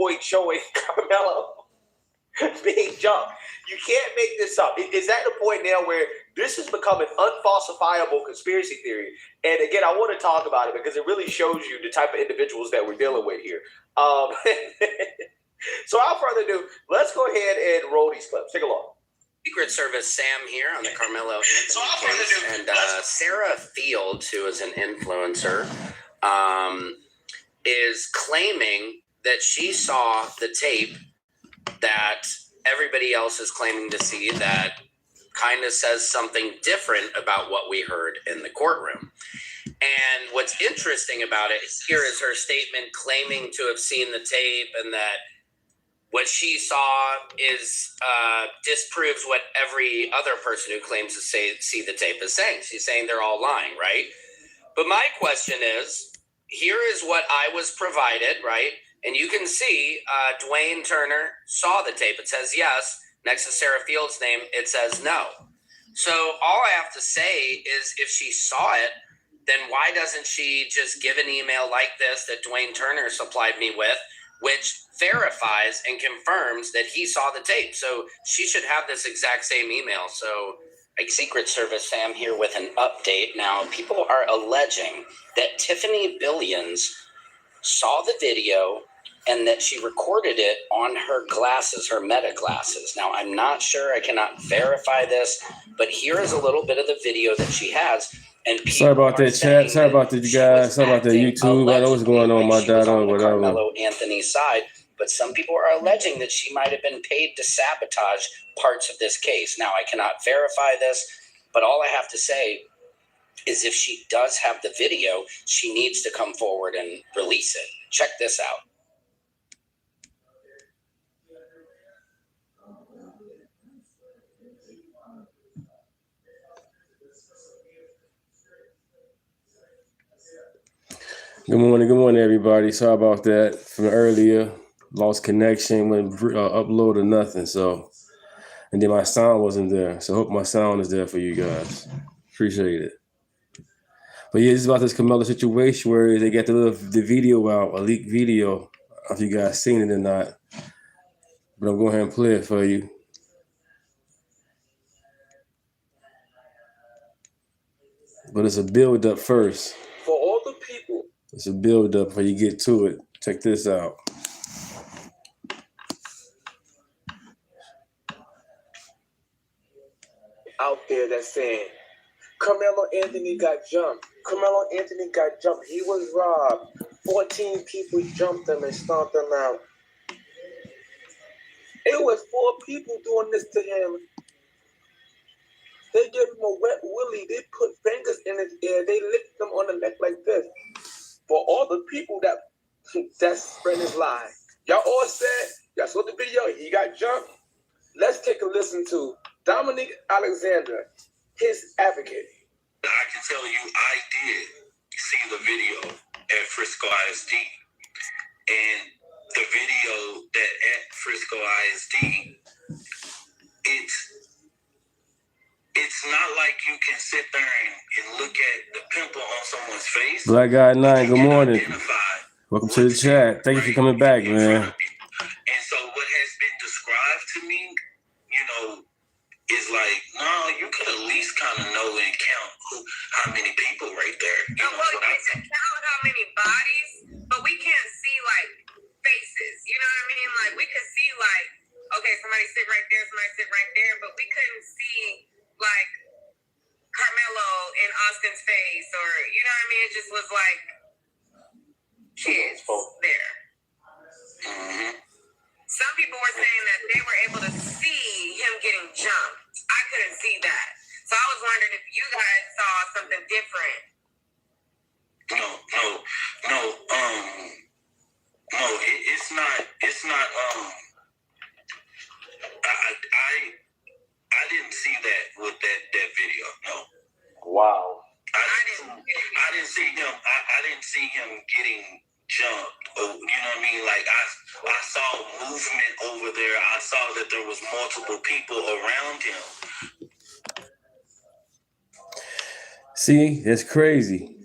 point showing Carmelo being jumped. You can't make this up. Is that the point now where this has become an unfalsifiable conspiracy theory? And again, I want to talk about it because it really shows you the type of individuals that we're dealing with here. So without further ado, let's go ahead and roll these clips. Take a look. Secret Service Sam here on the Carmelo Anthony case, and Sarah Fields, who is an influencer, is claiming that she saw the tape that everybody else is claiming to see that kind of says something different about what we heard in the courtroom. And what's interesting about it here is her statement claiming to have seen the tape, and that what she saw is disproves what every other person who claims to see the tape is saying. She's saying they're all lying, right? But my question is, here is what I was provided, right? And you can see Dwayne Turner saw the tape. It says yes. Next to Sarah Fields' name, it says no. So all I have to say is if she saw it, then why doesn't she just give an email like this that Dwayne Turner supplied me with, which verifies and confirms that he saw the tape? So she should have this exact same email. So Secret Service Sam here with an update. Now, people are alleging that Tiffany Billions saw the video and that she recorded it on her glasses, her Meta glasses. Now, I'm not sure, I cannot verify this, but here is a little bit of the video that she has. And sorry about that, chat. Sorry about that, you guys. Sorry about that, YouTube. I know what's going on, my dad, or whatever. Carmelo Anthony's side, but some people are alleging that she might have been paid to sabotage parts of this case. Now, I cannot verify this, but all I have to say is if she does have the video, she needs to come forward and release it. Check this out. Good morning, everybody. Sorry about that from earlier. Lost connection, went upload or nothing. So, and then my sound wasn't there. So, hope my sound is there for you guys. Appreciate it. But yeah, this is about this Carmelo situation where they got the video out, a leaked video. I don't know if you guys seen it or not, but I'm going ahead and play it for you. But it's a build up first. For all the people. It's a build up before you get to it. Check this out. Out there that's saying, Carmelo Anthony got jumped. Carmelo Anthony got jumped. He was robbed. 14 people jumped him and stomped him out. It was 4 people doing this to him. They gave him a wet willy. They put fingers in his ear. They licked him on the neck like this. For all the people that spread his lie. Y'all all said, y'all saw the video, he got jumped. Let's take a listen to Dominic Alexander, his advocate. I can tell you I did see the video at Frisco ISD. And the video that at Frisco ISD, it's not like you can sit there and look at the pimple on someone's face. Black Guy 9, good morning. Welcome to the chat. Thank you for coming back, man. And so what has been described to me, is like, no, you could at least kind of know and count how many people right there. You can count how many bodies, but we can't see, faces. You know what I mean? We could see, okay, somebody sit right there, somebody sit right there, but we couldn't see, Carmelo in Austin's face, or, you know what I mean? It just was kids there. Mm-hmm. Some people were saying that they were able to see him getting jumped. I couldn't see that. So I was wondering if you guys saw something different. It's not, I didn't see that with that video, no. Wow. I didn't see him. I didn't see him getting jumped. You know what I mean? I saw movement over there. I saw that there was multiple people around him. See, that's crazy.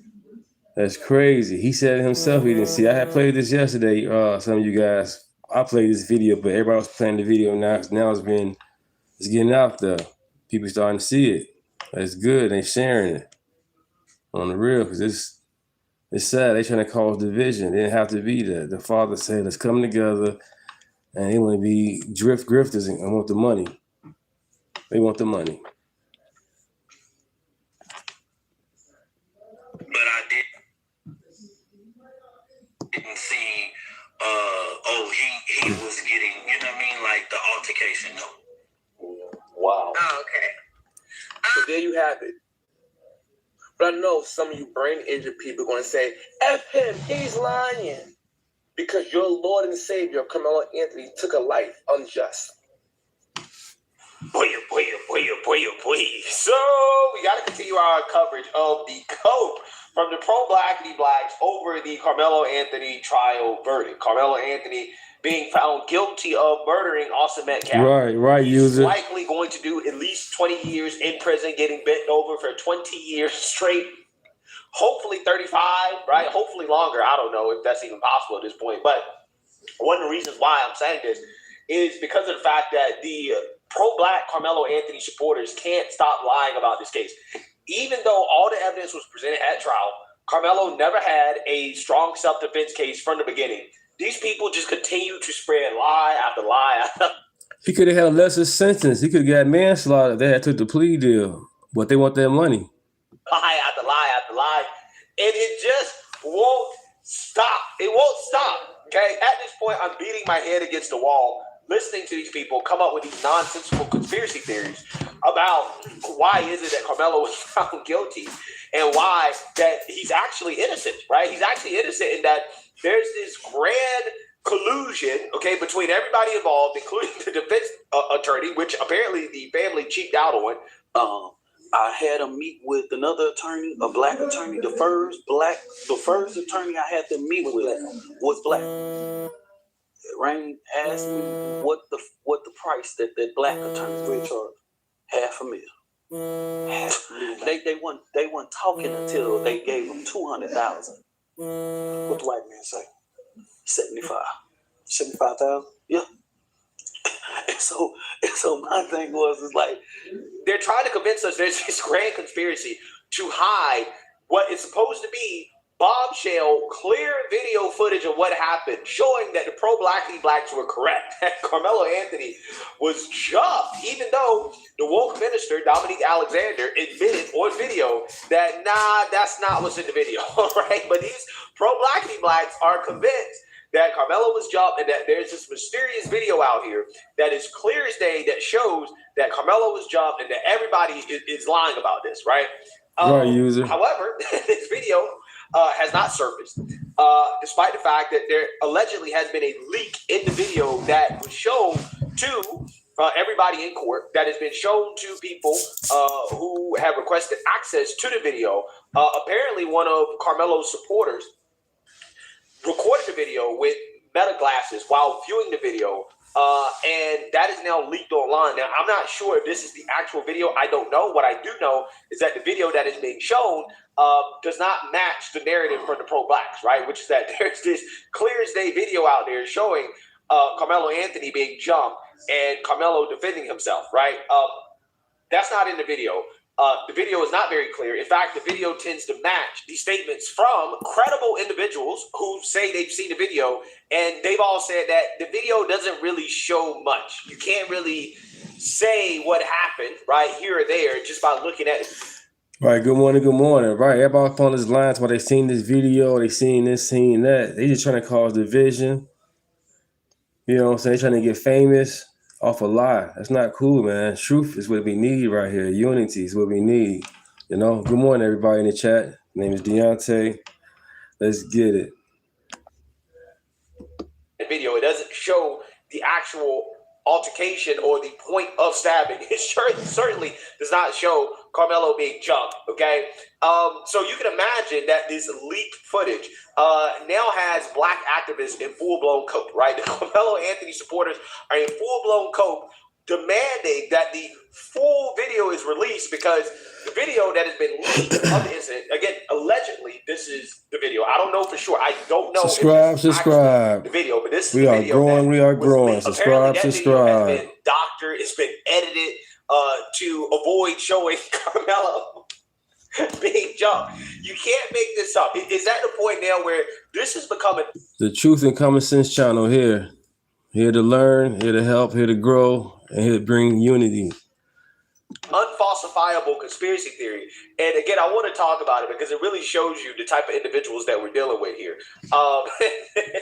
That's crazy. He said it himself he didn't see. I had played this yesterday, some of you guys. I played this video, but everybody else playing the video now. Now it's getting out there. People starting to see it. It's good. They sharing it on the real because it's sad. They trying to cause division. They didn't have to be there. The father said, "Let's come together," and they want to be grifters and want the money. They want the money. But I didn't see. He was getting. You know what I mean? Like the altercation. Wow. Oh, okay. So there you have it. But I know some of you brain injured people are going to say, F him, he's lying. Because your Lord and Savior, Carmelo Anthony, took a life unjust. Boy. So we got to continue our coverage of the cope from the pro-blackity blacks over the Carmelo Anthony trial verdict. Carmelo Anthony being found guilty of murdering Austin Metcalf. Right, user. He's likely going to do at least 20 years in prison, getting bent over for 20 years straight. Hopefully 35, right? Hopefully longer. I don't know if that's even possible at this point. But one of the reasons why I'm saying this is because of the fact that the pro-black Carmelo Anthony supporters can't stop lying about this case. Even though all the evidence was presented at trial, Carmelo never had a strong self-defense case from the beginning. These people just continue to spread lie after lie after. He could have had a lesser sentence. He could have got manslaughter. They had took the plea deal, but they want their money. Lie after lie after lie. And it just won't stop. It won't stop. Okay? At this point, I'm beating my head against the wall, listening to these people come up with these nonsensical conspiracy theories about why is it that Carmelo was found guilty and why that he's actually innocent, right? He's actually innocent in that there's this grand collusion, okay, between everybody involved, including the defense attorney, which apparently the family cheaped out on. I had a meet with another attorney, a black attorney. The first attorney I had to meet with was black. Rain asked me what the price that black attorneys would charge. $500,000. They weren't talking until they gave them $200,000. What the white man say? 75,000. Yeah. And so my thing was like they're trying to convince us there's this grand conspiracy to hide what is supposed to be bombshell, clear video footage of what happened, showing that the pro-blackity blacks were correct. Carmelo Anthony was jumped, even though the woke minister, Dominique Alexander, admitted on video that, that's not what's in the video, right? But these pro-blackity blacks are convinced that Carmelo was jumped and that there's this mysterious video out here that is clear as day that shows that Carmelo was jumped and that everybody is lying about this, right? Right, user. However, this video has not surfaced, despite the fact that there allegedly has been a leak in the video that was shown to everybody in court, that has been shown to people who have requested access to the video. Apparently, one of Carmelo's supporters recorded the video with meta glasses while viewing the video, and that is now leaked online. Now, I'm not sure if this is the actual video. I don't know. What I do know is that the video that is being shown does not match the narrative from the pro-blacks, right? Which is that there's this clear as day video out there showing Carmelo Anthony being jumped and Carmelo defending himself, right? That's not in the video. The video is not very clear. In fact, the video tends to match the statements from credible individuals who say they've seen the video, and they've all said that the video doesn't really show much. You can't really say what happened, right, here or there just by looking at it. Right, good morning. Right, everybody up on this line, while they seen this video, they seen this, seen that. They just trying to cause division. You know what I'm saying? They trying to get famous off a lie. That's not cool, man. Truth is what we need right here. Unity is what we need. You know? Good morning, everybody in the chat. My name is Deunta. Let's get it. The video, it doesn't show the actual altercation or the point of stabbing. It certainly does not show Carmelo being jumped, okay? So you can imagine that this leaked footage now has black activists in full-blown cope, right? The Carmelo Anthony supporters are in full-blown cope demanding that the full video is released because the video that has been leaked of the incident, again, allegedly, this is the video. I don't know for sure. I don't know. Subscribe. The video, but this is we the are video. growing. We are growing. Apparently Subscribe. that video has been doctored. It's been edited to avoid showing Carmelo being jumped. You can't make this up. Is that the point now where this is becoming the Truth and Common Sense channel here? Here to learn, here to help, here to grow, and here to bring unity. unfalsifiable conspiracy theory? And again, I want to talk about it because it really shows you the type of individuals that we're dealing with here.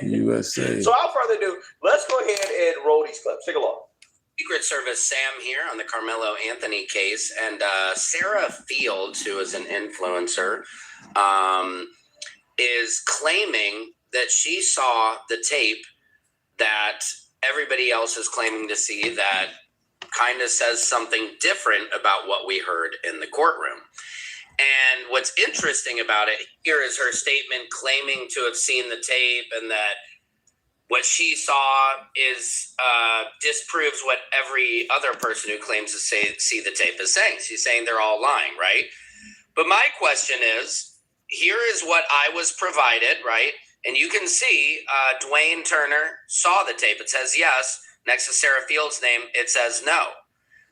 USA. So without further ado, let's go ahead and roll these clips. Take a look. Secret Service Sam here on the Carmelo Anthony case, and Sarah Fields, who is an influencer, is claiming that she saw the tape that everybody else is claiming to see that kind of says something different about what we heard in the courtroom. And what's interesting about it here is her statement claiming to have seen the tape, and that what she saw is disproves what every other person who claims to see the tape is saying. She's saying they're all lying, right? But my question is, here is what I was provided, right? And you can see Dwayne Turner saw the tape. It says yes. Next to Sarah Fields' name, it says no.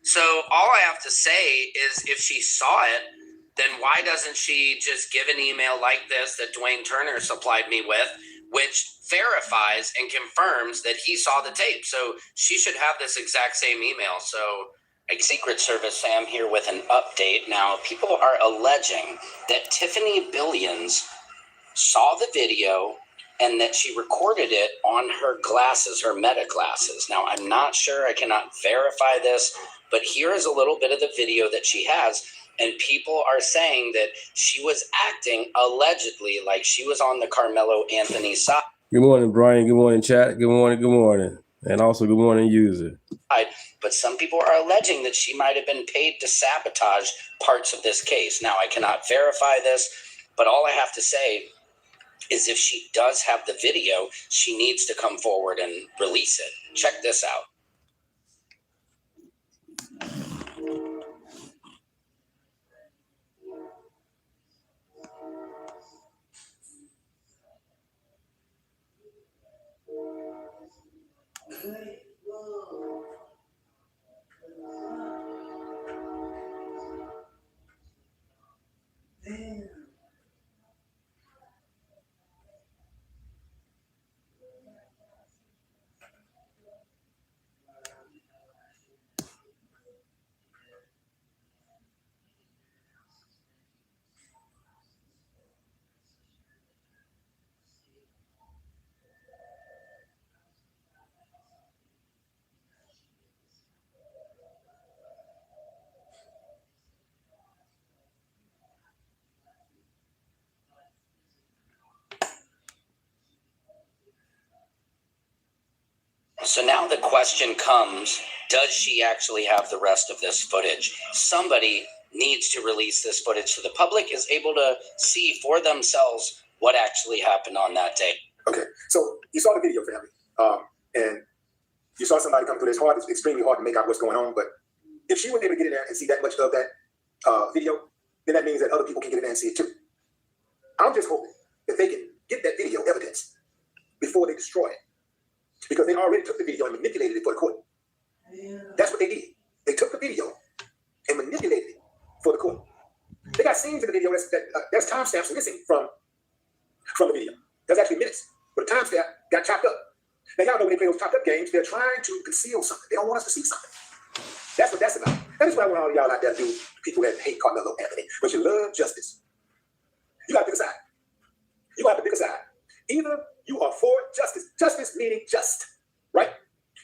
So all I have to say is, if she saw it, then why doesn't she just give an email like this that Dwayne Turner supplied me with, which verifies and confirms that he saw the tape? So she should have this exact same email. So Secret Service Sam here with an update. Now, people are alleging that Tiffany Billions saw the video and that she recorded it on her glasses, her Meta glasses. Now, I'm not sure, I cannot verify this, but here is a little bit of the video that she has. And people are saying that she was acting allegedly like she was on the Carmelo Anthony side. Good morning, Brian. Good morning, chat. Good morning. Good morning. And also good morning, user. But some people are alleging that she might have been paid to sabotage parts of this case. Now, I cannot verify this, but all I have to say is, if she does have the video, she needs to come forward and release it. Check this out. So now the question comes, does she actually have the rest of this footage? Somebody needs to release this footage so the public is able to see for themselves what actually happened on that day. Okay, so you saw the video, family, and you saw somebody come through this. It's extremely hard to make out what's going on, but if she was able to get in there and see that much of that video, then that means that other people can get in there and see it too. I'm just hoping that they can get that video evidence before they destroy it, because they already took the video and manipulated it for the court. Yeah. That's what they did. They took the video and manipulated it for the court. They got scenes in the video that's timestamps missing from the video. There's actually minutes, but the timestamp got chopped up. Now, y'all know when they play those chopped up games, they're trying to conceal something. They don't want us to see something. That's what that's about. That is what I want all of y'all out there to do, people that hate Carmelo Anthony, but you love justice. You got to pick a side. You got to pick a side. Either you are for justice. Justice meaning just, right?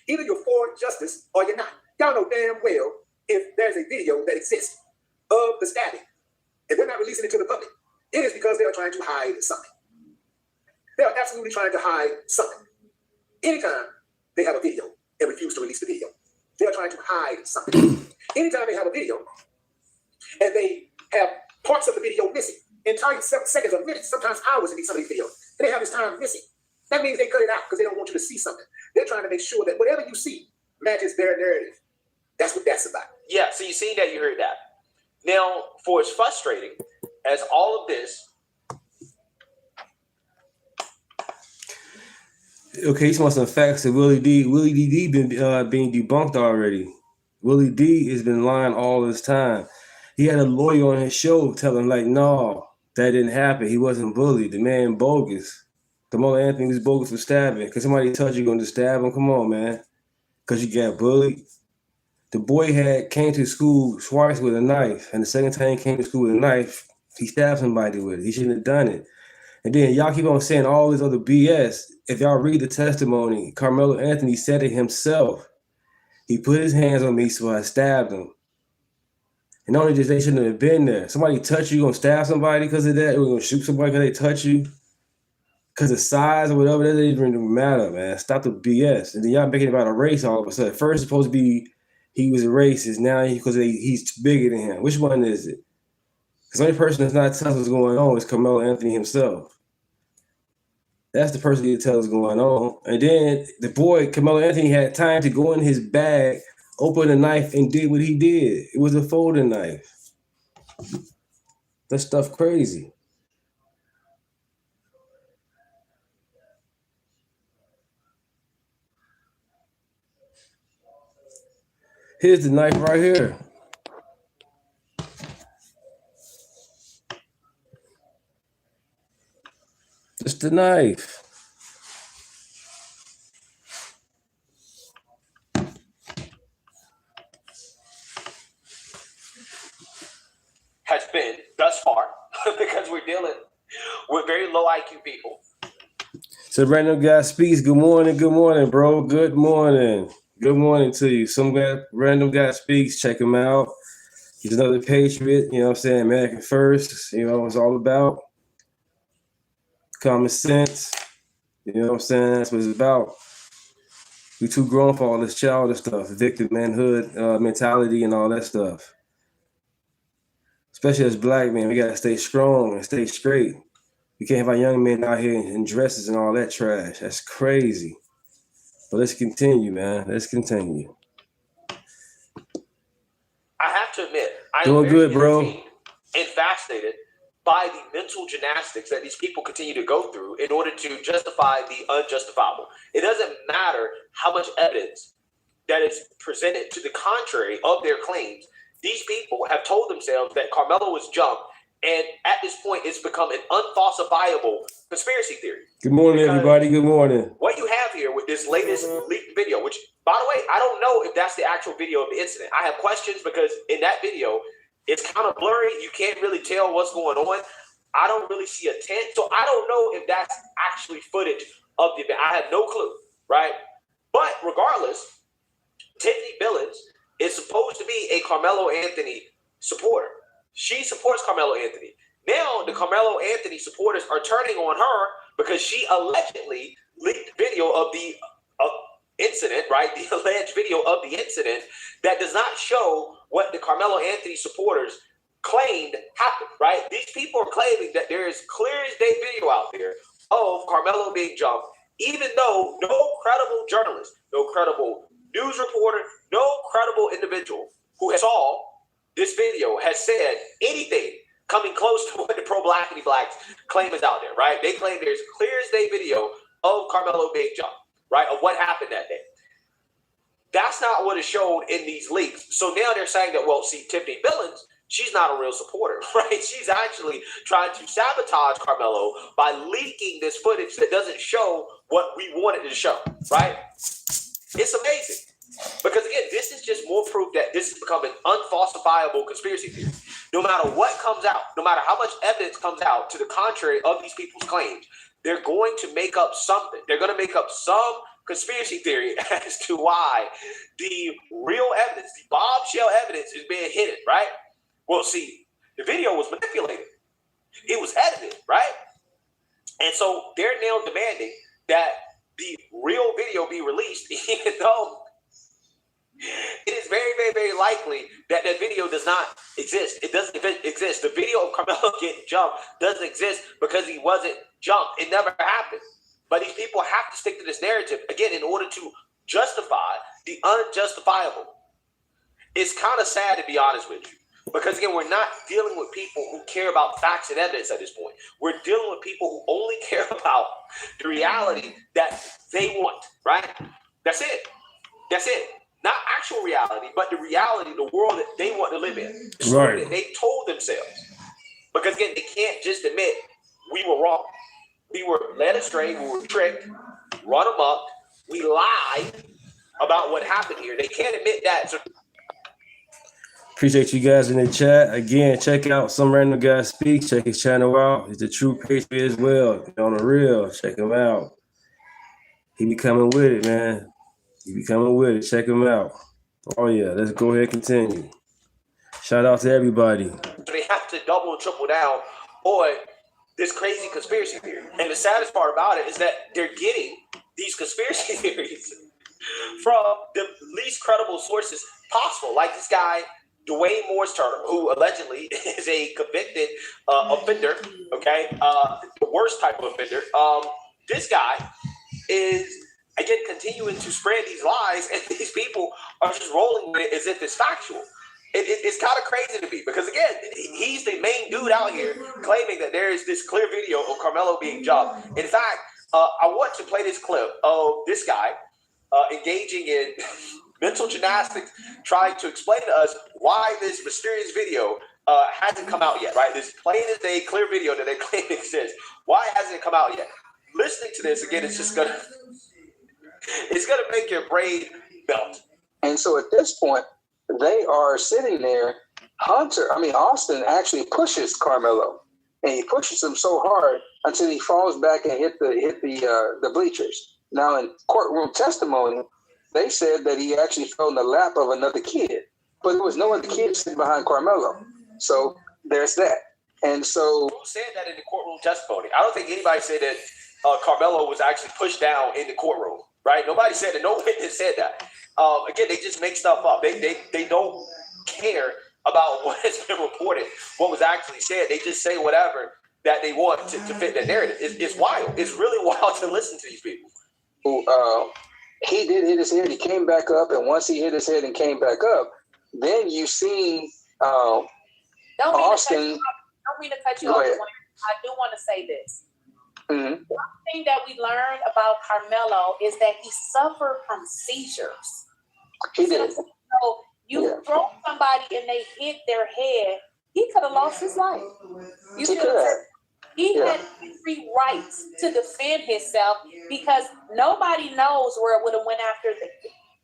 Either you're for justice or you're not. Y'all know damn well if there's a video that exists of the stabbing and they're not releasing it to the public, it is because they are trying to hide something. They are absolutely trying to hide something. Anytime they have a video and refuse to release the video, they are trying to hide something. Anytime they have a video and they have parts of the video missing, entire seconds or minutes, sometimes hours in some of these videos, and they have this time missing, that means they cut it out because they don't want you to see something. They're trying to make sure that whatever you see matches their narrative. That's what that's about. Yeah, so you seen that, you heard that. Now, for as frustrating as all of this. Okay, he's want some facts that Willie D been being debunked already. Willie D has been lying all this time. He had a lawyer on his show telling him, like, no, that didn't happen. He wasn't bullied. The man bogus. Carmelo Anthony was bogus for stabbing. Because somebody touch you, going to stab him? Come on, man. Because you got bullied. The boy came to school twice with a knife. And the second time he came to school with a knife, he stabbed somebody with it. He shouldn't have done it. And then y'all keep on saying all this other BS. If y'all read the testimony, Carmelo Anthony said it himself. He put his hands on me, so I stabbed him. And not only just they shouldn't have been there. Somebody touch you, gonna stab somebody because of that? Or gonna shoot somebody because they touch you? Because of size or whatever, that doesn't even matter, man. Stop the BS. And then y'all making it about a race all of a sudden. First, it's supposed to be he was a racist. Now because he's bigger than him. Which one is it? Because the only person that's not telling what's going on is Carmelo Anthony himself. That's the person that tells what's going on. And then the boy, Carmelo Anthony, had time to go in his bag, open a knife, and did what he did. It was a folding knife. That stuff crazy. Here's the knife right here. Just the knife. Has been thus far because we're dealing with very low IQ people. So Random Guy Speaks. Good morning, bro. Good morning. Good morning to you. Random Guy Speaks. Check him out. He's another patriot. You know what I'm saying? American first. You know what it's all about. Common sense. You know what I'm saying? That's what it's about. We too grown for all this childish stuff, victim manhood mentality and all that stuff. Especially as black men, we gotta stay strong and stay straight. We can't have our young men out here in dresses and all that trash. That's crazy. But let's continue, man. Let's continue. I have to admit, I'm doing good, bro. And fascinated by the mental gymnastics that these people continue to go through in order to justify the unjustifiable. It doesn't matter how much evidence that is presented to the contrary of their claims. These people have told themselves that Carmelo was jumped, and at this point, it's become an unfalsifiable conspiracy theory. Good morning, everybody. Good morning. What you have here with this latest leaked video, which, by the way, I don't know if that's the actual video of the incident. I have questions because in that video, it's kind of blurry. You can't really tell what's going on. I don't really see a tent, so I don't know if that's actually footage of the event. I have no clue, right? But regardless, Tiffany Billings is supposed to be a Carmelo Anthony supporter. She supports Carmelo Anthony. Now the Carmelo Anthony supporters are turning on her because she allegedly leaked video of the incident, right? The alleged video of the incident that does not show what the Carmelo Anthony supporters claimed happened, right? These people are claiming that there is clear as day video out there of Carmelo being jumped, even though no credible journalist, no credible news reporter, no credible individual who saw this video has said anything coming close to what the pro-blackity blacks claim is out there, right? They claim there's clear as day video of Carmelo being jumped, right? Of what happened that day. That's not what is shown in these leaks. So now they're saying that, well, see, Tiffany Billings, she's not a real supporter, right? She's actually trying to sabotage Carmelo by leaking this footage that doesn't show what we wanted to show, right? It's amazing. Because again, this is just more proof that this has become an unfalsifiable conspiracy theory. No matter what comes out, no matter how much evidence comes out to the contrary of these people's claims, they're going to make up something. They're going to make up some conspiracy theory as to why the real evidence, the bombshell evidence is being hidden, right? Well, see, the video was manipulated. It was edited, right? And so they're now demanding that the real video be released, even though it is very, very, very likely that that video does not exist. It doesn't exist. The video of Carmelo getting jumped doesn't exist because he wasn't jumped. It never happened. But these people have to stick to this narrative, again, in order to justify the unjustifiable. it's kind of sad, to be honest with you. Because, again, we're not dealing with people who care about facts and evidence at this point. We're dealing with people who only care about the reality that they want, right? That's it. That's it. Not actual reality, but the reality, the world that they want to live in. The story that they told themselves. Because, again, they can't just admit we were wrong. We were led astray. We were tricked, run amok. We lied about what happened here. They can't admit that. So appreciate you guys in the chat. Again, check out Some Random Guy Speaks. Check his channel out. He's a true patriot as well. On the real. Check him out. He be coming with it, man. He be coming with it. Check him out. Oh, yeah. Let's go ahead and continue. Shout out to everybody. They have to double and triple down on this crazy conspiracy theory. And the saddest part about it is that they're getting these conspiracy theories from the least credible sources possible. Like this guy, Dwayne Morris Turner, who allegedly is a convicted offender, okay? The worst type of offender. This guy is, again, continuing to spread these lies, and these people are just rolling with it as if it's factual. It's kind of crazy to me because, again, he's the main dude out here claiming that there is this clear video of Carmelo being jumped. In fact, I want to play this clip of this guy engaging in mental gymnastics, trying to explain to us why this mysterious video hasn't come out yet, right? This plain as day clear video that they claim exists. Why hasn't it come out yet? Listening to this, again, it's gonna make your brain melt. And so at this point, they are sitting there. Austin actually pushes Carmelo, and he pushes him so hard until he falls back and hit the bleachers. Now, in courtroom testimony, they said that he actually fell in the lap of another kid, but there was no other kid sitting behind Carmelo. So there's that. And so, who said that in the courtroom testimony? I don't think anybody said that Carmelo was actually pushed down in the courtroom, right? Nobody said that. No witness said that. Again, they just make stuff up. They don't care about what has been reported, what was actually said. They just say whatever that they want to fit their narrative. It's wild. It's really wild to listen to these people. He did hit his head. He came back up, and once he hit his head and came back up, then you seen Austin. Don't mean to cut you off. I do want to say this. Mm-hmm. One thing that we learned about Carmelo is that he suffered from seizures. He did. So you throw somebody and they hit their head, he could have lost his life. You see what I'm saying? He had every right to defend himself because nobody knows where it would have went after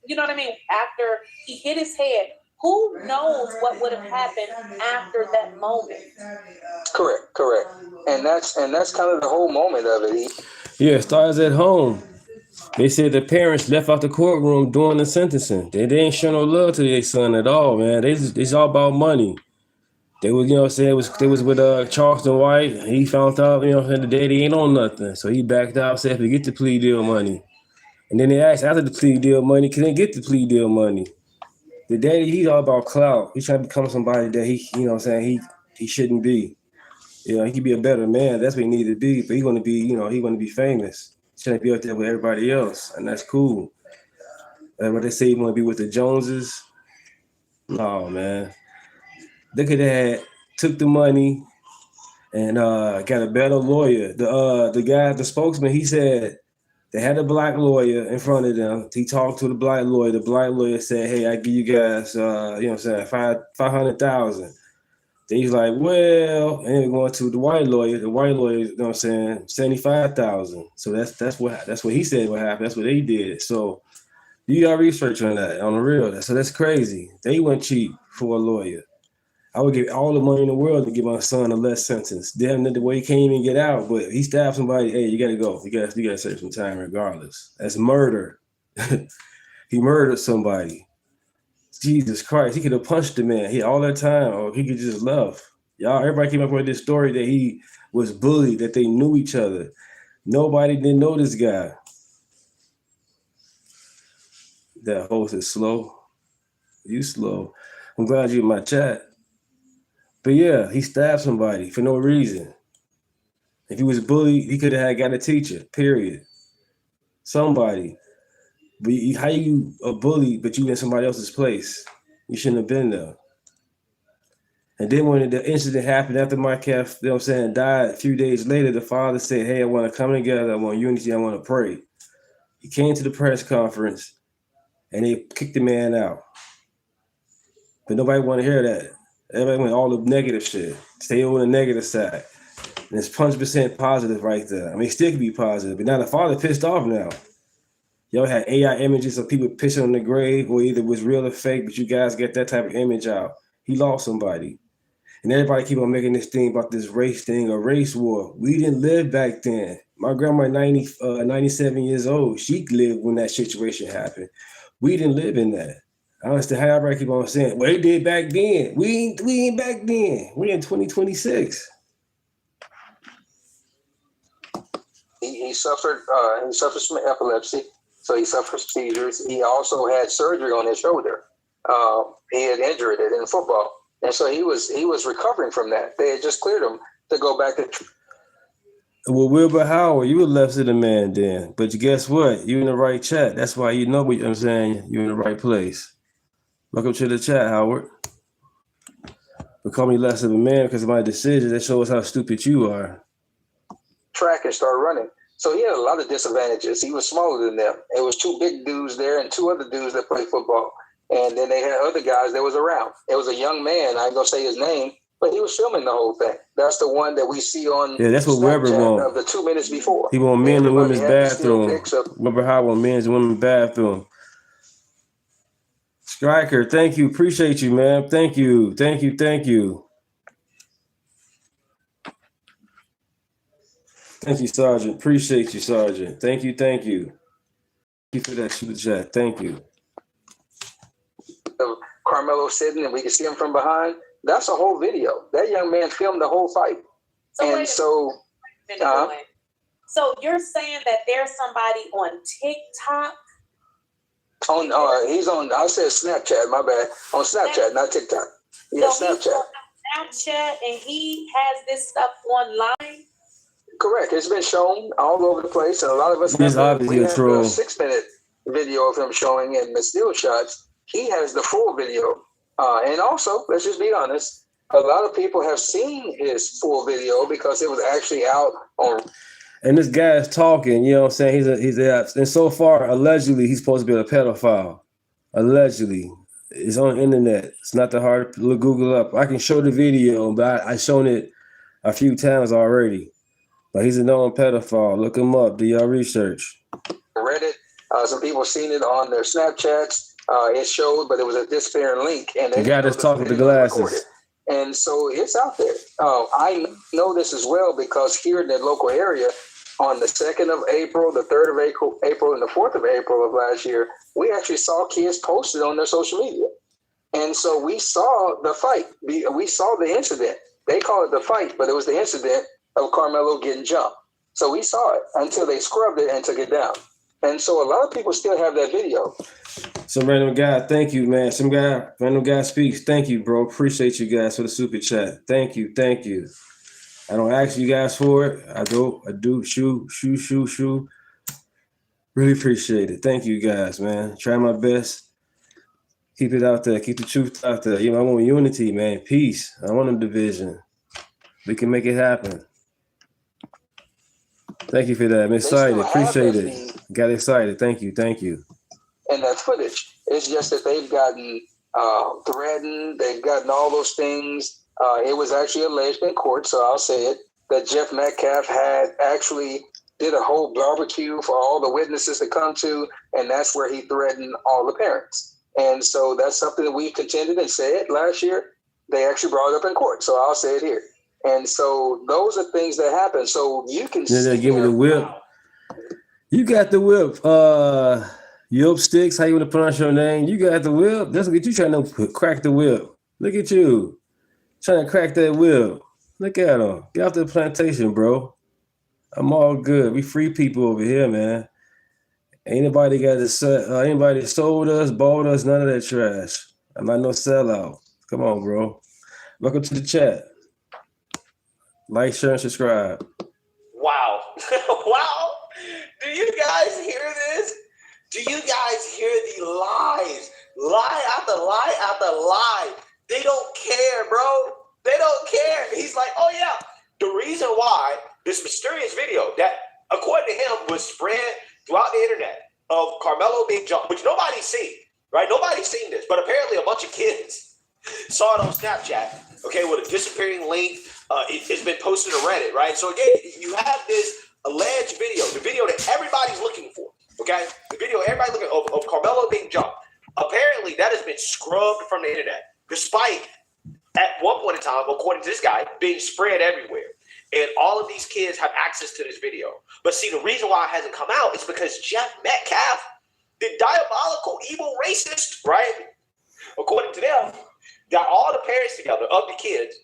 you know what I mean? After he hit his head, who knows what would have happened after that moment? Correct. And that's kind of the whole moment of it. Yeah, it starts at home. They said the parents left out the courtroom during the sentencing. They didn't show no love to their son at all, man. It's all about money. They was, you know what I'm saying, they was with Charleston White. He found out, you know what I'm saying, the daddy ain't on nothing. So he backed out, said, forget the plea deal money. And then they asked after the plea deal money, can they get the plea deal money? The daddy, he's all about clout. He's trying to become somebody that he, you know what I'm saying, he shouldn't be. You know, he could be a better man. That's what he needed to be. But he want to be, you know, he want to be famous. He shouldn't be out there with everybody else. And that's cool. And what they say, he want to be with the Joneses. No, man. They could have took the money and got a better lawyer. The guy, the spokesman, he said they had a black lawyer in front of them. He talked to the black lawyer. The black lawyer said, hey, I give you guys, you know what I'm saying, $500,000. Then he's like, well, and then going to the white lawyer. The white lawyer, you know what I'm saying, $75,000. So that's what he said what happened. That's what they did. So you got research on that, on the real. So that's crazy. They went cheap for a lawyer. I would give all the money in the world to give my son a less sentence. Damn, the way he can't even get out, but he stabbed somebody. Hey, you gotta go. You gotta serve some time regardless. That's murder. He murdered somebody. Jesus Christ, he could have punched the man. He all that time, or he could just love. Y'all, everybody came up with this story that he was bullied, that they knew each other. Nobody didn't know this guy. That host is slow. You slow. I'm glad you're in my chat. But yeah, he stabbed somebody for no reason. If he was bullied, he could have got a teacher, period. Somebody. But how you a bully, but you in somebody else's place? You shouldn't have been there. And then when the incident happened after my calf, you know what I'm saying, died a few days later, the father said, hey, I want to come together. I want unity. I want to pray. He came to the press conference and they kicked the man out. But nobody want to hear that. Everybody went all the negative shit. Stay on the negative side. And it's 100% positive right there. I mean, it still can be positive. But now the father pissed off now. Y'all had AI images of people pissing on the grave, or either it was real or fake, but you guys get that type of image out. He lost somebody. And everybody keep on making this thing about this race thing or race war. We didn't live back then. My grandma, 97 years old, she lived when that situation happened. We didn't live in that. I understand how everybody keep on saying, well, they did back then. We ain't back then. We're in 2026. He suffered from epilepsy, so he suffered seizures. He also had surgery on his shoulder. He had injured it in football. And so he was recovering from that. They had just cleared him to go back to. Well, Wilbur Howard, you were left to the man then. But guess what? You in the right chat. That's why you know what I'm saying. You're in the right place. Welcome to the chat, Howard. But call me less of a man because of my decisions. That shows how stupid you are. Track and start running. So he had a lot of disadvantages. He was smaller than them. It was two big dudes there and two other dudes that played football. And then they had other guys that was around. It was a young man. I ain't gonna say his name, but he was filming the whole thing. That's the one that we see on. Yeah, that's what Weber want. Of the 2 minutes before. He want men and women's bathroom. Weber Howard want men's and women's bathroom. Striker, thank you. Appreciate you, man. Thank you. Thank you. Thank you. Thank you, Sergeant. Appreciate you, Sergeant. Thank you. Thank you. Thank you for that super chat. Thank you. Carmelo sitting and we can see him from behind. That's a whole video. That young man filmed the whole fight. So you're saying that there's somebody on TikTok? He's on, I said Snapchat, my bad. On Snapchat, not TikTok. Yeah, so Snapchat. Snapchat, and he has this stuff online? Correct. It's been shown all over the place, and a lot of us have a 6-minute video of him showing in the still shots. He has the full video. And also, let's just be honest, a lot of people have seen his full video because it was actually out on. And this guy is talking, you know what I'm saying? He's and so far, allegedly, he's supposed to be a pedophile. Allegedly. It's on the internet. It's not that hard to Google up. I can show the video, but I've shown it a few times already. But he's a known pedophile. Look him up. Do your research. Reddit. Some people seen it on their Snapchats. It showed, but it was a disappearing link. And the guy that's talking with the glasses. And so it's out there. I know this as well because here in the local area, on the 2nd of April, the 3rd of April, and the 4th of April of last year, we actually saw kids posted on their social media. And so we saw the fight. We saw the incident. They call it the fight, but it was the incident of Carmelo getting jumped. So we saw it until they scrubbed it and took it down. And so a lot of people still have that video. Some random guy, thank you, man. Random guy speaks. Thank you, bro. Appreciate you guys for the super chat. Thank you. Thank you. I don't ask you guys for it. I do. Shoo. Really appreciate it. Thank you guys, man. Try my best. Keep it out there. Keep the truth out there. You know, I want unity, man. Peace. I want a division. We can make it happen. Thank you for that. I'm excited. Appreciate it. Got excited. Thank you. And that footage. It's just that they've gotten threatened. They've gotten all those things. It was actually alleged in court, so I'll say it, that Jeff Metcalf had actually did a whole barbecue for all the witnesses to come to, and that's where he threatened all the parents. And so that's something that we contended and said last year. They actually brought it up in court, so I'll say it here. And so those are things that happen. So you can see. Give me the whip. You got the whip. Yelp Sticks, how you want to pronounce your name? You got the whip. That's what you trying to crack the whip. Look at you. Trying to crack that whip. Look at him. Get off the plantation, bro. I'm all good. We free people over here, man. Ain't nobody got to sell. Anybody sold us, bought us, none of that trash. I'm not no sellout. Come on, bro. Welcome to the chat. Like, share, and subscribe. Wow. Wow. Do you guys hear this? Do you guys hear the lies lie after lie after lie. They don't care, bro. They don't care. He's like, oh yeah, the reason why this mysterious video that, according to him, was spread throughout the internet of Carmelo being jumped, which nobody's seen, right? Nobody's seen this, but apparently a bunch of kids saw it on Snapchat, okay, with a disappearing link. It's been posted on Reddit, right? So again, you have this alleged video, the video that everybody's looking for, okay? The video everybody's looking of Carmelo being jumped. Apparently, that has been scrubbed from the internet, despite at one point in time, according to this guy, being spread everywhere. And all of these kids have access to this video. But see, the reason why it hasn't come out is because Jeff Metcalf, the diabolical, evil racist, right? According to them, got all the parents together of the kids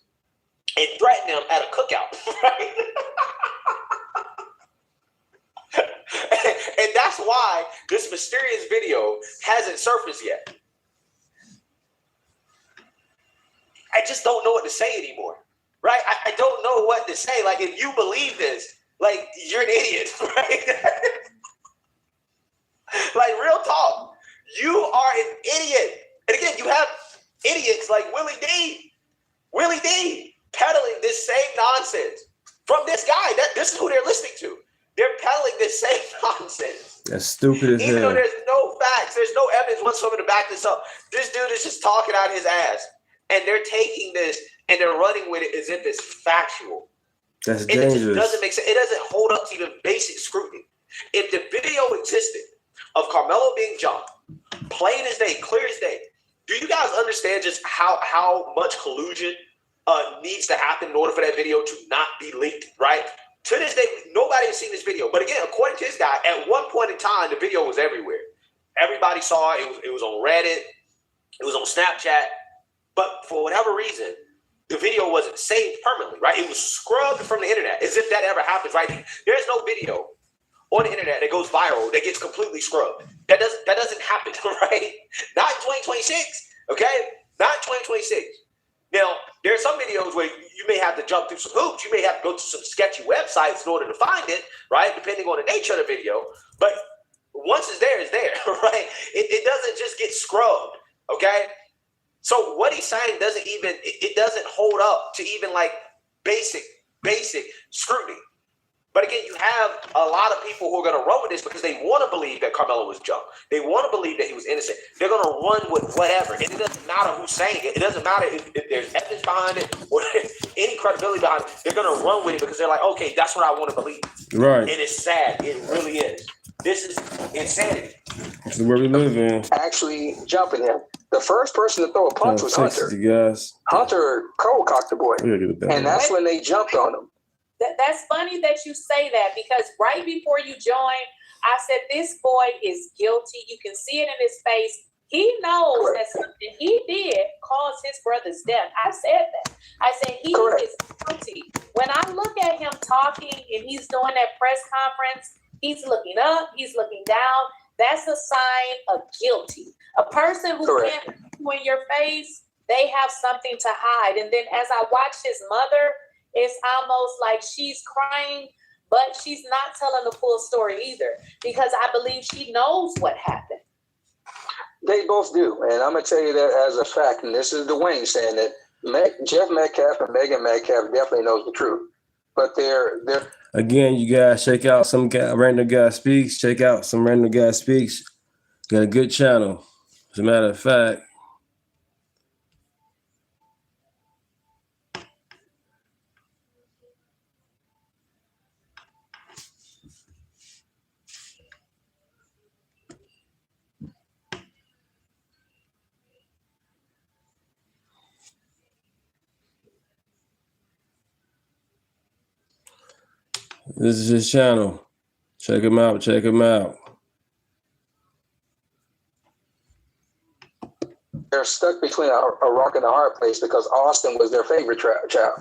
and threatened them at a cookout, right? And that's why this mysterious video hasn't surfaced yet. I just don't know what to say anymore, right? I don't know what to say. Like, if you believe this, like, you're an idiot, right? Like, real talk. You are an idiot. And again, you have idiots like Willie D peddling this same nonsense from this guy. This is who they're listening to. They're peddling this same nonsense. That's stupid as hell. Even though there's no facts, there's no evidence whatsoever to back this up. This dude is just talking out his ass. And they're taking this and they're running with it as if it's factual. That's and dangerous. It just doesn't make sense. It doesn't hold up to even basic scrutiny. If the video existed of Carmelo being jumped, plain as day, clear as day, do you guys understand just how much collusion needs to happen in order for that video to not be leaked, right? To this day, nobody has seen this video. But again, according to this guy, at one point in time, the video was everywhere. Everybody saw it. It was on Reddit. It was on Snapchat. But for whatever reason, the video wasn't saved permanently, right? It was scrubbed from the internet, as if that ever happens, right? There's no video on the internet that goes viral that gets completely scrubbed. That doesn't happen, right? Not in 2026, okay? Not in 2026. Now, there are some videos where you may have to jump through some hoops. You may have to go to some sketchy websites in order to find it, right? Depending on the nature of the video. But once it's there, right? It doesn't just get scrubbed, okay? So what he's saying doesn't hold up to even like basic scrutiny. But again, you have a lot of people who are going to run with this because they want to believe that Carmelo was jumped. They want to believe that he was innocent. They're going to run with whatever. And it doesn't matter who's saying it. It doesn't matter if there's evidence behind it or any credibility behind it. They're going to run with it because they're like, okay, that's what I want to believe. Right. And it's sad. It really is. This is insanity. This is where we live in. Actually jumping him. The first person to throw a punch was Hunter. Guys. Hunter cold-cocked the boy. And that's when they jumped on him. That's funny that you say that, because right before you joined, I said this boy is guilty. You can see it in his face. He knows that something he did caused his brother's death. I said that. I said he is guilty. When I look at him talking and he's doing that press conference, he's looking up, he's looking down. That's a sign of guilty. A person who can't look you in your face, they have something to hide. And then as I watch his mother, it's almost like she's crying, but she's not telling the full story either, because I believe she knows what happened. They both do. And I'm going to tell you that as a fact. And this is Dwayne saying that Jeff Metcalf and Megan Metcalf definitely knows the truth. But they're again, you guys check out some guy, Random Guy Speaks. Check out some Random Guy Speaks. Got a good channel. As a matter of fact, this is his channel. Check him out. Check him out. They're stuck between a rock and a hard place because Austin was their favorite child.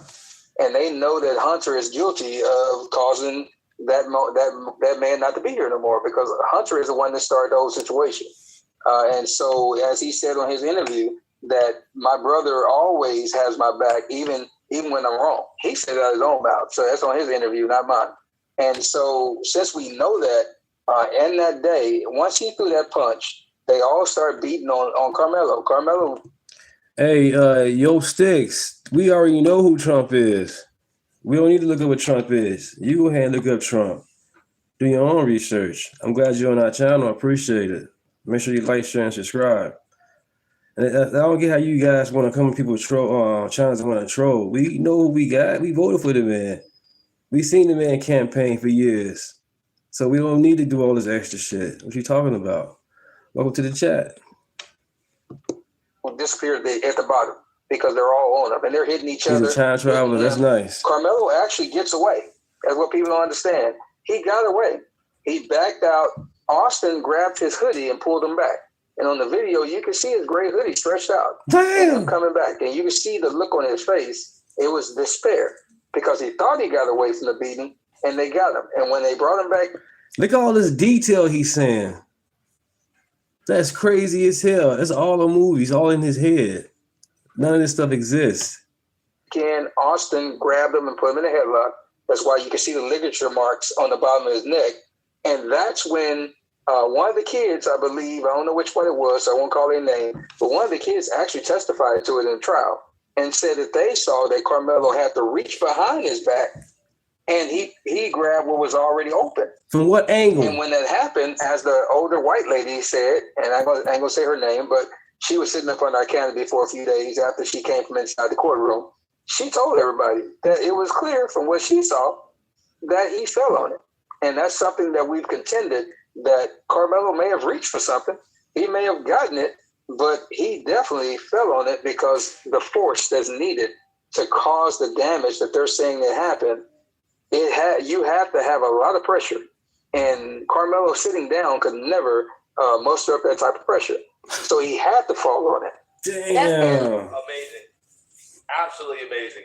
And they know that Hunter is guilty of causing that man not to be here no more, because Hunter is the one that started the whole situation. And so, as he said on his interview, that my brother always has my back, even when I'm wrong. He said it out of his own mouth. So that's on his interview, not mine. And so, since we know that, in that day, once he threw that punch, they all start beating on Carmelo. Carmelo. Hey, yo, Sticks, we already know who Trump is. We don't need to look up what Trump is. You go ahead and look up Trump. Do your own research. I'm glad you're on our channel. I appreciate it. Make sure you like, share, and subscribe. And I don't get how you guys want to come to people's channels and want to troll. We know who we got. We voted for the man. We seen the man campaign for years. So we don't need to do all this extra shit. What you talking about? Welcome to the chat. Will disappear at the bottom because they're all on them and they're hitting each other. He's a time traveler. That's nice. Carmelo actually gets away. That's what people don't understand. He got away. He backed out. Austin grabbed his hoodie and pulled him back. And on the video, you can see his gray hoodie stretched out. Damn. And him coming back. And you can see the look on his face. It was despair because he thought he got away from the beating and they got him. And when they brought him back. Look at all this detail he's saying. That's crazy as hell. That's all a movie. It's all in his head. None of this stuff exists. Austin grabbed him and put him in a headlock. That's why you can see the ligature marks on the bottom of his neck. And that's when one of the kids, I believe, I don't know which one it was, so I won't call their name, but one of the kids actually testified to it in the trial and said that they saw that Carmelo had to reach behind his back and he grabbed what was already open. From what angle? And when that happened, as the older white lady said, and I ain't gonna say her name, but she was sitting up on our canopy for a few days after she came from inside the courtroom. She told everybody that it was clear from what she saw that he fell on it. And that's something that we've contended that Carmelo may have reached for something. He may have gotten it, but he definitely fell on it because the force that's needed to cause the damage that they're saying that happened, you have to have a lot of pressure. And Carmelo sitting down could never muster up that type of pressure. So he had to fall on it. Damn. Amazing. Absolutely amazing.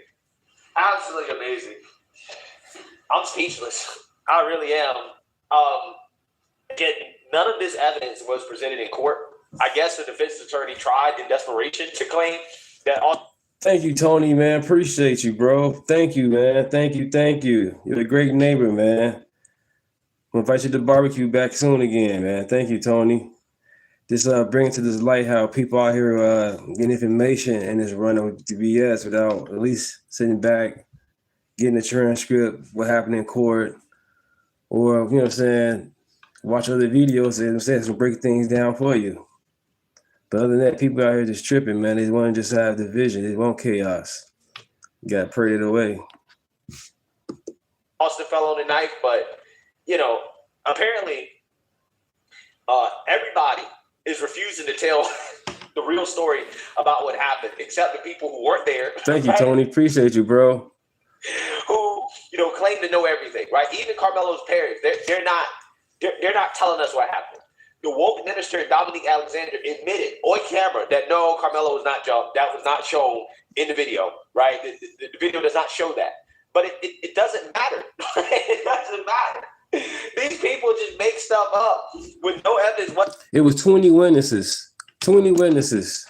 Absolutely amazing. I'm speechless. I really am. Again, none of this evidence was presented in court. I guess the defense attorney tried in desperation to claim that all. Thank you, Tony, man. Appreciate you, bro. Thank you, man. Thank you. You're a great neighbor, man. I'll invite you to barbecue back soon again, man. Thank you, Tony. Just bring to this light how people out here getting information and just running with the BS without at least sitting back, getting the transcript, what happened in court, or, you know what I'm saying, watch other videos and it'll break things down for you. But other than that, people out here just tripping, man. They want to just have division. They want chaos. You got to pray it away. Austin fell on the knife, but, apparently everybody is refusing to tell the real story about what happened, except the people who weren't there. Thank you, Tony. Appreciate you, bro. Who, claim to know everything, right? Even Carmelo's parents, they're not telling us what happened. The woke minister Dominique Alexander admitted on camera that no, Carmelo was not jumped. That was not shown in the video, right? The video does not show that. But it doesn't matter. It doesn't matter. These people just make stuff up with no evidence. It was 20 witnesses. 20 witnesses.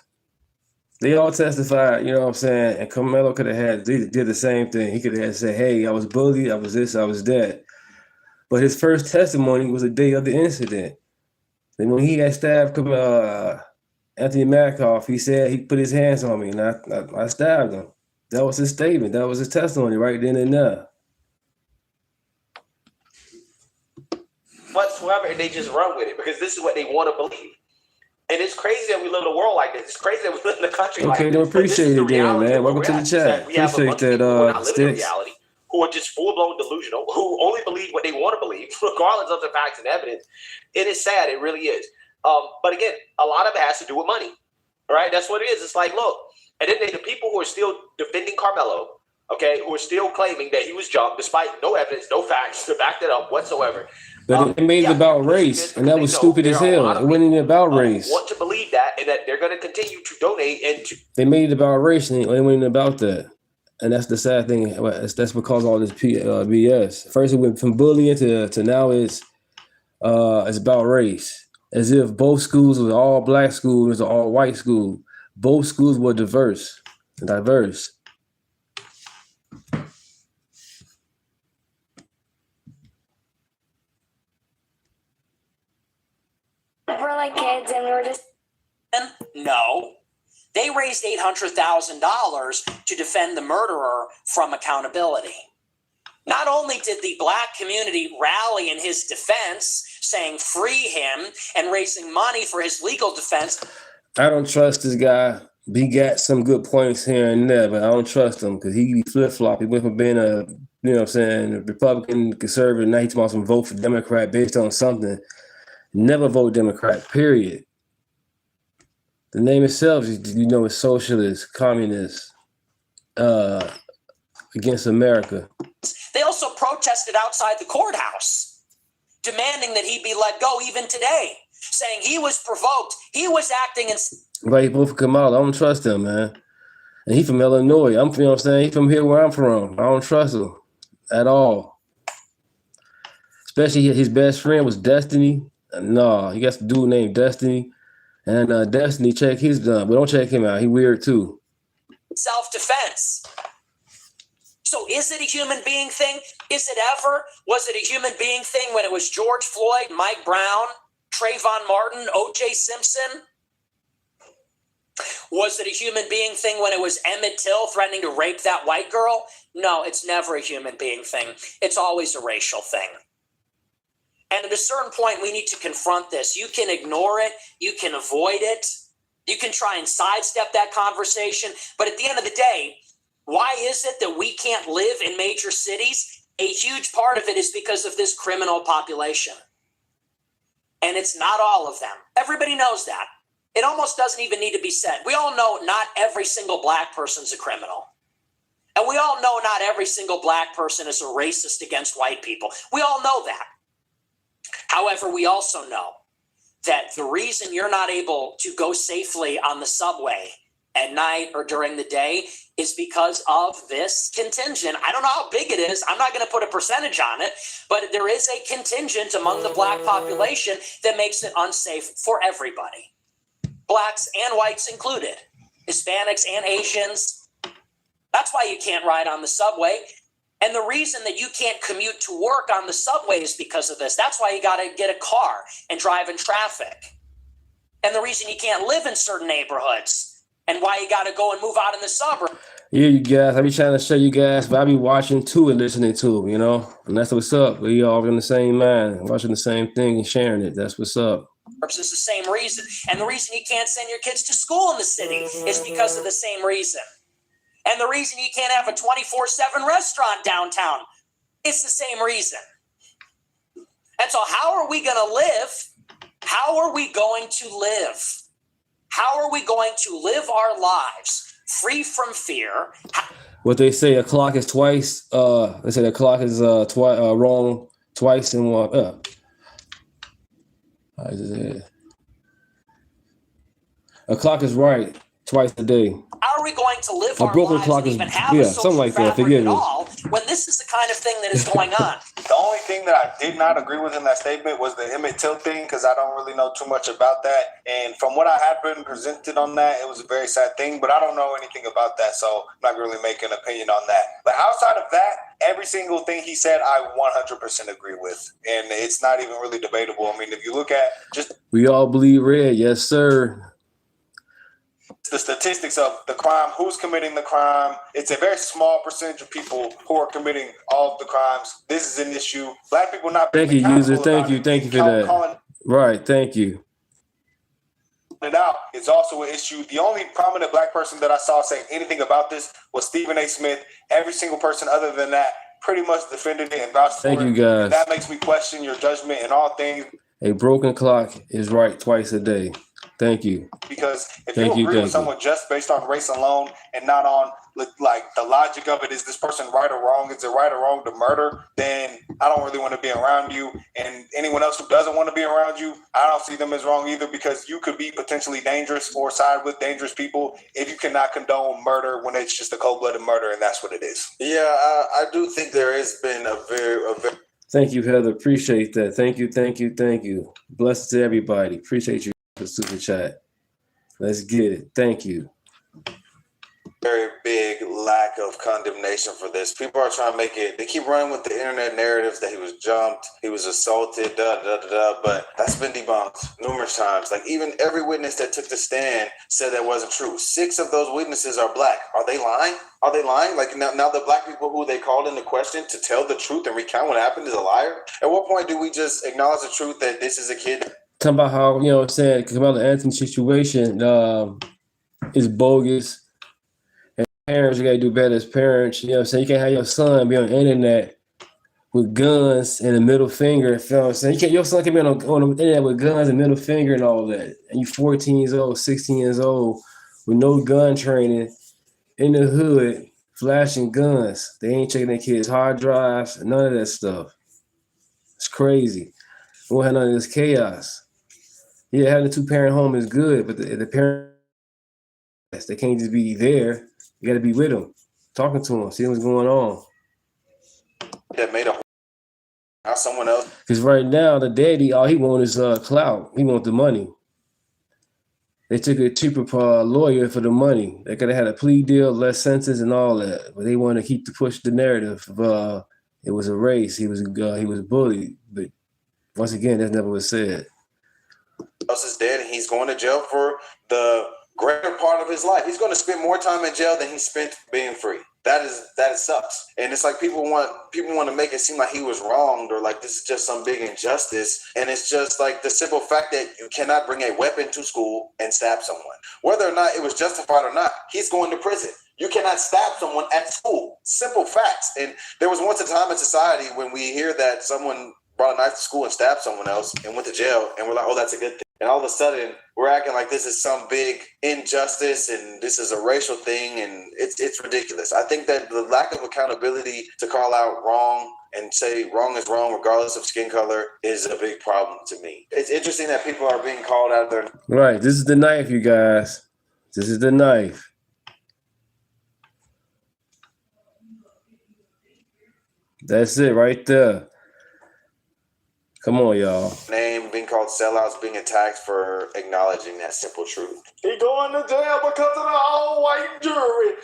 They all testified, you know what I'm saying? And Carmelo could have did the same thing. He could have said, hey, I was bullied, I was this, I was that. But his first testimony was the day of the incident. And when he had stabbed Anthony Makoff, he said he put his hands on me and I stabbed him. That was his statement. That was his testimony right then and there. Whatsoever, and they just run with it because this is what they want to believe. And it's crazy that we live in a world like this. It's crazy that we live in a country like this. Okay, appreciate it then, man. Welcome to the chat. Appreciate that, Sticks. Who are just full-blown delusional, who only believe what they want to believe, regardless of the facts and evidence. It is sad. It really is. But again, a lot of it has to do with money, right? That's what it is. It's like, look, and then the people who are still defending Carmelo, okay, who are still claiming that he was jumped despite no evidence, no facts to back that up whatsoever. But they made it about race, and that was stupid as hell. It wasn't even about race. Want to believe that, and that they're going to continue to donate and to. They made it about race, and it wasn't even about that. And that's the sad thing. That's because all this BS. First, it went from bullying to now it's about race. As if both schools were all black schools or all white school. Both schools were diverse. We're like kids and narrative? No. They raised $800,000 to defend the murderer from accountability. Not only did the black community rally in his defense, saying free him and raising money for his legal defense. I don't trust this guy. He got some good points here and there, but I don't trust him because he flip-flop. He went from being a, a Republican, conservative, now he's supposed to vote for Democrat based on something. Never vote Democrat, period. The name itself, is socialist, communist, against America. They also protested outside the courthouse, demanding that he be let go even today, saying he was provoked, he was acting in... Right, he both come out. I don't trust him, man. And he from Illinois. He from here where I'm from. I don't trust him at all. Especially his best friend was Destiny. No, he got a dude named Destiny. And Destiny, check his but don't check him out. He weird too. Self-defense. So is it a human being thing? Is it ever? Was it a human being thing when it was George Floyd, Mike Brown, Trayvon Martin, O.J. Simpson? Was it a human being thing when it was Emmett Till threatening to rape that white girl? No, it's never a human being thing. It's always a racial thing. And at a certain point, we need to confront this. You can ignore it. You can avoid it. You can try and sidestep that conversation. But at the end of the day, why is it that we can't live in major cities? A huge part of it is because of this criminal population. And it's not all of them. Everybody knows that. It almost doesn't even need to be said. We all know not every single black person's a criminal. And we all know not every single black person is a racist against white people. We all know that. However, we also know that the reason you're not able to go safely on the subway at night or during the day is because of this contingent. I don't know how big it is. I'm not going to put a percentage on it, but there is a contingent among the black population that makes it unsafe for everybody. Blacks and whites included, Hispanics and Asians. That's why you can't ride on the subway. And the reason that you can't commute to work on the subway is because of this. That's why you got to get a car and drive in traffic. And the reason you can't live in certain neighborhoods and why you got to go and move out in the suburbs. Yeah, you guys, I be trying to show you guys, but I be watching too and listening to, and that's what's up. We all in the same mind, watching the same thing and sharing it. That's what's up. It's the same reason. And the reason you can't send your kids to school in the city is because of the same reason. And the reason you can't have a 24/7 restaurant downtown, it's the same reason. And so how are we going to live? How are we going to live? How are we going to live our lives free from fear? What they say, a clock is twice. They say the clock is wrong twice in one. A clock is right twice a day. How are we going to live a our broken lives clock and is even have a social something like that. fabric Forgive at me. all when this is the kind of thing that is going on? The only thing that I did not agree with in that statement was the Emmett Till thing, because I don't really know too much about that. And from what I had been presented on that, it was a very sad thing, but I don't know anything about that, so I'm not really making an opinion on that. But outside of that, every single thing he said, I 100% agree with. And it's not even really debatable. I mean, if you look at just... We all bleed red. Yes, sir. The statistics of the crime, who's committing the crime, it's a very small percentage of people who are committing all of the crimes. This is an issue. Black people not being Thank you, user. Thank you for that. Right, thank you. It out. It's also an issue. The only prominent black person that I saw saying anything about this was Stephen A. Smith. Every single person other than that pretty much defended it and vouched for it. Thank you, guys. And that makes me question your judgment in all things. A broken clock is right twice a day. Thank you. Because if you agree with someone just based on race alone and not on like the logic of it, is this person right or wrong? Is it right or wrong to murder? Then I don't really want to be around you. And anyone else who doesn't want to be around you, I don't see them as wrong either, because you could be potentially dangerous or side with dangerous people if you cannot condone murder when it's just a cold-blooded murder, and that's what it is. Yeah, I do think there has been a very Thank you, Heather. Appreciate that. Thank you. Blessed to everybody. Appreciate you. The super chat. Let's get it. Thank you. very big lack of condemnation for this. People are trying to make it, they keep running with the internet narratives that he was jumped, he was assaulted, but that's been debunked numerous times. Like even every witness that took the stand said that wasn't true. 6 of those witnesses are black. Are they lying? Are they lying? Like now the black people who they called into question to tell the truth and recount what happened is a liar? At what point do we just acknowledge the truth that this is a kid? Talking about how, you know what I'm saying, Kamala Anthony situation is bogus. Parents, you gotta do better as parents. You know what I'm saying? You can't have your son be on the internet with guns and a middle finger. You know what I'm saying? Your son can be on the internet with guns and middle finger and all that. And you 14 years old, 16 years old, with no gun training, in the hood, flashing guns. They ain't checking their kids' hard drives, none of that stuff. It's crazy. We won't have none of this chaos. Yeah, having a 2-parent home is good, but the parents, they can't just be there. You got to be with them, talking to them, see what's going on. That made a not someone else. Because right now, the daddy, all he wants is clout. He wants the money. They took a cheaper lawyer for the money. They could have had a plea deal, less sentence, and all that. But they want to push the narrative of it was a race. He was bullied. But once again, that never was said. Else is dead, and he's going to jail for the greater part of his life. He's going to spend more time in jail than he spent being free. That sucks. And it's like people want to make it seem like he was wronged or like this is just some big injustice. And it's just like the simple fact that you cannot bring a weapon to school and stab someone. Whether or not it was justified or not, he's going to prison. You cannot stab someone at school. Simple facts. And there was once a time in society when we hear that someone brought a knife to school and stabbed someone else and went to jail, and we're like, oh, that's a good thing. And all of a sudden, we're acting like this is some big injustice and this is a racial thing, and it's ridiculous. I think that the lack of accountability to call out wrong and say wrong is wrong regardless of skin color is a big problem to me. It's interesting that people are being called out of their... Right, this is the knife, you guys. This is the knife. That's it right there. Come on, y'all. Name, being called sellouts, being attacked for acknowledging that simple truth. He going to jail because of the all-white jury.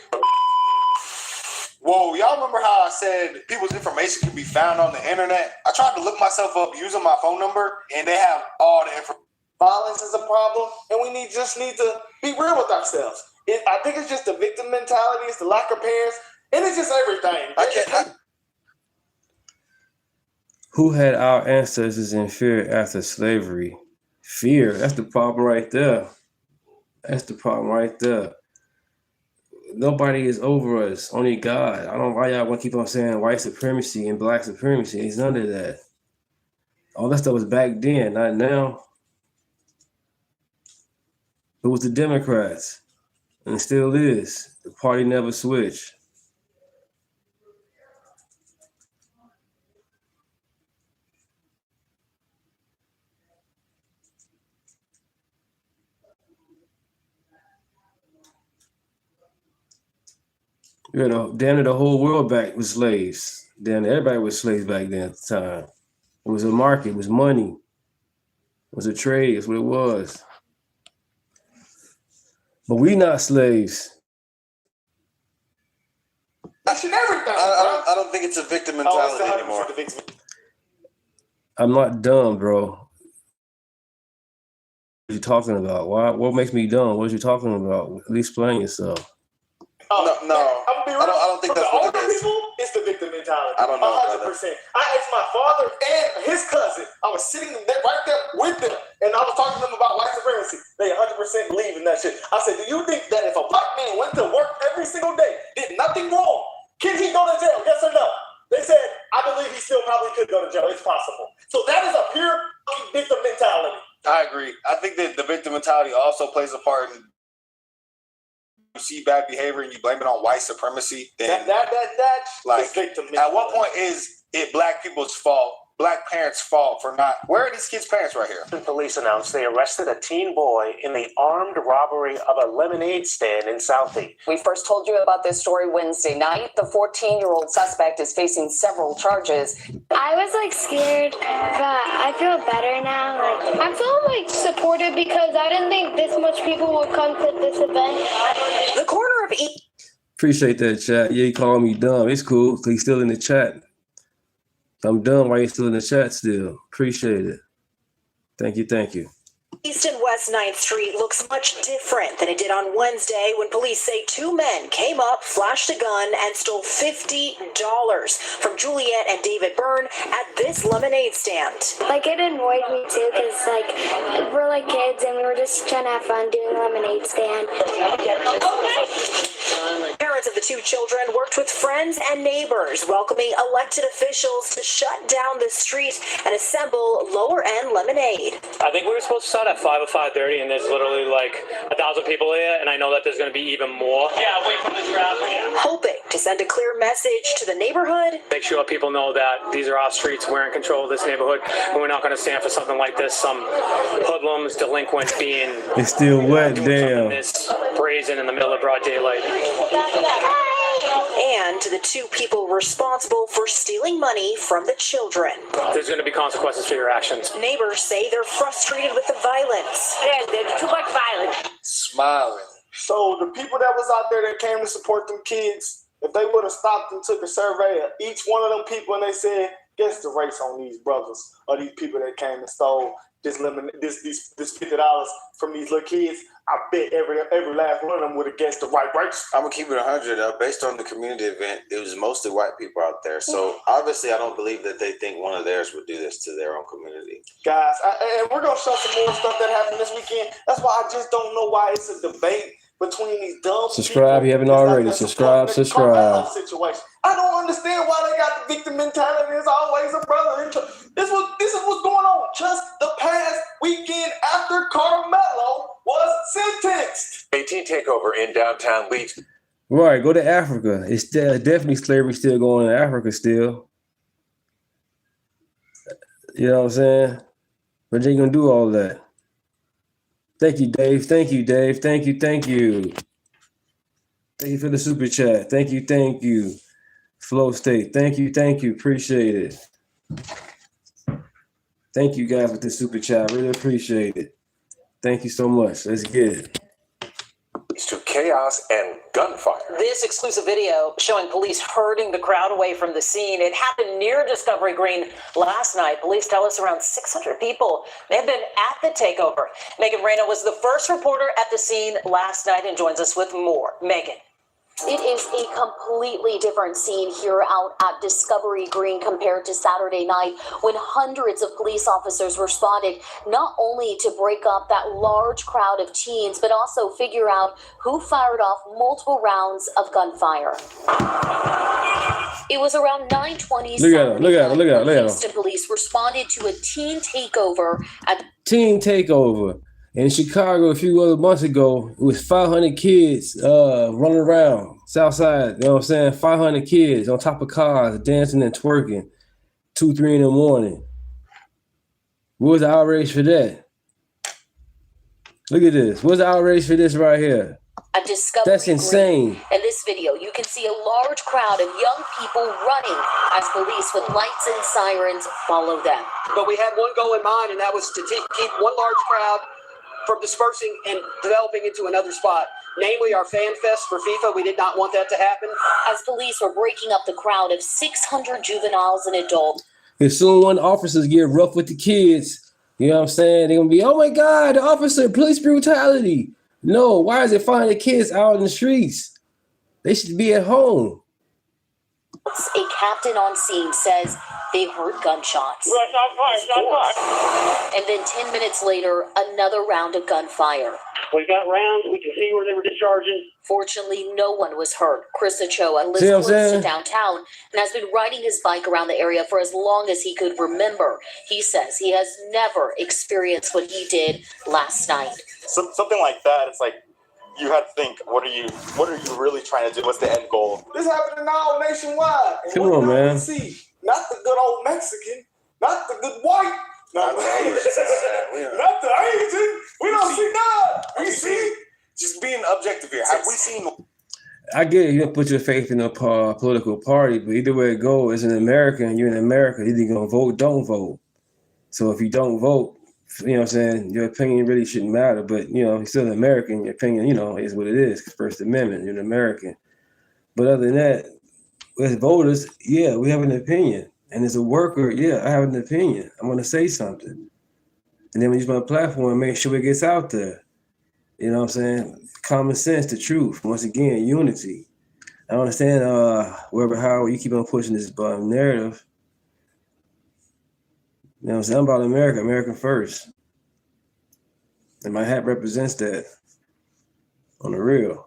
Whoa, y'all remember how I said people's information can be found on the internet? I tried to look myself up using my phone number, and they have all the information. Violence is a problem, and we just need to be real with ourselves. I think it's just the victim mentality, it's the lack of parents, and it's just everything. Who had our ancestors in fear after slavery? Fear. That's the problem right there. That's the problem right there. Nobody is over us. Only God. I don't know why y'all want to keep on saying white supremacy and black supremacy. It's none of that. All that stuff was back then, not now. It was the Democrats. And it still is. The party never switched. You know, damn near the whole world back was slaves. Damn near everybody was slaves back then at the time. It was a market, it was money. It was a trade, it's what it was. But we not slaves. That's everything. I don't think it's a victim mentality anymore. I'm not dumb, bro. What are you talking about? What makes me dumb? What are you talking about? At least explain yourself. No. I don't think that's what it is. It's the victim mentality. I don't know. 100%. I asked my father and his cousin. I was sitting right there with them, and I was talking to them about white supremacy. They 100% believe in that shit. I said, do you think that if a black man went to work every single day, did nothing wrong, can he go to jail? Yes or no? They said, I believe he still probably could go to jail. It's possible. So that is a pure victim mentality. I agree. I think that the victim mentality also plays a part in you see bad behavior and you blame it on white supremacy, then that's like victim mentality. At what point is it black people's fault, black parents' fault for not... Where are these kids' parents right here? Police announced they arrested a teen boy in the armed robbery of a lemonade stand in Southie. We first told you about this story Wednesday night. The 14-year-old suspect is facing several charges. I was scared, but I feel better now. I'm feeling supported because I didn't think this much people would come to this event. The corner of Appreciate that, chat. Yeah, he called me dumb. It's cool. He's still in the chat. I'm dumb while he's still in the chat still. Appreciate it. Thank you. East and West 9th Street looks much different than it did on Wednesday when police say two men came up, flashed a gun, and stole $50 from Juliet and David Byrne at this lemonade stand. Like, it annoyed me too, because, like, we're like kids and we were just trying to have fun doing a lemonade stand. Parents of the two children worked with friends and neighbors, welcoming elected officials to shut down the street and assemble lower-end lemonade. I think we were supposed to start at 5 or 5:30, and there's literally like 1,000 people here, and I know that there's going to be even more. Yeah, wait for this traffic. Hoping to send a clear message to the neighborhood. Make sure people know that these are our streets, we're in control of this neighborhood, and we're not going to stand for something like this. Some hoodlums, delinquents being... It's still wet, damn. This brazen in the middle of broad daylight. And to the two people responsible for stealing money from the children. There's going to be consequences for your actions. Neighbors say they're frustrated with the violence. Yeah, there's too much violence. Smiling. So the people that was out there that came to support them kids, if they would have stopped and took a survey of each one of them people and they said, guess the race on these brothers or these people that came and stole this $50 from these little kids, I bet every last one of them would have guessed the right race. I'm gonna keep it 100. Based on the community event, it was mostly white people out there. So obviously, I don't believe that they think one of theirs would do this to their own community. Guys, and we're gonna show some more stuff that happened this weekend. That's why I just don't know why it's a debate between these dumb Subscribe if you haven't already. Subscribe. Situation. I don't understand why they got the victim mentality. It's always a brother. This is what's going on. Just the past weekend after Carmelo was sentenced. 18 takeover in downtown leads. Right, go to Africa. It's definitely slavery still going in Africa still. You know what I'm saying? But they gonna do all that. Thank you, Dave. Thank you, Dave. Thank you. Thank you for the super chat. Thank you. Flow State. Thank you. Appreciate it. Thank you guys with the super chat. Really appreciate it. Thank you so much. Let's get it. To chaos and gunfire. This exclusive video showing police herding the crowd away from the scene. It happened near Discovery Green last night. Police tell us around 600 people may have been at the takeover. Megan Reyna was the first reporter at the scene last night and joins us with more. Megan. It is a completely different scene here out at Discovery Green compared to Saturday night when hundreds of police officers responded not only to break up that large crowd of teens, but also figure out who fired off multiple rounds of gunfire. It was around 9:20. Look at him. Houston police responded to a teen takeover at Teen takeover. In Chicago a few other months ago, it was 500 kids running around Southside, you know what I'm saying? 500 kids on top of cars, dancing and twerking, 2, 3 in the morning. What was the outrage for that? Look at this. What's the outrage for this right here? A Discovery That's insane. Green. In this video, you can see a large crowd of young people running as police with lights and sirens follow them. But we had one goal in mind, and that was to keep one large crowd from dispersing and developing into another spot, namely our fan fest for FIFA. We did not want that to happen. As police were breaking up the crowd of 600 juveniles and adults. As soon when officers get rough with the kids, you know what I'm saying? They're going to be, oh my God, the officer, police brutality. No, why is it finding the kids out in the streets? They should be at home. A captain on scene says they heard gunshots. And then 10 minutes later, another round of gunfire. We got rounds. We can see where they were discharging. Fortunately, no one was hurt. Chris Ochoa lives close to downtown and has been riding his bike around the area for as long as he could remember. He says he has never experienced what he did last night. Something like that, it's like, you have to think, what are you really trying to do? What's the end goal? This happened now nationwide. Come on, man. See, not the good old Mexican, not the good white, not the Asian. We don't see none. We see. Just being objective here. Have we seen? I get it. You don't put your faith in a political party, but either way it goes, as an American, you're in America. Either you're going to vote, don't vote. So if you don't vote, you know what I'm saying, your opinion really shouldn't matter, but, you know, you're still an American, your opinion, you know, is what it is. First Amendment, you're an American. But other than that, as voters, yeah, we have an opinion. And as a worker, yeah, I have an opinion. I'm going to say something. And then we use my platform and make sure it gets out there. You know what I'm saying? Common sense, the truth. Once again, unity. I don't understand how you keep on pushing this narrative. You know what I'm saying? I'm about America, America first. And my hat represents that on the real.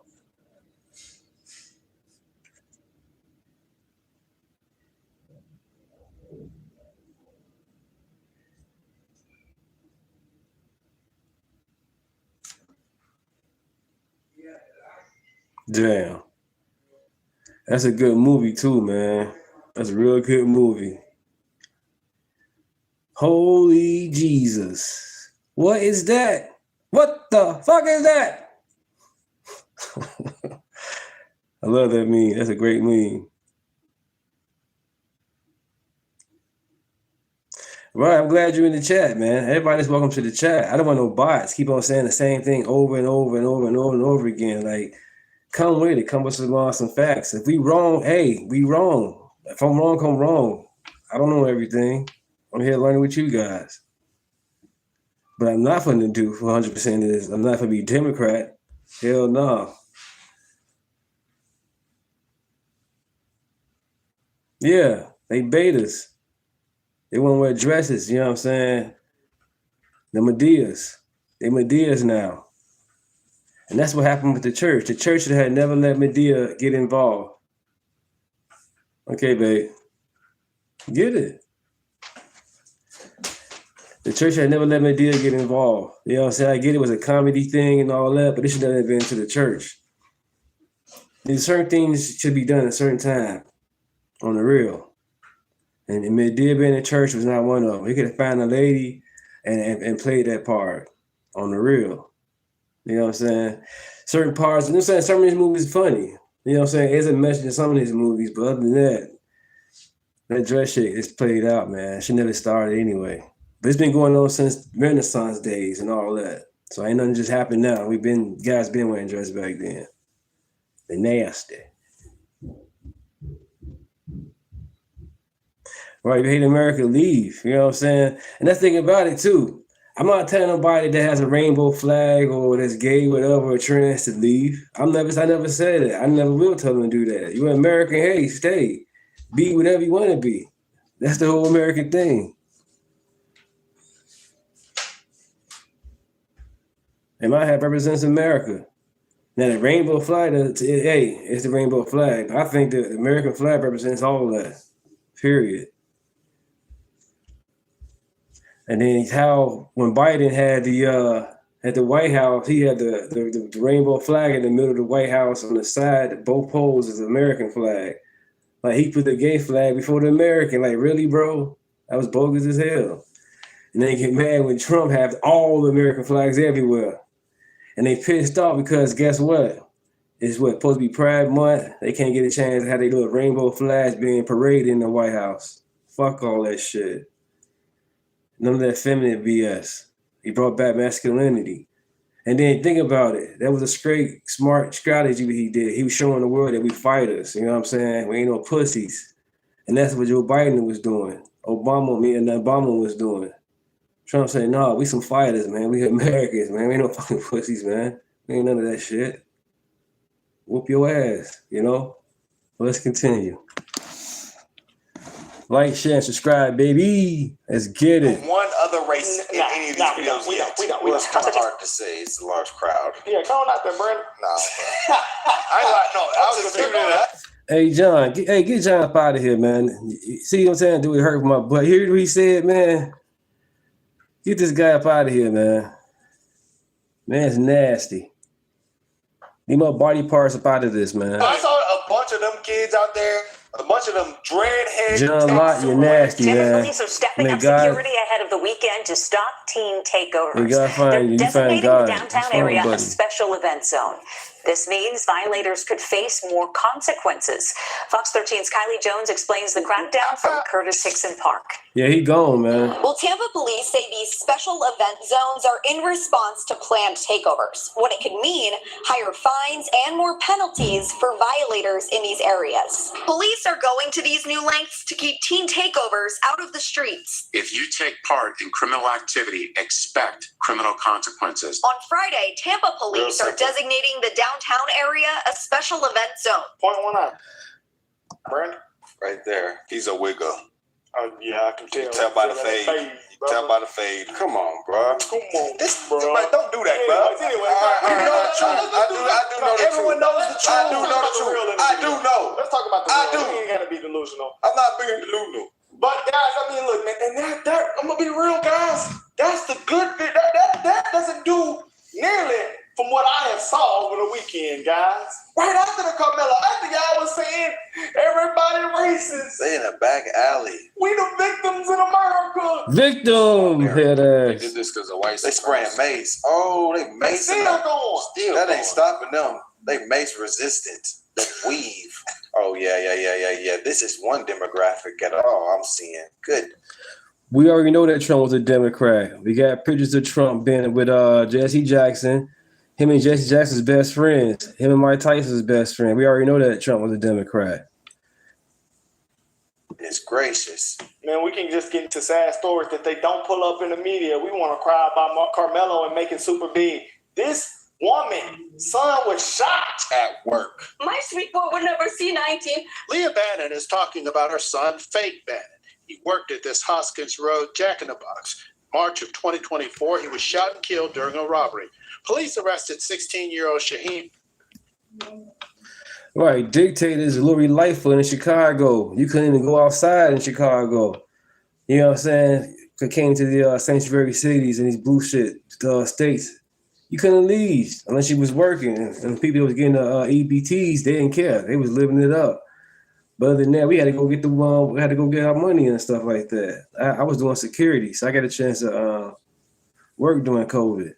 Damn. That's a good movie too, man. That's a real good movie. Holy Jesus. What is that? What the fuck is that? I love that meme. That's a great meme. Right, I'm glad you're in the chat, man. Everybody's welcome to the chat. I don't want no bots. Keep on saying the same thing over and over and over and over and over again. Like, come with it. Come with some facts. If we wrong, hey, we wrong. If I'm wrong, I'm wrong. I don't know everything. I'm here learning with you guys. But I'm not going to do 100% of this. I'm not going to be Democrat. Hell no. Yeah, they betas. They want to wear dresses, you know what I'm saying? The Medias. They Medias now. And that's what happened with the church. The church had never let Medea get involved. Okay, babe. Get it. The church had never let Medea get involved. You know what I'm saying? I get it was a comedy thing and all that, but it should never have been to the church. These certain things should be done at a certain time. On the real. And Medea being in church was not one of them. He could have found a lady and played that part on the real. You know what I'm saying? Certain parts, you know what I'm saying? Some of these movies funny. You know what I'm saying? There's a message in some of these movies, but other than that, that dress shit is played out, man. She never started anyway. But it's been going on since Renaissance days and all that. So ain't nothing just happened now. Guys been wearing dresses back then. They're nasty. Right, if you hate America, leave. You know what I'm saying? And that's the thing about it too. I'm not telling nobody that has a rainbow flag or that's gay, whatever, or trans to leave. I never said it. I never will tell them to do that. You're American, hey, stay. Be whatever you want to be. That's the whole American thing. And my hat represents America. Now the rainbow flag, hey, it's the rainbow flag. I think the American flag represents all of that. Period. And then how when Biden had at the White House, he had the rainbow flag in the middle of the White House on the side, both poles is the American flag. Like he put the gay flag before the American. Like, really, bro? That was bogus as hell. And they get mad when Trump has all the American flags everywhere. And they pissed off because guess what? It's supposed to be Pride Month. They can't get a chance to have their little rainbow flags being paraded in the White House. Fuck all that shit. None of that feminine BS. He brought back masculinity. And then think about it. That was a straight, smart strategy he did. He was showing the world that we fighters. You know what I'm saying? We ain't no pussies. And that's what Joe Biden was doing. Obama was doing. Trump said, no, we some fighters, man. We Americans, man. We ain't no fucking pussies, man. We ain't none of that shit. Whoop your ass, you know? Well, let's continue. Like, share, and subscribe, baby. Let's get it. One other race in any of these videos. We don't. It's kind of hard to say. It's a large crowd. Yeah, come on out there, Brandon. No. I was just giving it up. Hey, John. Get John up out of here, man. See what I'm saying? Do it hurt my butt? Hear what he said, man? Get this guy up out of here, man. Man's nasty. Need more body parts up out of this, man. I saw a bunch of them kids out there. A bunch of them dreadheads. John Lott, you're nasty, man. Police are stepping up security ahead of the weekend to stop teen takeovers. They're designating the downtown area a special event zone. This means violators could face more consequences. Fox 13's Kylie Jones explains the crackdown from Curtis Hickson Park. Yeah, he gone, man. Well, Tampa police say these special event zones are in response to planned takeovers. What it could mean, higher fines and more penalties for violators in these areas. Police are going to these new lengths to keep teen takeovers out of the streets. If you take part in criminal activity, expect criminal consequences. On Friday, Tampa police are designating the downtown area a special event zone. Point one out. Brandon? Right there. He's a wigger. Yeah, I can tell. You can tell by the fade. You tell by the fade. Come on, bro. Come on, bro. Don't do that, bro. Anyway, you know the truth. I do know the truth. Everyone knows the truth. I do know the truth. I do know. Let's talk about the real. We ain't gotta be delusional. I'm not being delusional. But guys, I mean, look, man, and that I'm gonna be real, guys. That's the good bit. That doesn't do nearly from what I have saw over the weekend, guys. Right after the Carmelo, after y'all was saying everybody racist. They in a back alley. We the victims in America. Victim. Head They ass. did this because of white. They spraying mace. Oh, they mace. Still going. That ain't stopping them. They mace resistant. They weave. Oh yeah. This is one demographic at all I'm seeing. Good. We already know that Trump was a Democrat. We got pictures of Trump being with Jesse Jackson. Him and Jesse Jackson's best friends. Him and Mike Tyson's best friend. We already know that Trump was a Democrat. It's gracious. Man, we can just get into sad stories that they don't pull up in the media. We want to cry about Carmelo and make it super big. This woman's son was shot at work. My sweet boy will never see 19. Leah Bannon is talking about her son, Fake Bannon. He worked at this Hoskins Road Jack-in-the-Box. March of 2024, he was shot and killed during a robbery. Police arrested 16-year-old Shaheem. Right, dictators, Lori Lightfoot in Chicago. You couldn't even go outside in Chicago. You know what I'm saying? It came to the sanctuary cities and these blue shit states. You couldn't leave unless you was working. And people that was getting the EBTs, they didn't care. They was living it up. But other than that, we had to go get we had to go get our money and stuff like that. I was doing security, so I got a chance to work during COVID.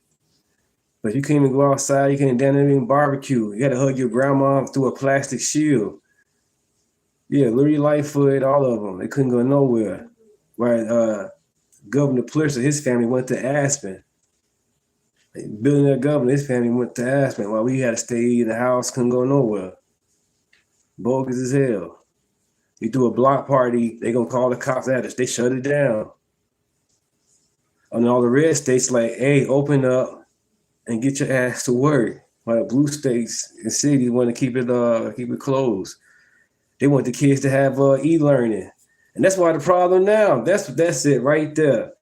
But you couldn't even go outside. You couldn't down there even barbecue. You had to hug your grandma through a plastic shield. Yeah, Lori Lightfoot, all of them. They couldn't go nowhere. Right? Governor Plisser, his family went to Aspen. Billionaire governor, his family went to Aspen while we had to stay in the house, couldn't go nowhere. Bogus as hell. You do a block party, they gonna call the cops at us. They shut it down. And all the red states like, hey, open up and get your ass to work. While the blue states and cities want to keep it closed. They want the kids to have e-learning. And that's why the problem now. That's it right there.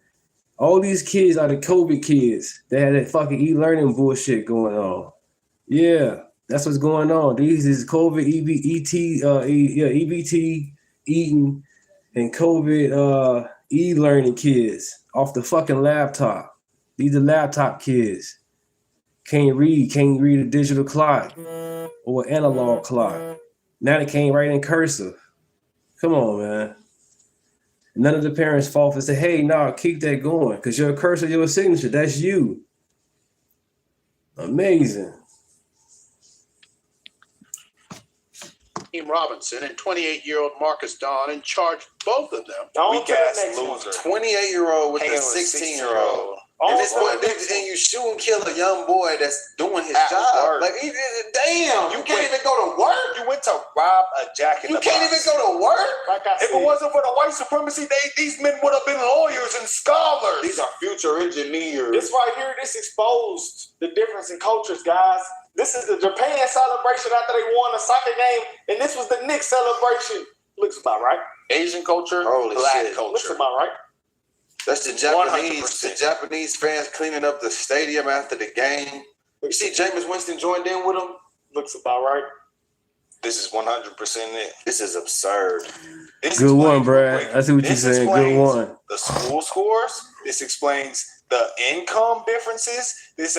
All these kids are the COVID kids. They had that fucking e-learning bullshit going on. Yeah, that's what's going on. These is COVID, EBT, eating, and COVID e-learning kids off the fucking laptop. These are laptop kids. Can't read a digital clock or an analog clock. Now they can't write in cursive. Come on, man. None of the parents' fault for say, hey, keep that going. Because your cursor, your signature, that's you. Amazing. Robinson and 28-year-old Marcus Dawn and charged both of them. Weak ass loser. 28-year-old with a 16-year-old. And you shoot and kill a young boy that's doing his job. Work. Like, damn, you can't even go to work. You went to rob a Jack in the Box. You can't even go to work. Like I said, if it wasn't for the white supremacy, these men would have been lawyers and scholars. These are future engineers. This right here, this exposed the difference in cultures, guys. This is the Japan celebration after they won a soccer game, and this was the Knicks celebration. Looks about right. Asian culture, black culture. Looks about right. That's the Japanese fans cleaning up the stadium after the game. You see Jameis Winston joined in with them? Looks about right. This is 100% it. This is absurd. Good one, Brad. I see what you're saying. Good one. The school scores. This explains the income differences. This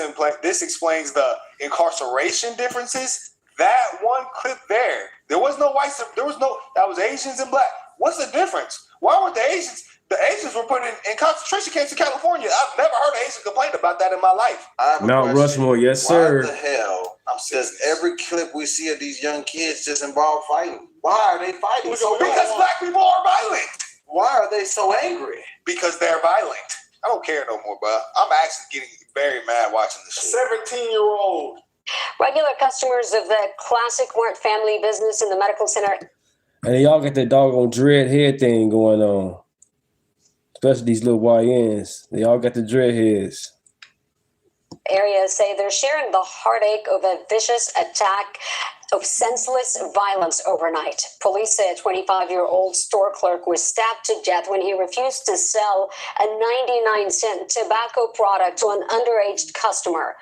explains the incarceration differences. That one clip there. There was no white. That was Asians and black. What's the difference? Why weren't the Asians? The Asians were put in concentration camps in California. I've never heard an Asian complain about that in my life. Mount Rushmore, yes, sir. Why the hell does every clip we see of these young kids just involve fighting? Why are they fighting? Because black people are violent. Why are they so angry? Because they're violent. I don't care no more, bro. I'm actually getting very mad watching this shit. 17-year-old Regular customers of the classic Warrant family business in the medical center. And they all got that doggone dread head thing going on. Especially these little YNs. They all got the dread heads. Areas say they're sharing the heartache of a vicious attack of senseless violence overnight. Police say a 25-year-old store clerk was stabbed to death when he refused to sell a 99-cent tobacco product to an underage customer.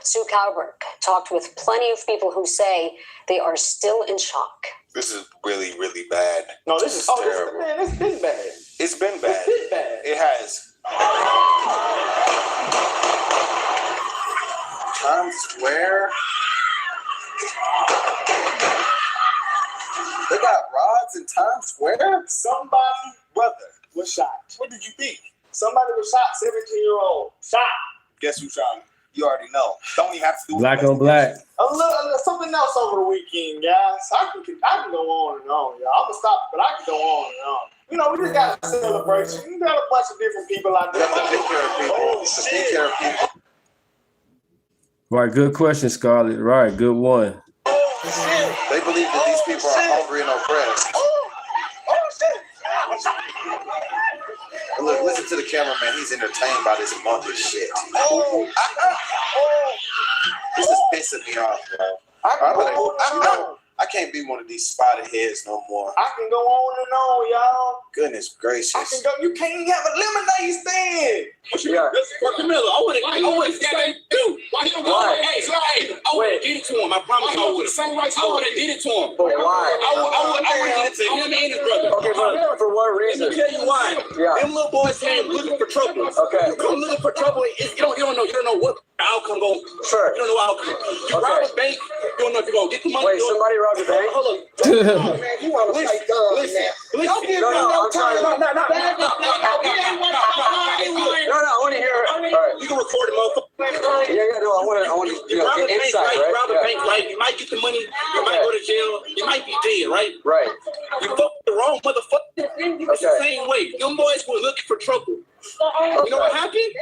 Sue Cowberg talked with plenty of people who say they are still in shock. This is really, really bad. No, this is terrible. It's been bad. It's been bad. It's been bad. It has. Times Square. They got rods in Times Square? Somebody, brother, was shot. What did you think? Somebody was shot, 17-year-old. Shot. Guess who shot him? You already know. Don't even have to do Black on black. Something else over the weekend, guys. I can go on and on, y'all. I'm going to stop, but I can go on and on. You know, we just got a celebration. We got a bunch of different people out there. Take care of people. Oh, Take care of people. Right, good question, Scarlett. Right, good one. They believe that these people are hungry and oppressed. Look, listen to the cameraman. He's entertained by this monkey shit. This is pissing me off, bro. I can't be one of these spotted heads no more. I can go on and on, y'all. Goodness gracious. I can go. You can't even have a lemonade stand. Yeah. Miller, I would have say too. Why he don't go? Hey, I would have did it to him. I promise I would have. I would have did it to him. But why? I would have did it to him and his brother. Okay, but for what reason? Let me tell you why. Yeah. Them little boys came looking for trouble. Okay. You come looking for trouble. You don't know what the outcome going. Sure. You don't know what outcome. You rob a bank. You don't know if you're gonna get the money. Wait, somebody robbed a bank? Hold on. Man, you want to say listen. Don't give me no time. No, I want to hear it. All right. You can record it, motherfucker. Yeah, no, I want to get inside, right? Rob a bank, right? You might get the money. You might go to jail. You might be dead, right? Right. You fucked the wrong motherfucker. It's the same way. Them boys were looking for trouble. You know what happened?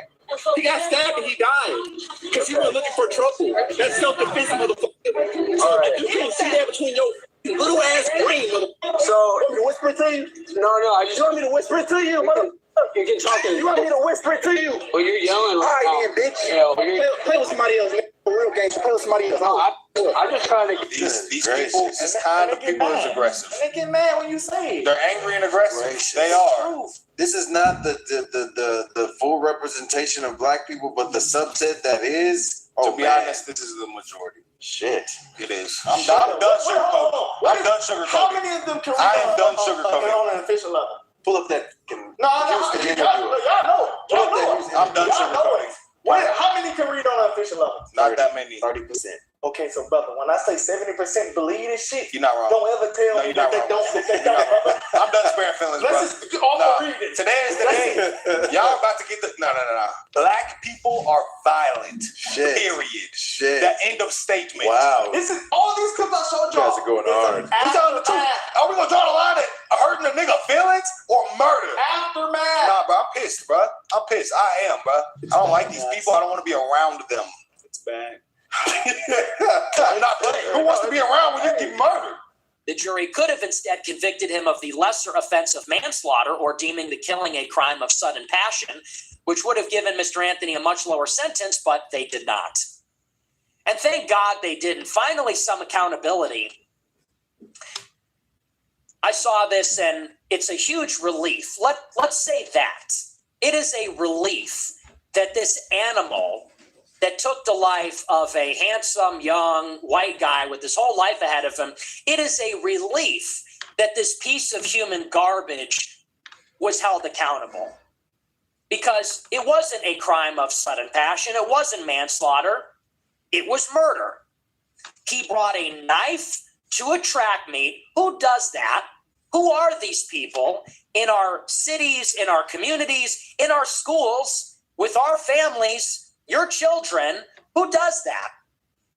He got stabbed and he died because he was looking for trouble. That's self-defense, motherfucker. All right. You can't see that between your little ass brain, motherfucker. So, you want me to whisper it to you? No, I just want me to whisper it to you, motherfucker. You can talk to me. You want me to whisper it to you? Well, you're yelling. All right, then, bitch. Yeah, play with somebody else, man. For real game. Play with somebody else. I'm just trying to. These people, this kind of people is aggressive. They get mad when you say it. They're angry and aggressive. They are. This is not the full representation of black people, but the subset that is. To be honest, this is the majority. Shit, it is. I'm done sugarcoating. I'm done sugarcoating. How many of them can I am done sugarcoating. on an official level? Pull up that. Y'all know. I'm done sugarcoating. How many can read on an official level? Not that many. 30%. Okay, so brother, when I say 70% believe this shit, you're not wrong. Don't ever tell me that they don't. I'm done sparing feelings, bro. Let's just all read it. Today is the day. Y'all about to get the no. Black people are violent. Shit. Period. Shit. The end of statement. Wow. This is all these clips I showed y'all. You guys are going hard. We telling the truth. Are we gonna draw the line at hurting a nigga feelings or murder? Aftermath. Nah, bro. I'm pissed, bro. I'm pissed. I am, bro. I don't like these people. I don't want to be around them. It's bad. Who wants to be around when you get murdered? The jury could have instead convicted him of the lesser offense of manslaughter or deeming the killing a crime of sudden passion, which would have given Mr. Anthony a much lower sentence, but they did not. And thank God they didn't. Finally, some accountability. I saw this and it's a huge relief. Let's say that. It is a relief that this animal that took the life of a handsome, young, white guy with his whole life ahead of him, it is a relief that this piece of human garbage was held accountable. Because it wasn't a crime of sudden passion. It wasn't manslaughter. It was murder. He brought a knife to a track meet. Who does that? Who are these people in our cities, in our communities, in our schools, with our families, your children? Who does that?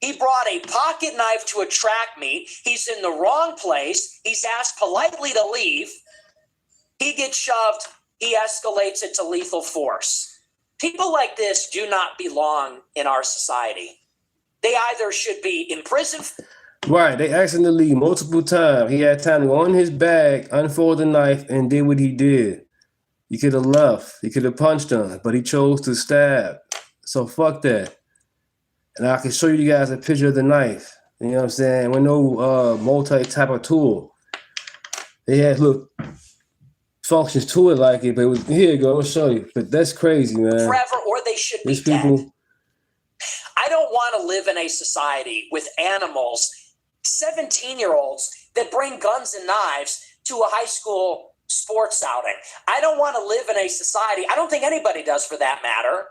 He brought a pocket knife to a track meet. He's in the wrong place. He's asked politely to leave. He gets shoved. He escalates it to lethal force. People like this do not belong in our society. They either should be in prison. Right, they asked him to leave multiple times. He had time to go in his bag, unfold the knife, and did what he did. He could have left. He could have punched him, but he chose to stab. So fuck that. And I can show you guys a picture of the knife. You know what I'm saying? With no multi-type of tool. They had little functions to it like it, but it was, here you go, I'll show you. But that's crazy, man. Forever, or they should be dead. I don't want to live in a society with animals, 17-year-olds that bring guns and knives to a high school sports outing. I don't want to live in a society, I don't think anybody does for that matter,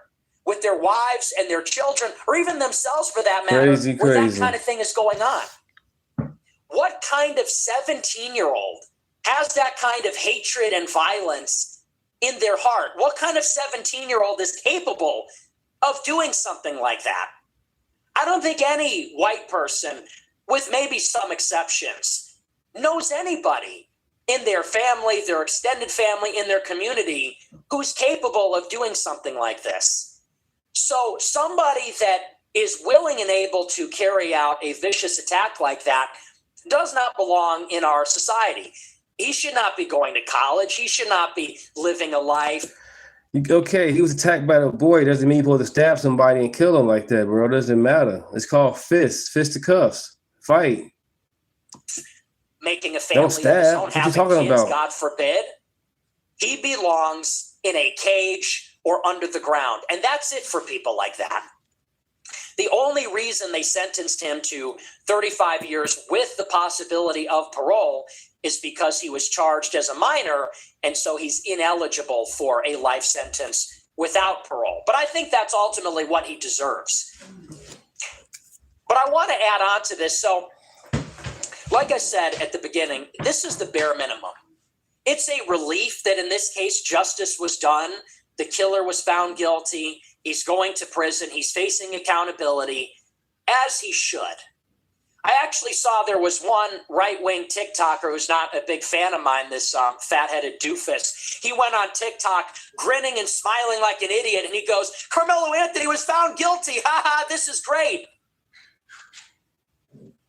with their wives and their children, or even themselves for that matter, where that kind of thing is going on. What kind of 17-year-old has that kind of hatred and violence in their heart? What kind of 17-year-old is capable of doing something like that? I don't think any white person, with maybe some exceptions, knows anybody in their family, their extended family, in their community, who's capable of doing something like this. So somebody that is willing and able to carry out a vicious attack like that does not belong in our society. He should not be going to college. He should not be living a life. Okay, he was attacked by a boy. Doesn't mean you're supposed to stab somebody and kill them like that, bro. It doesn't matter. It's called fisticuffs. Fight. Making a family Don't stab. What you talking kids, about? God forbid. He belongs in a cage or under the ground. And that's it for people like that. The only reason they sentenced him to 35 years with the possibility of parole is because he was charged as a minor, and so he's ineligible for a life sentence without parole. But I think that's ultimately what he deserves. But I want to add on to this. So, like I said at the beginning, this is the bare minimum. It's a relief that in this case, justice was done. The killer was found guilty. He's going to prison. He's facing accountability, as he should. I actually saw there was one right-wing TikToker who's not a big fan of mine, this fat-headed doofus. He went on TikTok grinning and smiling like an idiot, and he goes, Carmelo Anthony was found guilty. Ha ha, this is great.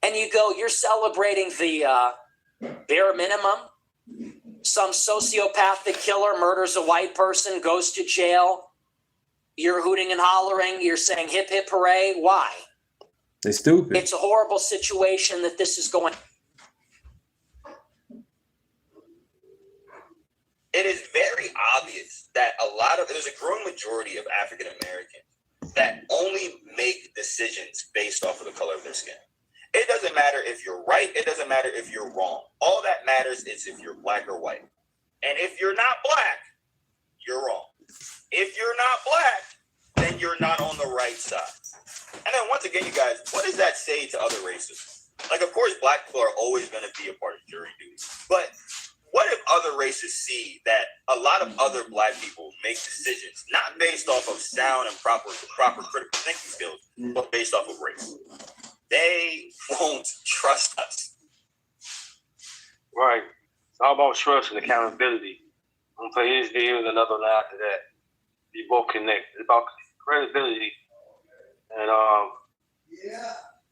And you go, you're celebrating the bare minimum? Some sociopathic killer murders a white person, goes to jail. You're hooting and hollering. You're saying hip, hip, hooray. Why? They're stupid. It's a horrible situation that this is going. It is very obvious that there's a growing majority of African Americans that only make decisions based off of the color of their skin. It doesn't matter if you're right. It doesn't matter if you're wrong. All that matters is if you're black or white. And if you're not black, you're wrong. If you're not black, then you're not on the right side. And then once again, you guys, what does that say to other races? Like, of course, black people are always going to be a part of jury duty. But what if other races see that a lot of other black people make decisions not based off of sound and proper critical thinking skills, but based off of race? They won't trust us. Right. It's all about trust and accountability. I'm going to play this video and another one after that. Be both connect. It's about credibility and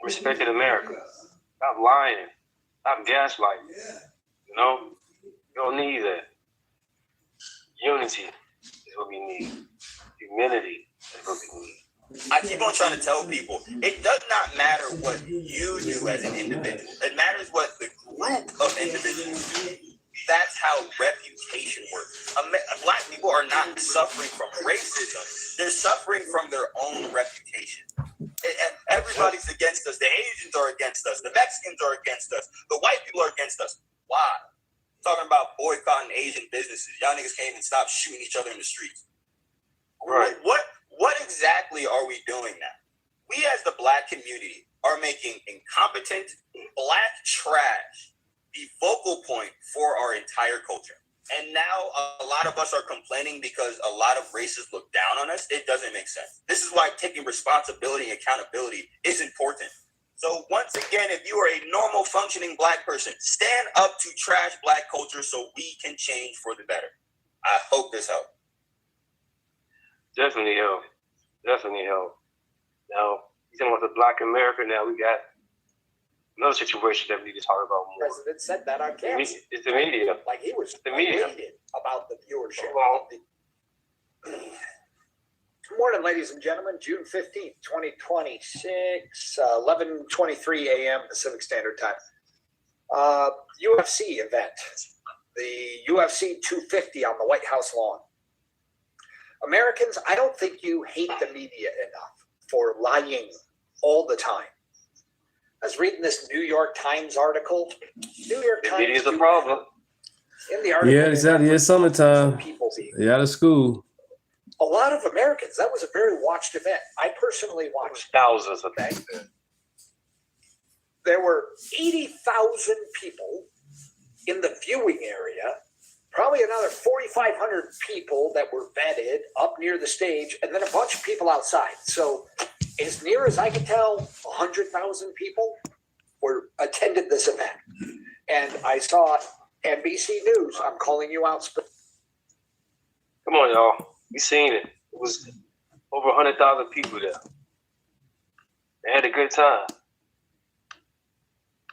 respecting America. Stop lying. Stop gaslighting. You know? You don't need that. Unity is what we need. Humility is what we need. I keep on trying to tell people, it does not matter what you do as an individual. It matters what the group of individuals do. That's how reputation works. Black people are not suffering from racism. They're suffering from their own reputation. Everybody's against us. The Asians are against us. The Mexicans are against us. The white people are against us. Why? Talking about boycotting Asian businesses. Y'all niggas can't even stop shooting each other in the streets. Right. What exactly are we doing now? We as the black community are making incompetent black trash the focal point for our entire culture. And now a lot of us are complaining because a lot of races look down on us. It doesn't make sense. This is why taking responsibility and accountability is important. So once again, if you are a normal functioning black person, stand up to trash black culture so we can change for the better. I hope this helps. Definitely help. Definitely help. Now, He's talking about the Black America now. We got another situation that we need to talk about more. The president said that on camera. It's the media. Like he was the media about the viewership. Good morning, ladies and gentlemen. June 15th, 2026, 11:23 a.m. Pacific Standard Time. UFC event, the UFC 250 on the White House lawn. Americans, I don't think you hate the media enough for lying all the time. I was reading this New York Times article. New York Times. Media is a problem. In the article, Yeah, exactly. It's summertime. Yeah, out of school. A lot of Americans. That was a very watched event. I personally watched thousands of things. There were 80,000 people in the viewing area, probably another 4,500 people that were vetted up near the stage, and then a bunch of people outside. So as near as I can tell, 100,000 people attended this event. And I saw NBC News. I'm calling you out. Come on, y'all. We seen it. It was over 100,000 people there. They had a good time.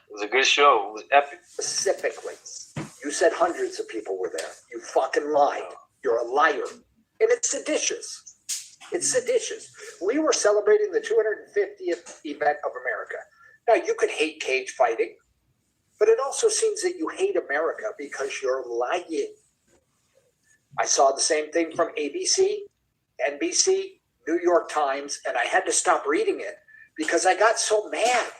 It was a good show. It was epic. Specifically, you said hundreds of people were there. You fucking lied. You're a liar. And it's seditious. It's seditious. We were celebrating the 250th event of America. Now, you could hate cage fighting, but it also seems that you hate America because you're lying. I saw the same thing from ABC, NBC, New York Times, and I had to stop reading it because I got so mad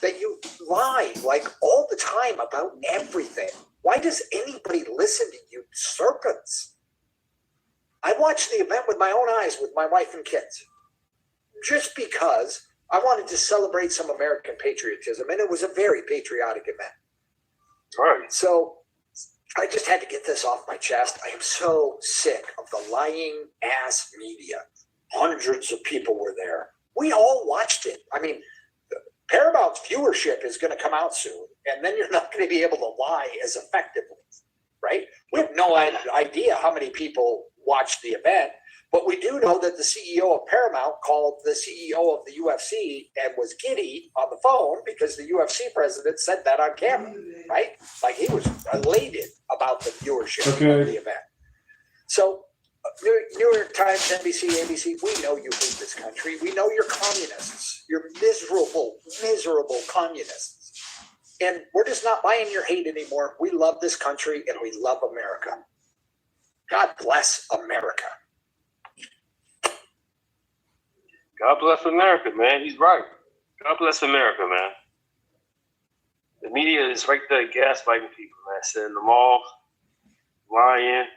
that you lie like all the time about everything. Why does anybody listen to you serpents? I watched the event with my own eyes with my wife and kids just because I wanted to celebrate some American patriotism, and it was a very patriotic event. All right. So I just had to get this off my chest. I am so sick of the lying ass media. Hundreds of people were there. We all watched it. I mean, Paramount's viewership is going to come out soon, and then you're not going to be able to lie as effectively, right? We have no idea how many people watched the event, but we do know that the CEO of Paramount called the CEO of the UFC and was giddy on the phone because the UFC president said that on camera, right? Like he was elated about the viewership of the event. So New York Times, NBC, ABC, we know you hate this country. We know you're communists. You're miserable, miserable communists. And we're just not buying your hate anymore. We love this country and we love America. God bless America. God bless America, man. He's right. God bless America, man. The media is right there gaslighting people, man. Sending them off, lying.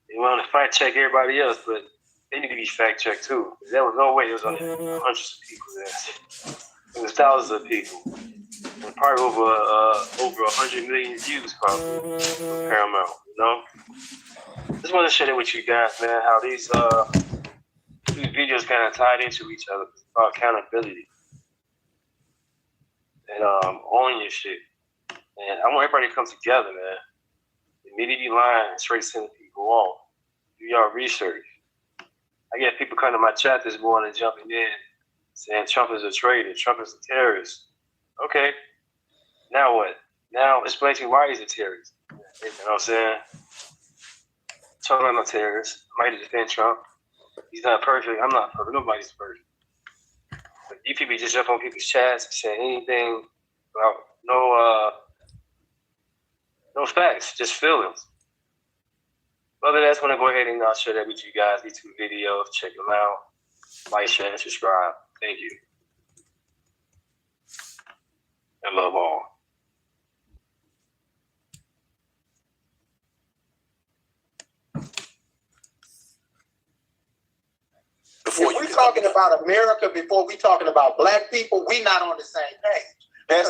They want to fact check everybody else, but they need to be fact checked too. There was no way there was only hundreds of people there. It was thousands of people. And probably over 100 million views probably on Paramount, you know? Just want to share that with you guys, man, how these videos kind of tied into each other about accountability and owning your shit. And I want everybody to come together, man. The media be lying and straight sending people off. Do y'all research. I get people coming to my chat this morning jumping in saying Trump is a traitor, Trump is a terrorist. Okay, now what? Now explain to me why he's a terrorist. You know what I'm saying? Trump is not a terrorist. I might defend Trump. He's not perfect. I'm not perfect. Nobody's perfect. But you people just jump on people's chats and say anything about no facts, just feelings. Other than that, I'm going to go ahead and I'll share that with you guys. These two videos, check them out. Like, share, and subscribe. Thank you. And love all. If we're talking about America before we talking about black people, we not on the same page. That's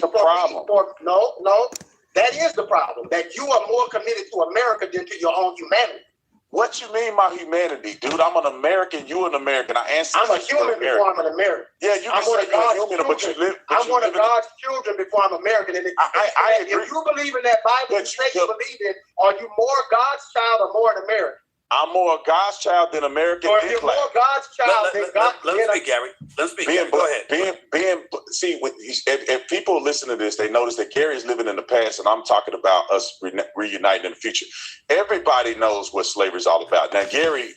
the problem. No, that is the problem. That you are more committed to America than to your own humanity. What you mean by humanity, dude? I'm an American. You an American. I'm a human before I'm an American. Yeah, you can say you're human, but you live. I'm one of God's children before I'm American. And I agree. If you believe in that Bible you say you believe in, are you more God's child or more an American? I'm more God's child than American. So if you're more God's child than God, let me speak, Gary. Let me speak. Gary. Go ahead. See, if people listen to this, they notice that Gary is living in the past, and I'm talking about us reuniting in the future. Everybody knows what slavery is all about. Now, Gary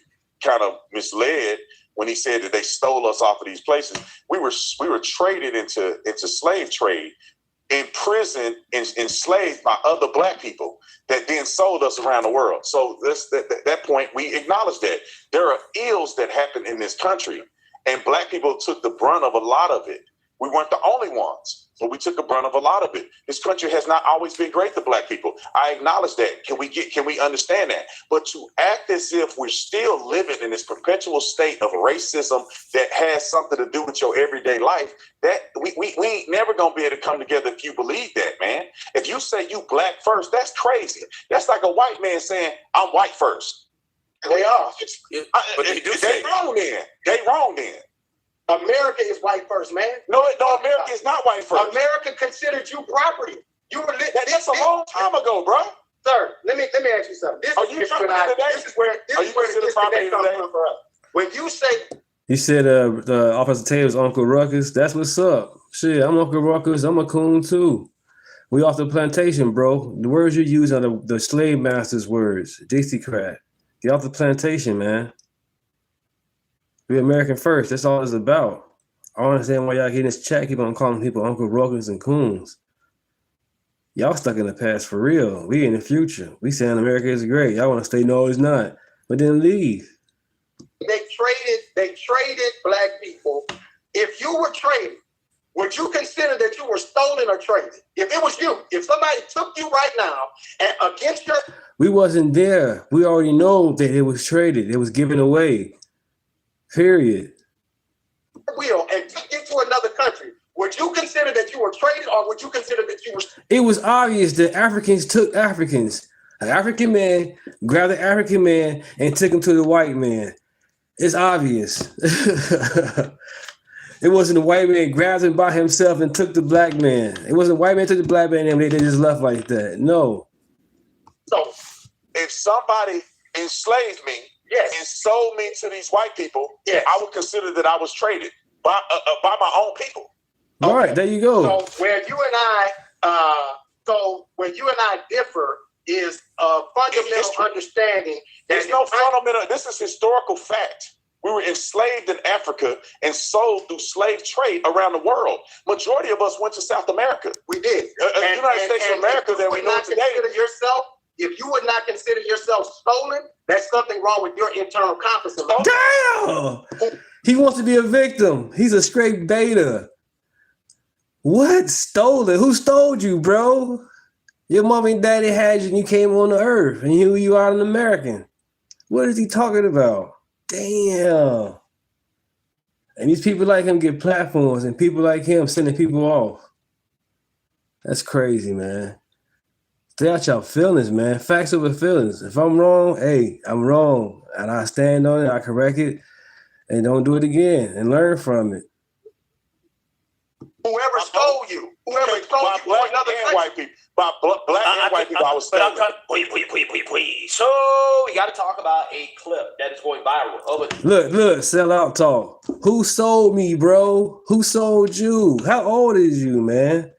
kind of misled when he said that they stole us off of these places. We were traded into slave trade, imprisoned, enslaved by other black people that then sold us around the world. So that point, we acknowledge that there are ills that happen in this country, and black people took the brunt of a lot of it. We weren't the only ones, but we took the brunt of a lot of it. This country has not always been great to black people. I acknowledge that. Can we understand that? But to act as if we're still living in this perpetual state of racism that has something to do with your everyday life, that we ain't never gonna be able to come together if you believe that, man. If you say you black first, that's crazy. That's like a white man saying, I'm white first. They are. But they do they wrong then. They wrong then. America is white first, man. No, America is not white first. America considered you property. You were that's a long time ago, bro. Sir, let me ask you something. This is where the disconnect comes from for us. When you say he said the Officer Taylor's Uncle Ruckus, that's what's up. Shit, I'm Uncle Ruckus, I'm a coon too. We off the plantation, bro. The words you use are the slave masters' words. Dixiecrat. Get off the plantation, man. Be American first. That's all it's about. I don't understand why y'all getting this chat, keep on calling people Uncle Ruckus and coons. Y'all stuck in the past for real. We in the future. We saying America is great. Y'all want to stay, no, it's not. But then leave. They traded black people. If you were traded, would you consider that you were stolen or traded? If it was you, if somebody took you right now and against your... We wasn't there. We already know that it was traded. It was given away. Period. Will and took you to another country, would you consider that you were traded, or would you consider that you were... It was obvious that Africans took Africans. An African man grabbed the African man and took him to the white man. It's obvious. It wasn't the white man grabbed him by himself and took the black man. It wasn't the white man took the black man and they just left like that. No. So if somebody enslaved me, and sold me to these white people, I would consider that I was traded by my own people. All right, there you go. So where you and I differ is a fundamental understanding. There's no fundamental. This is historical fact. We were enslaved in Africa and sold through slave trade around the world. Majority of us went to South America. We did. United States of America that we know today. If you would not consider yourself stolen, there's something wrong with your internal compass. Damn! He wants to be a victim. He's a straight beta. What? Stolen? Who stole you, bro? Your mom and daddy had you and you came on the earth and you are an American. What is he talking about? Damn. And these people like him get platforms and people like him sending people off. That's crazy, man. Stay out your feelings, man. Facts over feelings. If I'm wrong, hey, I'm wrong. And I stand on it, I correct it, and don't do it again and learn from it. Whoever stole you for another country. White people. By black and white people, I was stolen. So we got to talk about a clip that is going viral. Look, sell out talk. Who sold me, bro? Who sold you? How old is you, man?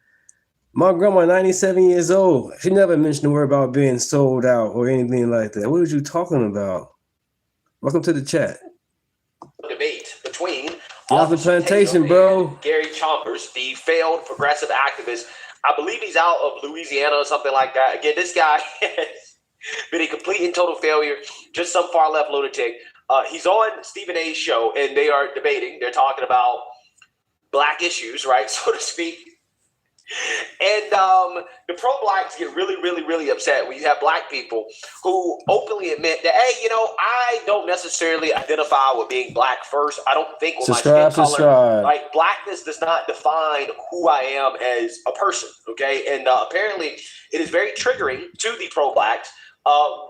My grandma, 97 years old. She never mentioned a word about being sold out or anything like that. What are you talking about? Welcome to the chat. Debate between off the plantation, bro. Gary Chalmers, the failed progressive activist. I believe he's out of Louisiana or something like that. Again, this guy has been a complete and total failure. Just some far left lunatic. He's on Stephen A's show, and they are debating. They're talking about black issues, right, so to speak. And the pro-blacks get really, really, really upset when you have black people who openly admit that, hey, I don't necessarily identify with being black first. I don't think with my skin color. Like, blackness does not define who I am as a person, okay? And apparently it is very triggering to the pro-blacks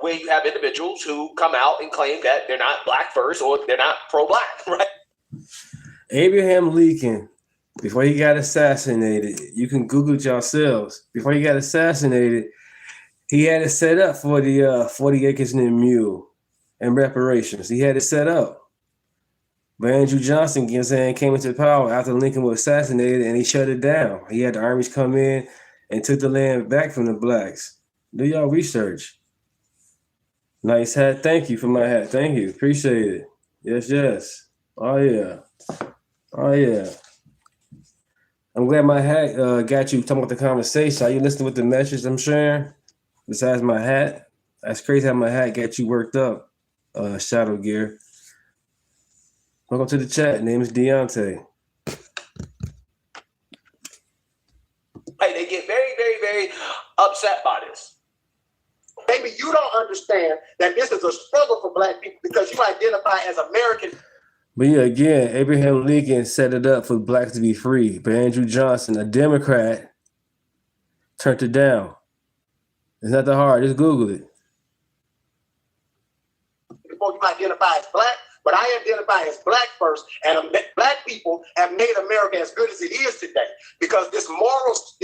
when you have individuals who come out and claim that they're not black first or they're not pro-black, right? Abraham Lincoln, before he got assassinated, you can Google it yourselves. Before he got assassinated, he had it set up for the 40 acres and a mule. and reparations. He had it set up. But Andrew Johnson, came into power after Lincoln was assassinated, and he shut it down. He had the armies come in and took the land back from the blacks. Do y'all research. Nice hat. Thank you for my hat. Thank you. Appreciate it. Yes, yes. Oh, yeah. Oh, yeah. I'm glad my hat got you talking about the conversation. Are you listening with the message I'm sharing? Besides my hat? That's crazy how my hat got you worked up, Shadow Gear. Welcome to the chat. Name is Deunta. They get very, very, very upset by this. Maybe you don't understand that this is a struggle for black people because you identify as American. But yeah, again, Abraham Lincoln set it up for blacks to be free. But Andrew Johnson, a Democrat, turned it down. It's not that hard. Just Google it. Before you identify as black, but I identify as black first, and black people have made America as good as it is today. Because this moralist,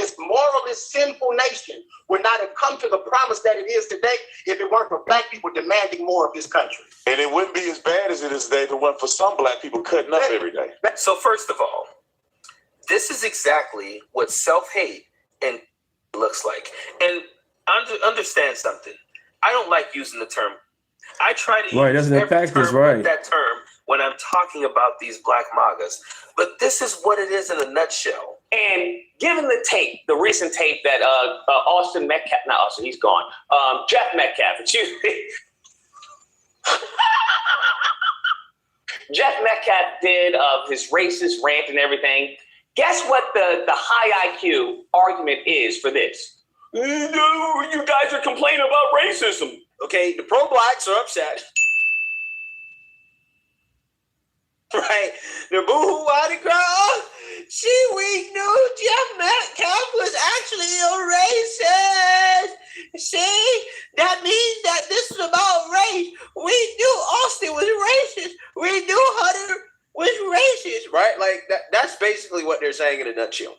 sinful nation would not have come to the promise that it is today if it weren't for black people demanding more of this country. And it wouldn't be as bad as it is today if it weren't for some black people cutting up every day. So first of all, this is exactly what self-hate and looks like. And understand something. I don't like using the term. I try to use that term when I'm talking about these black MAGAs. But this is what it is in a nutshell. And given the tape, the recent tape that Austin Metcalf, not Austin, he's gone. Jeff Metcalf, excuse me. Jeff Metcalf did of his racist rant and everything. Guess what the high IQ argument is for this? You guys are complaining about racism. Okay, the pro-blacks are upset. Right? The boo-hoo-wadi crowd. We knew Jeff Metcalf was actually a racist. See, that means that this is about race. We knew Austin was racist. We knew Hunter was racist. Right? Like, that's basically what they're saying in a nutshell.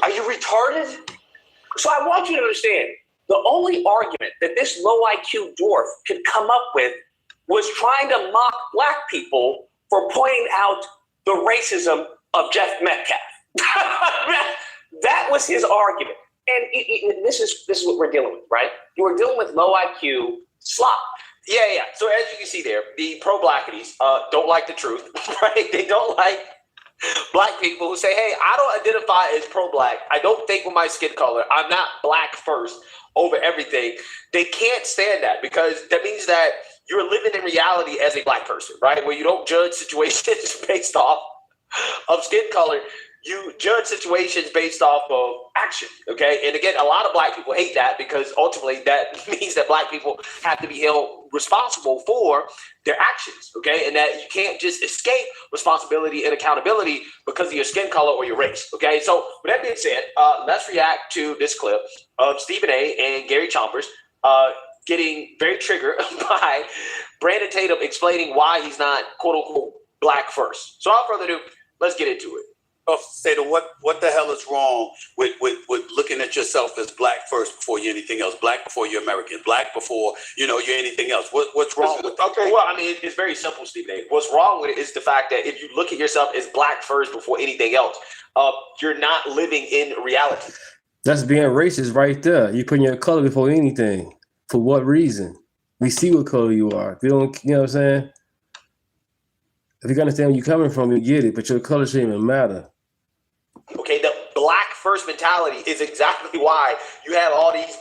Are you retarded? So I want you to understand, the only argument that this low IQ dwarf could come up with was trying to mock black people for pointing out the racism of Jeff Metcalf. That was his argument. And this is what we're dealing with, right? We're dealing with low IQ slop. Yeah. So as you can see there, the pro-blackities don't like the truth, right? They don't like black people who say, hey, I don't identify as pro-black. I don't think with my skin color. I'm not black first over everything. They can't stand that because that means that you're living in reality as a black person, right? Where you don't judge situations based off of skin color. You judge situations based off of action, okay? And again, a lot of black people hate that because ultimately that means that black people have to be held responsible for their actions, okay? And that you can't just escape responsibility and accountability because of your skin color or your race, okay? So with that being said, let's react to this clip of Stephen A. and Gary Chompers getting very triggered by Brandon Tatum explaining why he's not quote-unquote black first. So without further ado, let's get into it. Say what the hell is wrong with looking at yourself as black first before you're anything else? Black before you're American, black before you're anything else. What's wrong with that? Okay, well, I mean, it's very simple, Stephen A. What's wrong with it is the fact that if you look at yourself as black first before anything else, you're not living in reality. That's being racist right there. You putting your color before anything. For what reason? We see what color you are. If you don't, you know what I'm saying? If you understand where you're coming from, you get it, but your color shouldn't even matter. Okay, the black first mentality is exactly why you have all these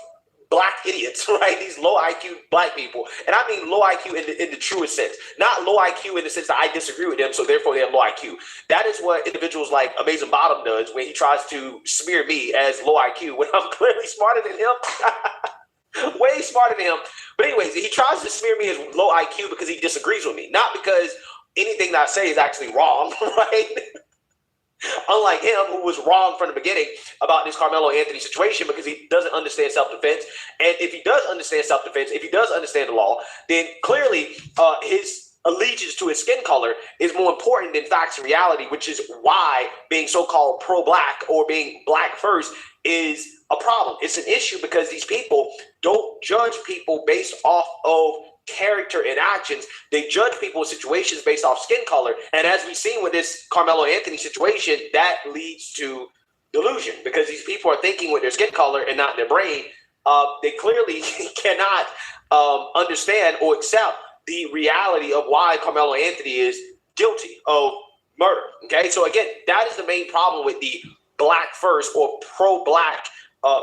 black idiots, right? These low IQ black people. And I mean low IQ in the truest sense. Not low IQ in the sense that I disagree with them, so therefore they have low IQ. That is what individuals like Amazing Bottom does when he tries to smear me as low IQ when I'm clearly smarter than him. Way smarter than him. But anyways, he tries to smear me as low IQ because he disagrees with me. Not because anything that I say is actually wrong, right? Unlike him, who was wrong from the beginning about this Carmelo Anthony situation because he doesn't understand self-defense. And if he does understand self-defense, if he does understand the law, then clearly his allegiance to his skin color is more important than facts and reality, which is why being so-called pro-black or being black first is a problem. It's an issue because these people don't judge people based off of character and actions. They judge people's situations based off skin color. And as we've seen with this Carmelo Anthony situation, that leads to delusion because these people are thinking with their skin color and not their brain. They clearly cannot understand or accept the reality of why Carmelo Anthony is guilty of murder. Okay, so again, that is the main problem with the black first or pro-black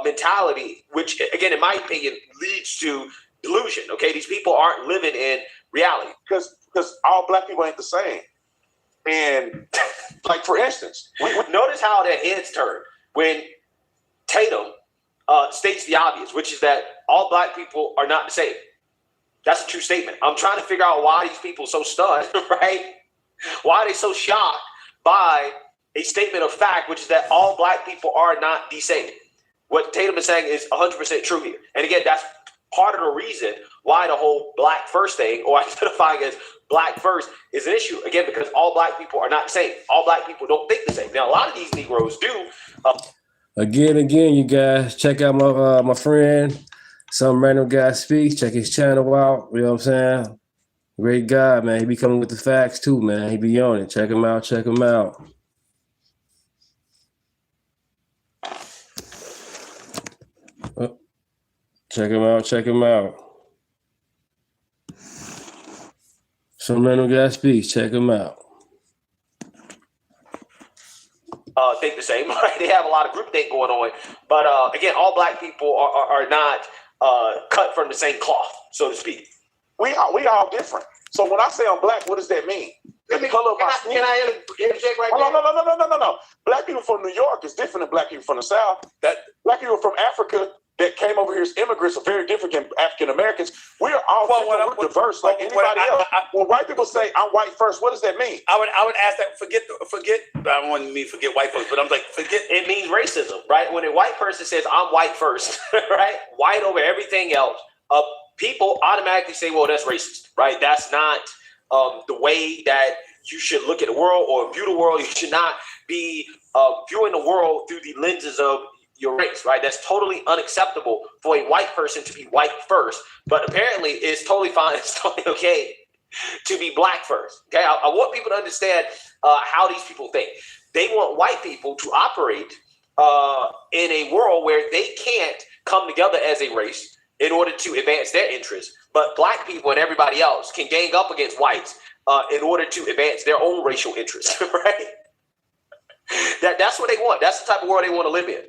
mentality, which again, in my opinion, leads to delusion. Okay, these people aren't living in reality because all black people ain't the same. And like for instance, notice how their heads turn when Tatum states the obvious, which is that all black people are not the same. That's a true statement. I'm trying to figure out why these people are so stunned, right? Why are they so shocked by a statement of fact, which is that all black people are not the same? What Tatum is saying is 100% true here. And again, that's part of the reason why the whole black first thing, or identifying as black first, is an issue. Again, because all black people are not the same. All black people don't think the same. Now, a lot of these Negroes do. Again, you guys, check out my friend, Some Random Guy Speaks. Check his channel out. You know what I'm saying? Great guy, man. He be coming with the facts too, man. He be on it. Check him out. Check him out. Check him out. Check him out. Some Random Guy Speaks. Check him out. Think the same, right? They have a lot of groupthink going on. But again, all black people are not cut from the same cloth, so to speak. We all different. So when I say I'm black, what does that mean? The color of my skin. Can I interject right there? No. Black people from New York is different than black people from the South. That black people from Africa that came over here as immigrants are very different than African Americans. We're all we're diverse, like anybody else. When white people say I'm white first, what does that mean? I would ask that. Forget. I don't want me to forget white folks, but I'm like, forget. It means racism, right? When a white person says I'm white first, right? White over everything else. People automatically say, well, that's racist, right? That's not the way that you should look at the world or view the world. You should not be viewing the world through the lenses of your race, right? That's totally unacceptable for a white person to be white first, but apparently it's totally fine. It's totally okay to be black first. Okay, I want people to understand how these people think. They want white people to operate in a world where they can't come together as a race in order to advance their interests, but black people and everybody else can gang up against whites in order to advance their own racial interests, right? That's what they want. That's the type of world they want to live in.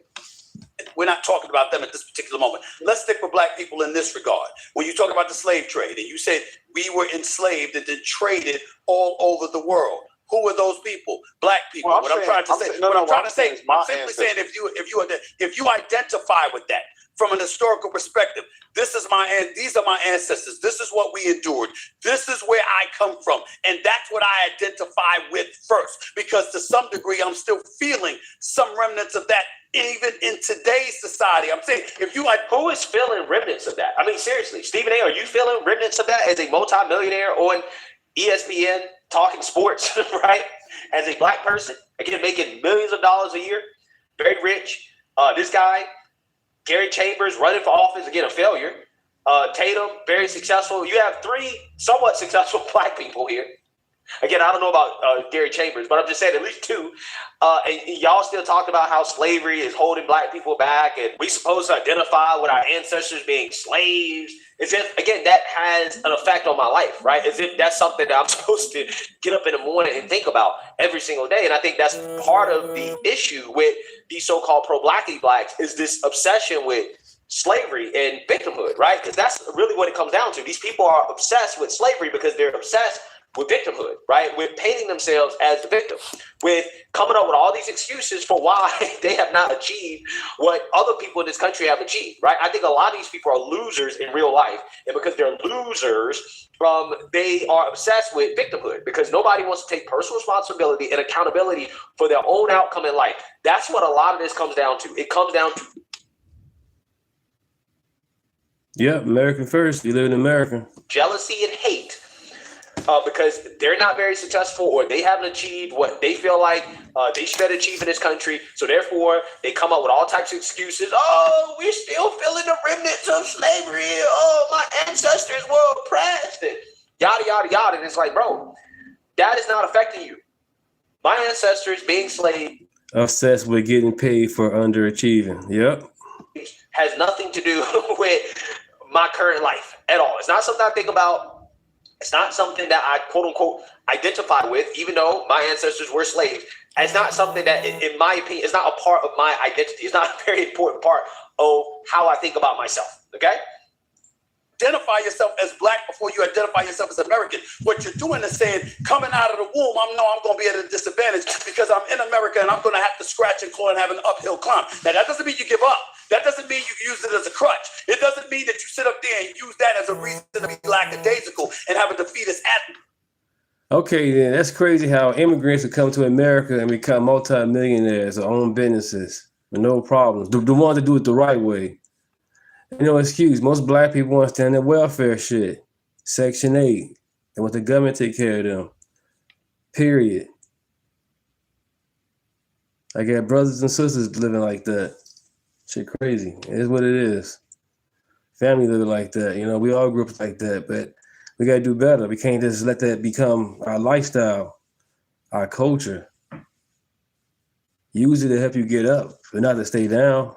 We're not talking about them at this particular moment. Let's stick with black people in this regard. When you talk about the slave trade, and you said we were enslaved and then traded all over the world. Who are those people? Black people. Well, I'm trying to say, I'm simply saying if you identify with that from an historical perspective, these are my ancestors. This is what we endured. This is where I come from. And that's what I identify with first. Because to some degree, I'm still feeling some remnants of that even in today's society. I'm saying, who is feeling remnants of that? I mean, seriously, Stephen A., are you feeling remnants of that as a multimillionaire on ESPN talking sports, right? As a black person, again, making millions of dollars a year, very rich. This guy, Gary Chambers, running for office, again, a failure. Tatum, very successful. You have three somewhat successful black people here. Again, I don't know about Gary Chambers, but I'm just saying at least two. And y'all still talk about how slavery is holding black people back, and we supposed to identify with our ancestors being slaves. As if, again, that has an effect on my life, right? As if that's something that I'm supposed to get up in the morning and think about every single day. And I think that's part of the issue with these so-called pro-blacky blacks is this obsession with slavery and victimhood, right? Because that's really what it comes down to. These people are obsessed with slavery because they're obsessed with victimhood, right? With painting themselves as the victim, with coming up with all these excuses for why they have not achieved what other people in this country have achieved, right? I think a lot of these people are losers in real life. And because they're losers, they are obsessed with victimhood because nobody wants to take personal responsibility and accountability for their own outcome in life. That's what a lot of this comes down to. It comes down to Yep, American first. You live in America. Jealousy and hate because they're not very successful or they haven't achieved what they feel like they should achieve in this country. So therefore, they come up with all types of excuses. Oh, we're still feeling the remnants of slavery. Oh, my ancestors were oppressed. And yada, yada, yada. And it's like, bro, that is not affecting you. My ancestors being slaves. Obsessed with getting paid for underachieving. Yep. Has nothing to do with my current life at all. It's not something I think about. It's not something that I quote unquote identify with, even though my ancestors were slaves. It's not something that, in my opinion, is not a part of my identity. It's not a very important part of how I think about myself. Okay? Identify yourself as black before you identify yourself as American. What you're doing is saying, coming out of the womb, I'm going to be at a disadvantage because I'm in America and I'm going to have to scratch and claw and have an uphill climb. Now, that doesn't mean you give up. That doesn't mean you use it as a crutch. It doesn't mean that you sit up there and use that as a reason to be lackadaisical and have a defeatist attitude. Okay, then that's crazy how immigrants would come to America and become multimillionaires or own businesses with no problems. The ones that do it the right way. No excuse. Most black people want to stand in welfare shit. Section 8. They want the government to take care of them. Period. I got brothers and sisters living like that. Shit crazy. It is what it is. Family living like that. You know, we all grew up like that, but we got to do better. We can't just let that become our lifestyle, our culture. Use it to help you get up, but not to stay down.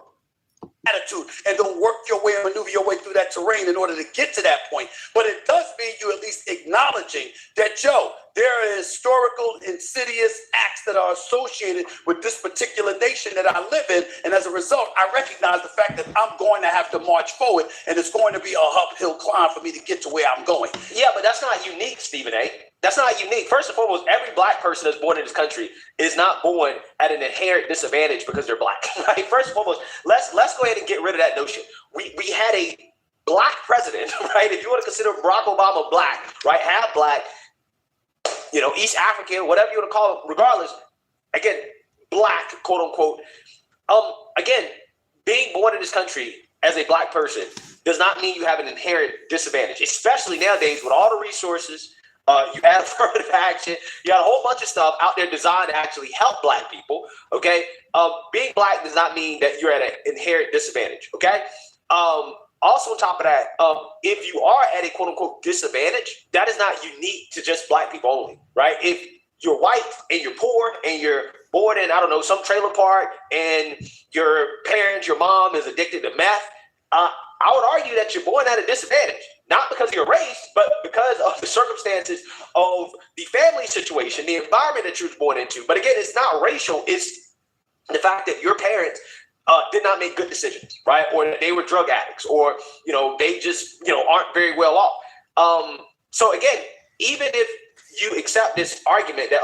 Attitude and don't work your way and maneuver your way through that terrain in order to get to that point. But it does mean you at least acknowledging that, there are historical, insidious acts that are associated with this particular nation that I live in. And as a result, I recognize the fact that I'm going to have to march forward and it's going to be an uphill climb for me to get to where I'm going. Yeah, but that's not unique, Stephen A. That's not unique. First and foremost, every black person that's born in this country is not born at an inherent disadvantage because they're black. Right? First and foremost, let's go ahead and get rid of that notion. We had a black president, right? If you want to consider Barack Obama black, right? Half black, East African, whatever you want to call it, regardless, again, black, quote unquote. Again, being born in this country as a black person does not mean you have an inherent disadvantage, especially nowadays with all the resources. You have affirmative action. You got a whole bunch of stuff out there designed to actually help black people. Okay. Being black does not mean that you're at an inherent disadvantage. Okay. Also, on top of that, if you are at a quote unquote disadvantage, that is not unique to just black people only, right? If you're white and you're poor and you're born in, some trailer park and your parents, your mom is addicted to meth, I would argue that you're born at a disadvantage. Not because of your race, but because of the circumstances of the family situation, the environment that you were born into. But again, it's not racial. It's the fact that your parents did not make good decisions, right? Or that they were drug addicts, or, they just, aren't very well off. So again, even if you accept this argument that,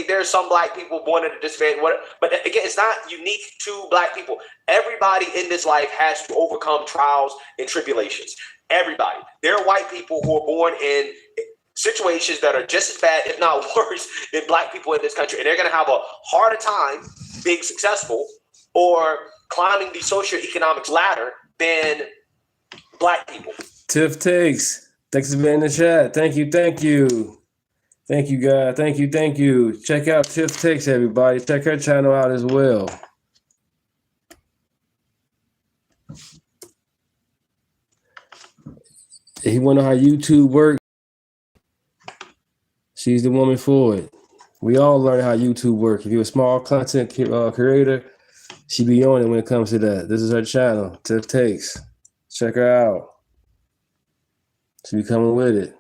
there's some black people born at a disadvantage, but again, it's not unique to black people. Everybody in this life has to overcome trials and tribulations. Everybody. There are white people who are born in situations that are just as bad, if not worse, than black people in this country. And they're going to have a harder time being successful or climbing the socioeconomic ladder than black people. Tiff Takes. Thanks for being in the chat. Thank you. Thank you, guys. Thank you. Check out Tiff Takes, everybody. Check her channel out as well. If you want to know how YouTube works, she's the woman for it. We all learn how YouTube works. If you're a small content creator, she be on it when it comes to that. This is her channel, Tiff Takes. Check her out. She be coming with it.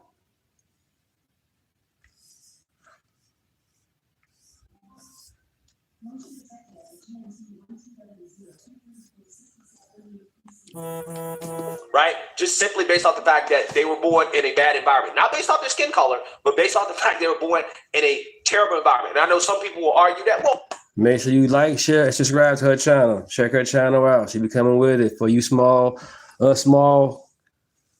Right? Just simply based off the fact that they were born in a bad environment. Not based off their skin color, but based off the fact they were born in a terrible environment. And I know some people will argue that, make sure you like, share, and subscribe to her channel. Check her channel out. She be coming with it. For you small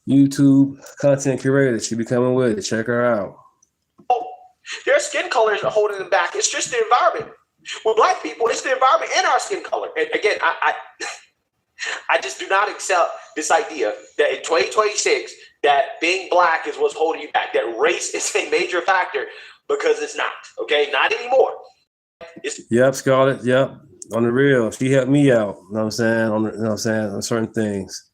YouTube content creators, she be coming with it. Check her out. Their skin colors are holding them back. It's just the environment. With black people, it's the environment and our skin color. And again, I just do not accept this idea that in 2026, that being black is what's holding you back, that race is a major factor, because it's not, okay? Not anymore. Yep, Scarlett. Yep. On the real. She helped me out. You know what I'm saying? On certain things.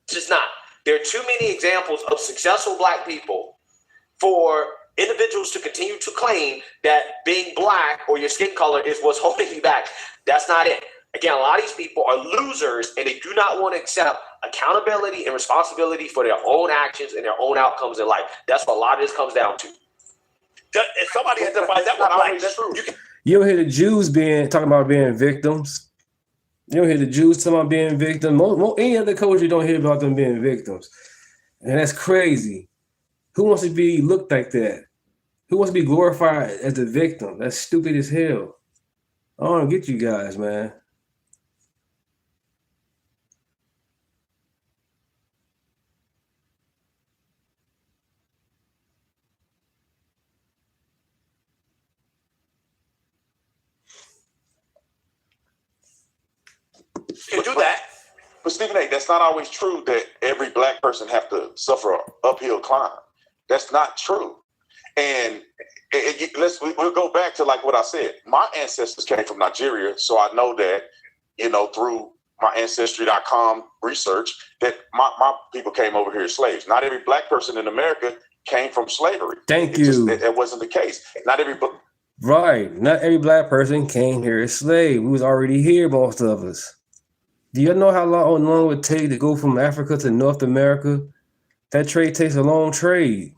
It's just not. There are too many examples of successful black people for individuals to continue to claim that being black or your skin color is what's holding you back. That's not it. Again, a lot of these people are losers, and they do not want to accept accountability and responsibility for their own actions and their own outcomes in life. That's what a lot of this comes down to. If somebody identifies that one black, that's true. You don't hear the Jews talking about being victims. You don't hear the Jews talking about being victims. Any other culture, you don't hear about them being victims. And that's crazy. Who wants to be looked like that? Who wants to be glorified as the victim? That's stupid as hell. I don't get you guys, man. You do that. But Stephen A., that's not always true that every black person have to suffer an uphill climb. That's not true. And we'll go back to like what I said. My ancestors came from Nigeria, so I know that, through my Ancestry.com research, that my people came over here as slaves. Not every black person in America came from slavery. Thank you. That wasn't the case. Not every black person came here as slave. We was already here, most of us. Do you know how long it would take to go from Africa to North America? That trade takes a long trade.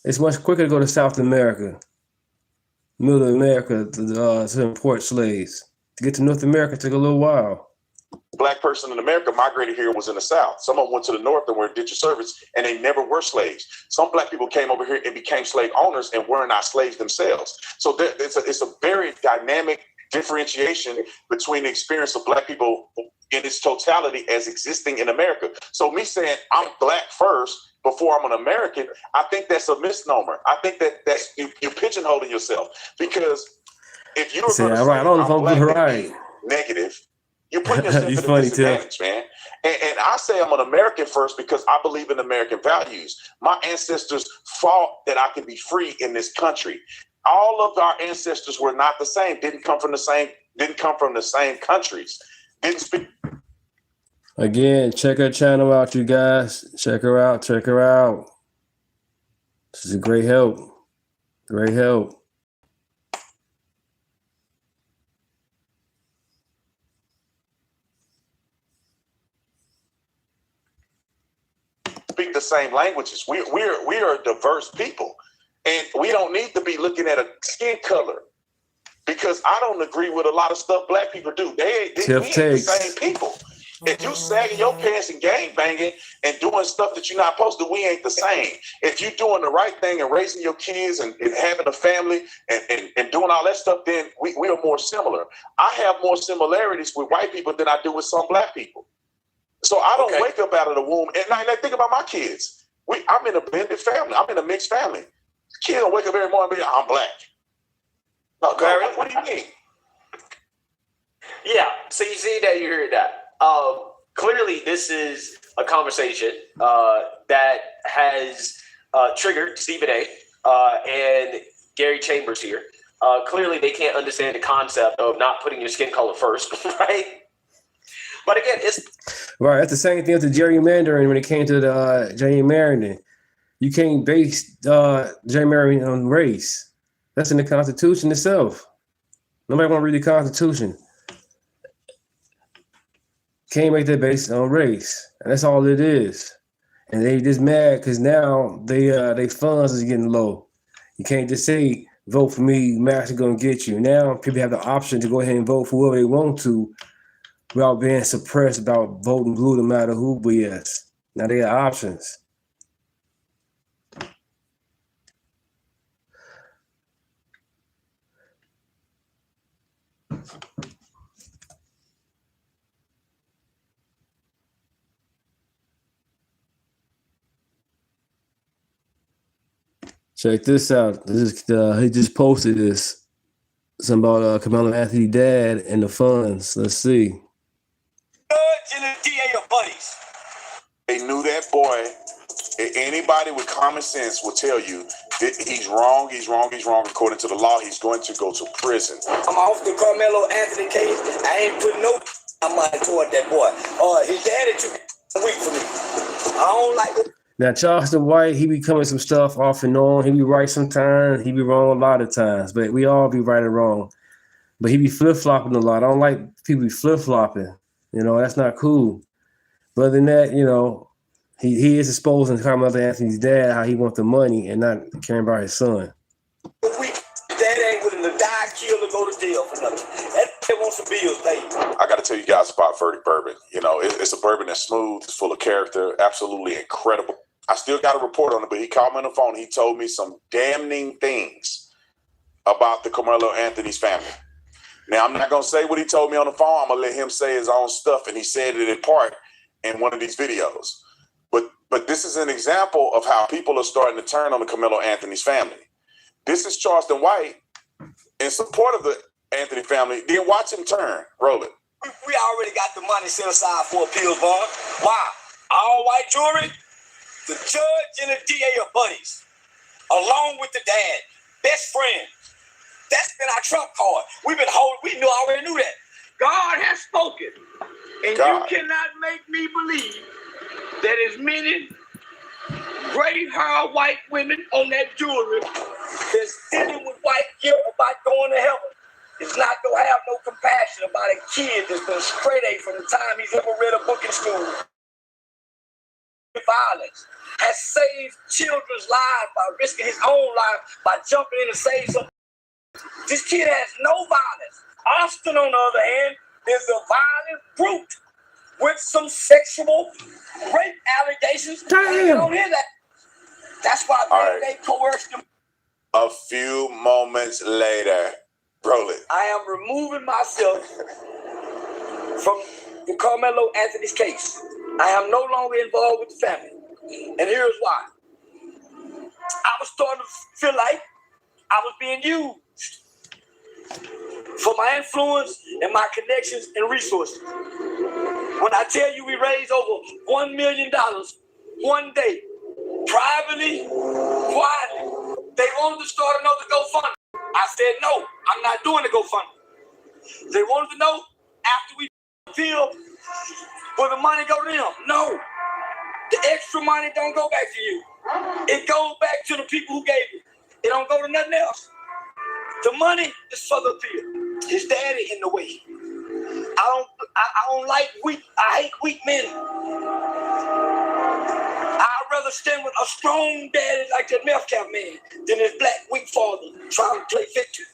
It's much quicker to go to South America, Middle America, to import slaves. To get to North America took a little while. Black person in America migrated here was in the South. Some of them went to the North and were in indentured service, and they never were slaves. Some black people came over here and became slave owners and were not slaves themselves. So it's a very dynamic differentiation between the experience of black people in its totality as existing in America. So me saying I'm black first before I'm an American, I think that's a misnomer. I think that's you're pigeonholing yourself, because if you're going to say I'm black negative, you're putting yourself at a disadvantage, man. And I say I'm an American first because I believe in American values. My ancestors fought that I can be free in this country. All of our ancestors were not the same. Didn't come from the same countries. Didn't speak. Again, check her channel out, you guys. Check her out. This is a great help. Great help. Speak the same languages. We are a diverse people. And we don't need to be looking at a skin color, because I don't agree with a lot of stuff black people do. We ain't the same people. If you sagging your pants and gang banging and doing stuff that you're not supposed to, we ain't the same. If you're doing the right thing and raising your kids and having a family and doing all that stuff, then we are more similar. I have more similarities with white people than I do with some black people. So I don't wake up out of the womb. And I think about my kids. I'm in a blended family. I'm in a mixed family. Kids don't wake up every morning and be like, I'm black. No, what do you mean? Yeah, so you see that, you hear that. Clearly, this is a conversation that has triggered Stephen A. And Gary Chambers here. Clearly, they can't understand the concept of not putting your skin color first, right? But again, it's... Right, that's the same thing with the gerrymandering when it came to the gerrymandering. You can't base gerrymandering on race. That's in the Constitution itself. Nobody want to read the Constitution. Can't make that based on race, and that's all it is. And they just mad because now they funds is getting low. You can't just say vote for me, Max is gonna get you. Now people have the option to go ahead and vote for whoever they want to, without being suppressed about voting blue no matter who. But yes, now they got options. Check this out. This is, he just posted this. Something about Kamala Anthony's dad and the funds. Let's see. Judge and the DA are buddies. They knew that boy. Anybody with common sense will tell you that he's wrong. He's wrong. He's wrong. According to the law, he's going to go to prison. I'm off the Carmelo Anthony case. I ain't putting no mind toward that boy. His daddy took weak for me. I don't like it. Now, Charleston White, he be coming some stuff off and on. He be right sometimes. He be wrong a lot of times. But we all be right or wrong. But he be flip-flopping a lot. I don't like people be flip-flopping. You know, that's not cool. But other than that, you know, he is exposing Carmelo Anthony's dad, how he wants the money and not caring about his son. Dad ain't willing to die, kill, or go to jail for nothing. That wants some bills paid. I got to tell you guys about Verdict Bourbon. You know, it's a bourbon that's smooth, it's full of character, absolutely incredible. I still got a report on it, but he called me on the phone. He told me some damning things about the Carmelo Anthony's family. Now, I'm not going to say what he told me on the phone. I'm going to let him say his own stuff, and he said it in part in one of these videos. But this is an example of how people are starting to turn on the Carmelo Anthony's family. This is Charleston White in support of the Anthony family. Then watch him turn. Roll it. We already got the money set aside for appeals bond. Why? All white jury, the judge and the DA are buddies, along with the dad, best friends. That's been our trump card. We already knew that. God has spoken, and you cannot make me believe that as many gray-haired white women on that jury that's dealing with white guilt about going to heaven is not going to have no compassion about a kid that's been straight A from the time he's ever read a book in school. Violence has saved children's lives by risking his own life by jumping in to save some. This kid has no violence. Austin, on the other hand, is a violent brute with some sexual rape allegations. You don't hear that. That's why they coerced him. A few moments later, roll it. I am removing myself from the Carmelo Anthony's case. I am no longer involved with the family. And here's why. I was starting to feel like I was being used for my influence and my connections and resources. When I tell you we raised over $1 million one day, privately, quietly, they wanted to start another GoFundMe. I said, no, I'm not doing the GoFundMe. They wanted to know after we appeal, will the money go to them? No. The extra money don't go back to you. It goes back to the people who gave it. It don't go to nothing else. The money is for the appeal. His daddy in the way. I don't like weak. I hate weak men. I'd rather stand with a strong daddy like that meth cap man than his black weak father trying to play victim.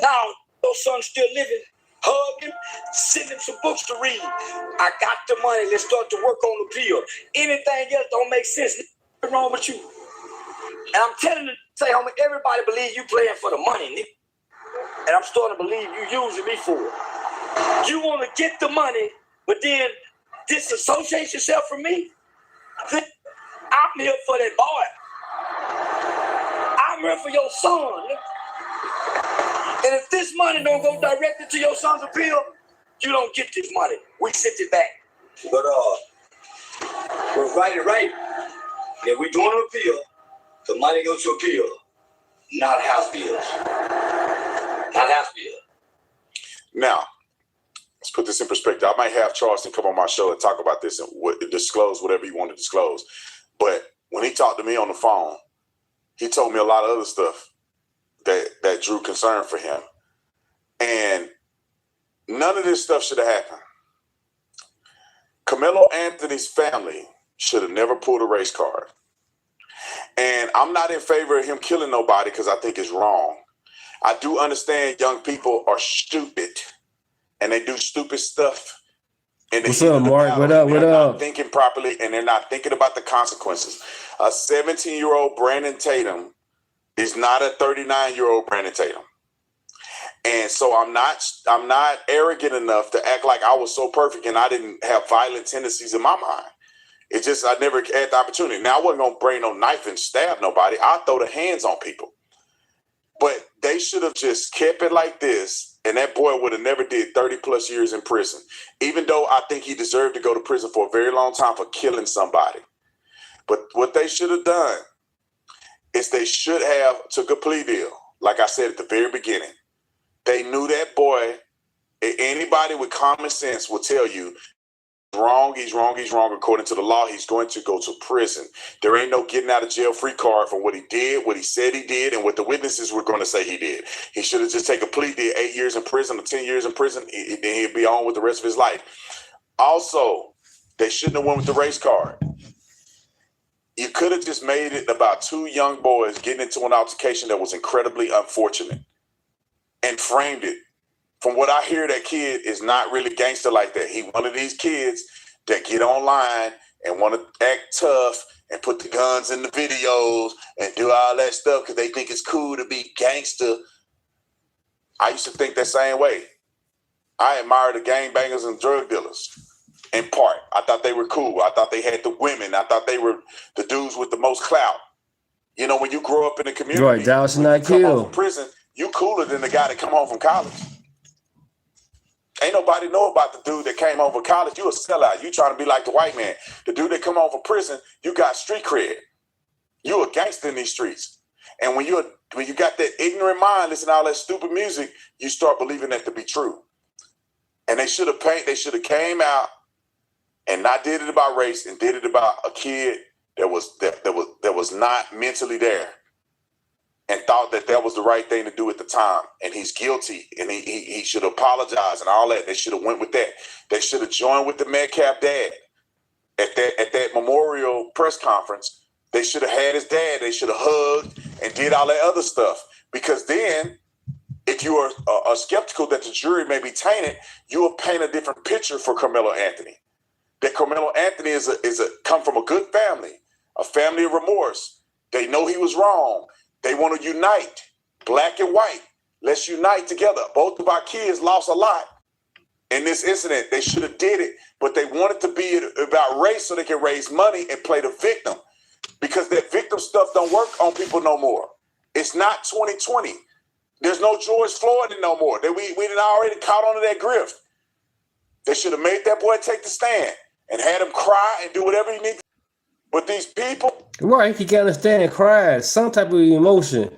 Now, your son's still living. Hug him, send him some books to read. I got the money. Let's start to work on the appeal. Anything else don't make sense. What's wrong with you? And I'm telling you, say, homie, everybody believes you playing for the money, nigga. And I'm starting to believe you using me for it. You want to get the money, but then disassociate yourself from me? I'm here for that boy. I'm here for your son, nigga. And if this money don't go directly to your son's appeal, you don't get this money. We sent it back. But we're right. If we're doing an appeal, the money goes to appeal, not house bills. Not house bills. Now, let's put this in perspective. I might have Charleston come on my show and talk about this and disclose whatever you want to disclose. But when he talked to me on the phone, he told me a lot of other stuff that drew concern for him. And none of this stuff should have happened. Carmelo Anthony's family should have never pulled a race card. And I'm not in favor of him killing nobody because I think it's wrong. I do understand young people are stupid and they do stupid stuff. What's up, Mark? What up? They're not thinking properly and they're not thinking about the consequences. A 17-year-old Brandon Tatum is not a 39-year-old Brandon Tatum. And so I'm not arrogant enough to act like I was so perfect and I didn't have violent tendencies in my mind. It's just I never had the opportunity. Now, I wasn't going to bring no knife and stab nobody. I'll throw the hands on people. But they should have just kept it like this, and that boy would have never did 30 plus years in prison, even though I think he deserved to go to prison for a very long time for killing somebody. But what they should have done is they should have took a plea deal. Like I said at the very beginning, they knew that boy. Anybody with common sense will tell you, he's wrong. According to the law, he's going to go to prison. There ain't no getting out of jail free card for what he did, what he said he did, and what the witnesses were going to say he did. He should have just taken a plea deal, 8 years in prison or 10 years in prison, then he'd be on with the rest of his life. Also, they shouldn't have went with the race card. You could have just made it about two young boys getting into an altercation that was incredibly unfortunate and framed it. From what I hear, that kid is not really gangster like that. He one of these kids that get online and want to act tough and put the guns in the videos and do all that stuff because they think it's cool to be gangster. I used to think that same way. I admire the gangbangers and drug dealers in part. I thought they were cool. I thought they had the women. I thought they were the dudes with the most clout. You know, when you grow up in the community, Right, thou shalt not come home kill. from prison, you cooler than the guy that come home from college. Ain't nobody know about the dude that came home from college. You a sellout. You trying to be like the white man. The dude that come home from prison, you got street cred. You a gangster in these streets. And when you got that ignorant mind, listen to all that stupid music, you start believing that to be true. And they should have came out and not did it about race and did it about a kid that was not mentally there. And thought that was the right thing to do at the time. And he's guilty. And he should apologize and all that. They should have went with that. They should have joined with the Metcalf dad at that memorial press conference. They should have had his dad. They should have hugged and did all that other stuff. Because then, if you are skeptical that the jury may be tainted, you will paint a different picture for Carmelo Anthony. That Carmelo Anthony come from a good family, a family of remorse. They know he was wrong. They want to unite, black and white. Let's unite together. Both of our kids lost a lot in this incident. They should have did it, but they wanted to be about race so they can raise money and play the victim, because that victim stuff don't work on people no more. It's not 2020. There's no George Floyd no more. We done already caught onto that grift. They should have made that boy take the stand and had him cry and do whatever he needed. But these people, right, he can understand and cry, some type of emotion.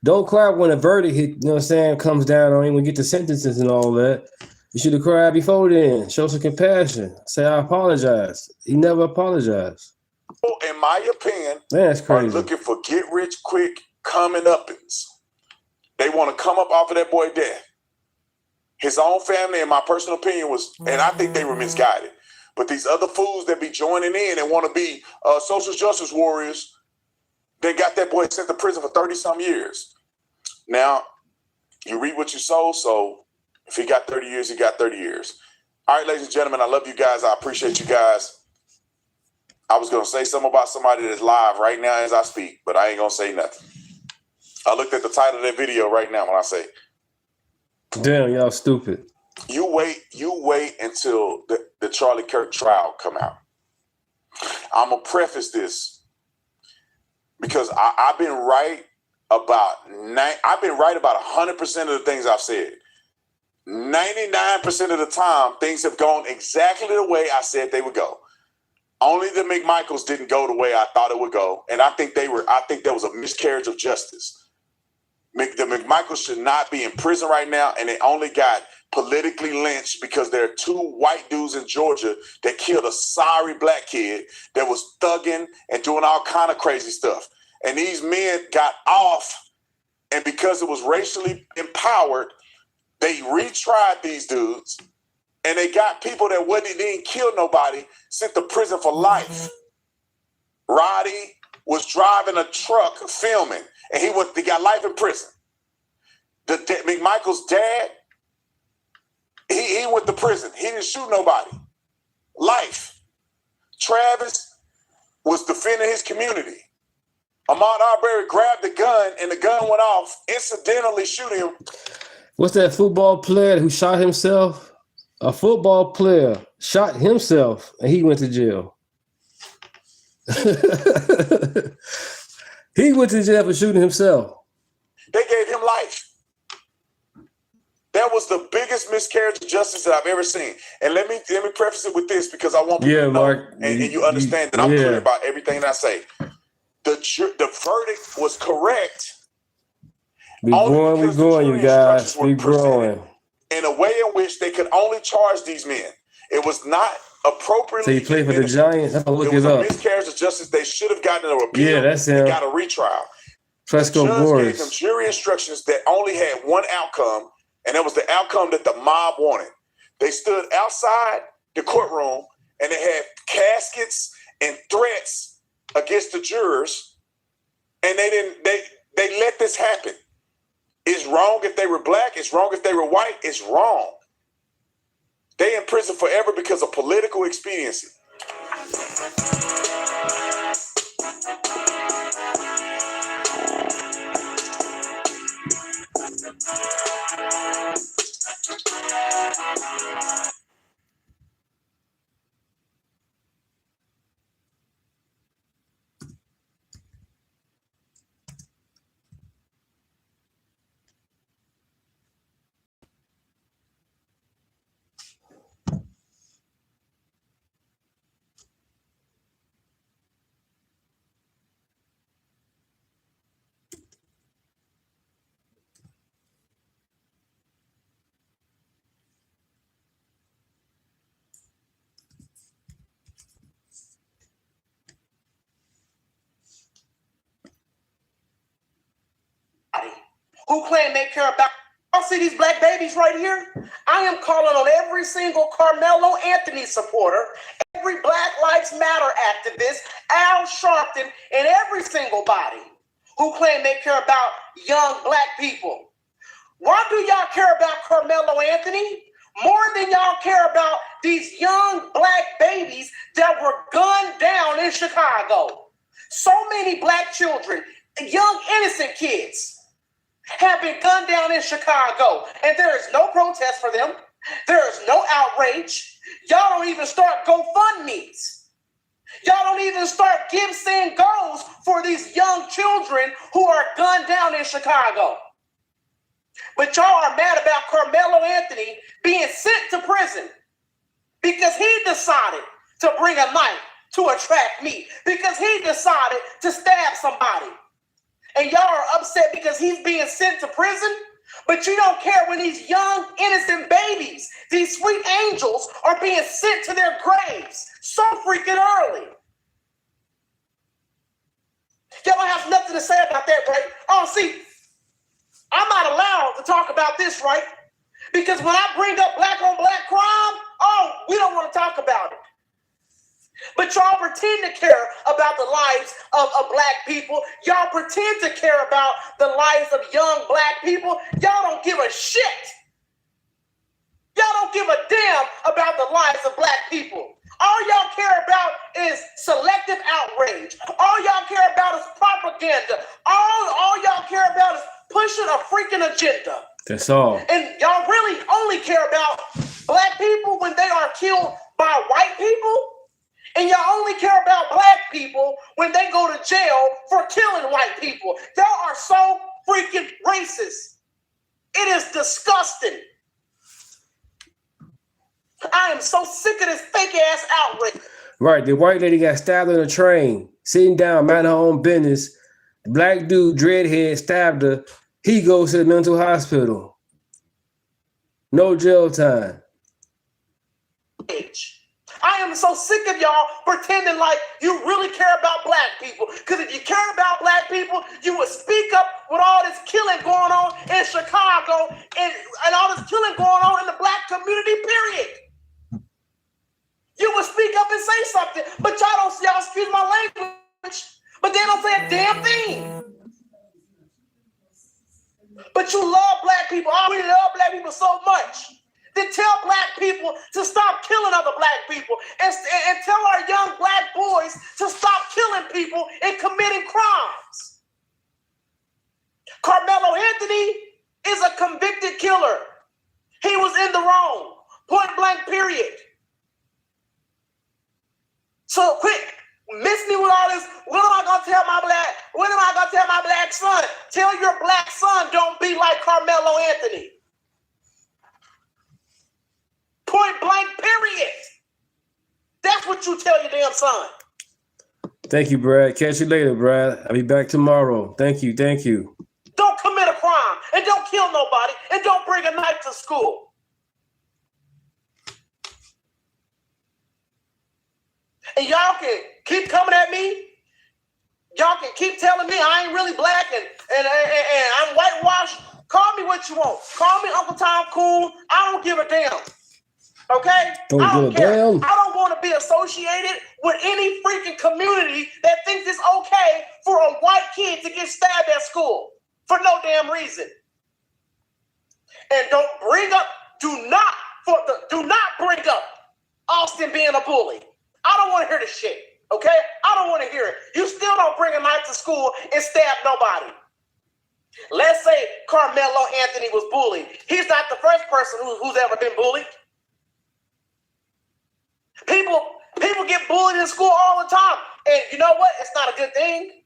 Don't cry when a verdict hit, you know what I'm saying, comes down on him, when you get the sentences and all that. You should have cried before then. Show some compassion. Say, I apologize. He never apologized. in my opinion, That's crazy. are looking for get rich quick coming uppings. They want to come up off of that boy death. His own family, in my personal opinion, was, and I think they were misguided. But these other fools that be joining in and want to be social justice warriors, they got that boy sent to prison for 30-some years. Now, you reap what you sow, so if he got 30 years, he got 30 years. All right, ladies and gentlemen, I love you guys. I appreciate you guys. I was going to say something about somebody that's live right now as I speak, but I ain't going to say nothing. I looked at the title of that video right now when I say, damn, y'all stupid. You wait until the Charlie Kirk trial come out. I'm going to preface this because I've been right about 100% of the things I've said. 99% of the time, things have gone exactly the way I said they would go. Only the McMichaels didn't go the way I thought it would go, and I think there was a miscarriage of justice. The McMichaels should not be in prison right now, and they only got politically lynched because there are two white dudes in Georgia that killed a sorry black kid that was thugging and doing all kind of crazy stuff. And these men got off, and because it was racially empowered, they retried these dudes, and they got people that didn't kill nobody sent to prison for life. Roddy was driving a truck filming, and he got life in prison. McMichael's dad, he went to prison. He didn't shoot nobody. Life. Travis was defending his community. Ahmaud Arbery grabbed the gun, and the gun went off, incidentally shooting him. What's that football player who shot himself? A football player shot himself, and he went to jail. He went to jail for shooting himself. They gave him life. was the biggest miscarriage of justice that I've ever seen. And let me preface it with this because I want people to know Mark, and you understand that I'm clear about everything that I say. The verdict was correct. We growing, you guys. We growing. In a way in which they could only charge these men. It was not appropriately. So you play for the Giants? I'm gonna look it up. It was a miscarriage of justice. They should have gotten an appeal. Yeah, that's him. They got a retrial. Fresco the judge Boris gave them jury instructions that only had one outcome, and that was the outcome that the mob wanted. They stood outside the courtroom and they had caskets and threats against the jurors, and they let this happen. It's wrong if they were black. It's wrong if they were white. It's wrong. They in prison forever because of political expediency. Who claim they care about? Y'all see these black babies right here? I am calling on every single Carmelo Anthony supporter, every Black Lives Matter activist, Al Sharpton, and every single body who claim they care about young black people. Why do y'all care about Carmelo Anthony more than y'all care about these young black babies that were gunned down in Chicago? So many black children, young innocent kids, have been gunned down in Chicago, and there is no protest for them. There is no outrage. Y'all don't even start GoFundMes. Y'all don't even start give, send, goes for these young children who are gunned down in Chicago. But y'all are mad about Carmelo Anthony being sent to prison because he decided to bring a knife to attract me, because he decided to stab somebody. And y'all are upset because he's being sent to prison, but you don't care when these young, innocent babies, these sweet angels, are being sent to their graves so freaking early. Y'all don't have nothing to say about that, right? Oh, see, I'm not allowed to talk about this, right? Because when I bring up black on black crime, oh, we don't want to talk about it. But y'all pretend to care about the lives of black people. Y'all pretend to care about the lives of young black people. Y'all don't give a shit. Y'all don't give a damn about the lives of black people. All y'all care about is selective outrage. All y'all care about is propaganda. All y'all care about is pushing a freaking agenda. That's all. And y'all really only care about black people when they are killed by white people. And y'all only care about black people when they go to jail for killing white people. Y'all are so freaking racist. It is disgusting. I am so sick of this fake ass outrage. Right, the white lady got stabbed on a train, sitting down, minding her own business. The black dude, dreadhead, stabbed her. He goes to the mental hospital. No jail time. I am so sick of y'all pretending like you really care about black people. Because if you care about black people, you would speak up with all this killing going on in Chicago and all this killing going on in the black community, period. You would speak up and say something, but y'all excuse my language, but they don't say a damn thing. But you love black people. I really love black people so much. Then tell black people to stop killing other black people and tell our young black boys to stop killing people and committing crimes. Carmelo Anthony is a convicted killer. He was in the wrong. Point blank, period. So quit miss me with all this. What am I gonna tell my black son? Tell your black son don't be like Carmelo Anthony. what you tell your damn son. Thank you, Brad. Catch you later, Brad. I'll be back tomorrow. Thank you. Thank you. Don't commit a crime and don't kill nobody and don't bring a knife to school. And y'all can keep coming at me. Y'all can keep telling me I ain't really black and I'm whitewashed. Call me what you want. Call me Uncle Tom Cool. I don't give a damn. Okay? I don't care. I don't want to be associated with any freaking community that thinks it's okay for a white kid to get stabbed at school for no damn reason. And do not bring up Austin being a bully. I don't want to hear this shit. Okay? I don't want to hear it. You still don't bring a knife to school and stab nobody. Let's say Carmelo Anthony was bullied. He's not the first person who's ever been bullied. People get bullied in school all the time. And you know what? It's not a good thing.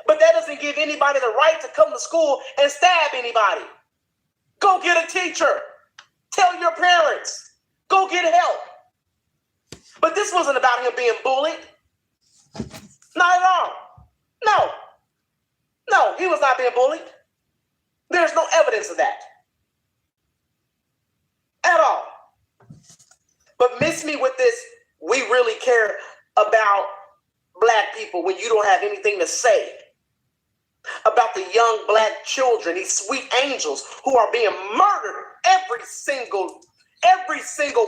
But that doesn't give anybody the right to come to school and stab anybody. Go get a teacher. Tell your parents. Go get help. But this wasn't about him being bullied. Not at all. No, he was not being bullied. There's no evidence of that. At all. But miss me with this, we really care about black people when you don't have anything to say about the young black children, these sweet angels who are being murdered every single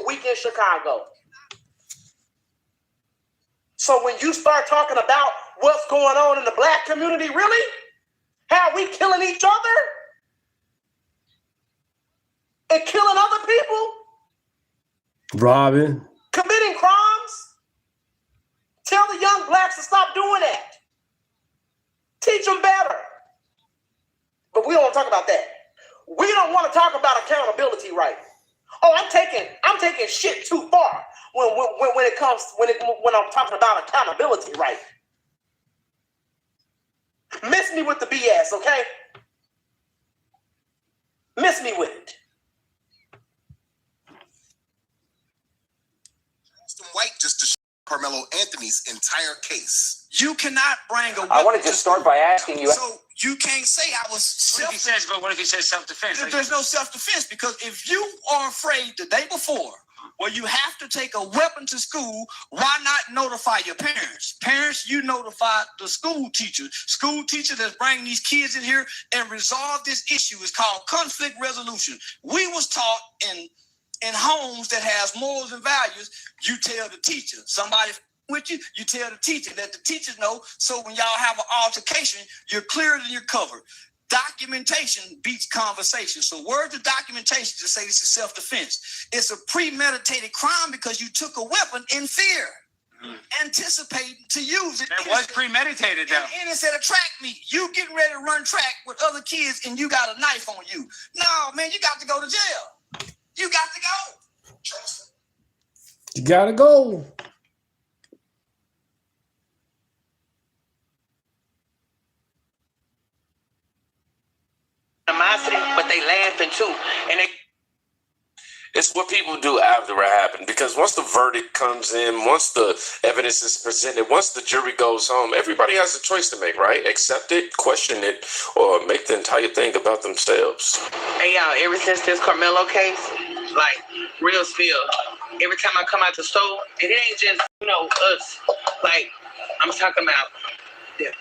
week in Chicago. So when you start talking about what's going on in the black community, really? How we killing each other? And killing other people? Robbing. Committing crimes? Tell the young blacks to stop doing that. Teach them better. But we don't want to talk about that. We don't want to talk about accountability, right? Oh, I'm taking shit too far when I'm talking about accountability, right? Miss me with the BS, okay? Miss me with it. White just to Carmelo Anthony's entire case. You cannot bring a weapon. I want to just start by asking you. So you can't say I was What if he says self-defense? There's no self-defense because if you are afraid the day before, well, you have to take a weapon to school, why not notify your parents? Parents, you notify the school teacher. School teacher that's bringing these kids in here and resolve this issue. It's called conflict resolution. We was taught in homes that has morals and values, you tell the teacher. Somebody with you, you tell the teacher. Let the teachers know so when y'all have an altercation, you're cleared and you're covered. Documentation beats conversation. So words of documentation to say this is self-defense. It's a premeditated crime because you took a weapon in fear, anticipating to use it. It was premeditated, though. And it's at a track meet. You getting ready to run track with other kids and you got a knife on you. No, man, you got to go to jail. You got to go. You gotta go. Animosity, but they laughing too, and they. It's what people do after it happened, because once the verdict comes in, once the evidence is presented, once the jury goes home, everybody has a choice to make, right? Accept it, question it, or make the entire thing about themselves. Hey, y'all, ever since this Carmelo case, like, real spill, every time I come out the store, and it ain't just, us, like, I'm talking about them.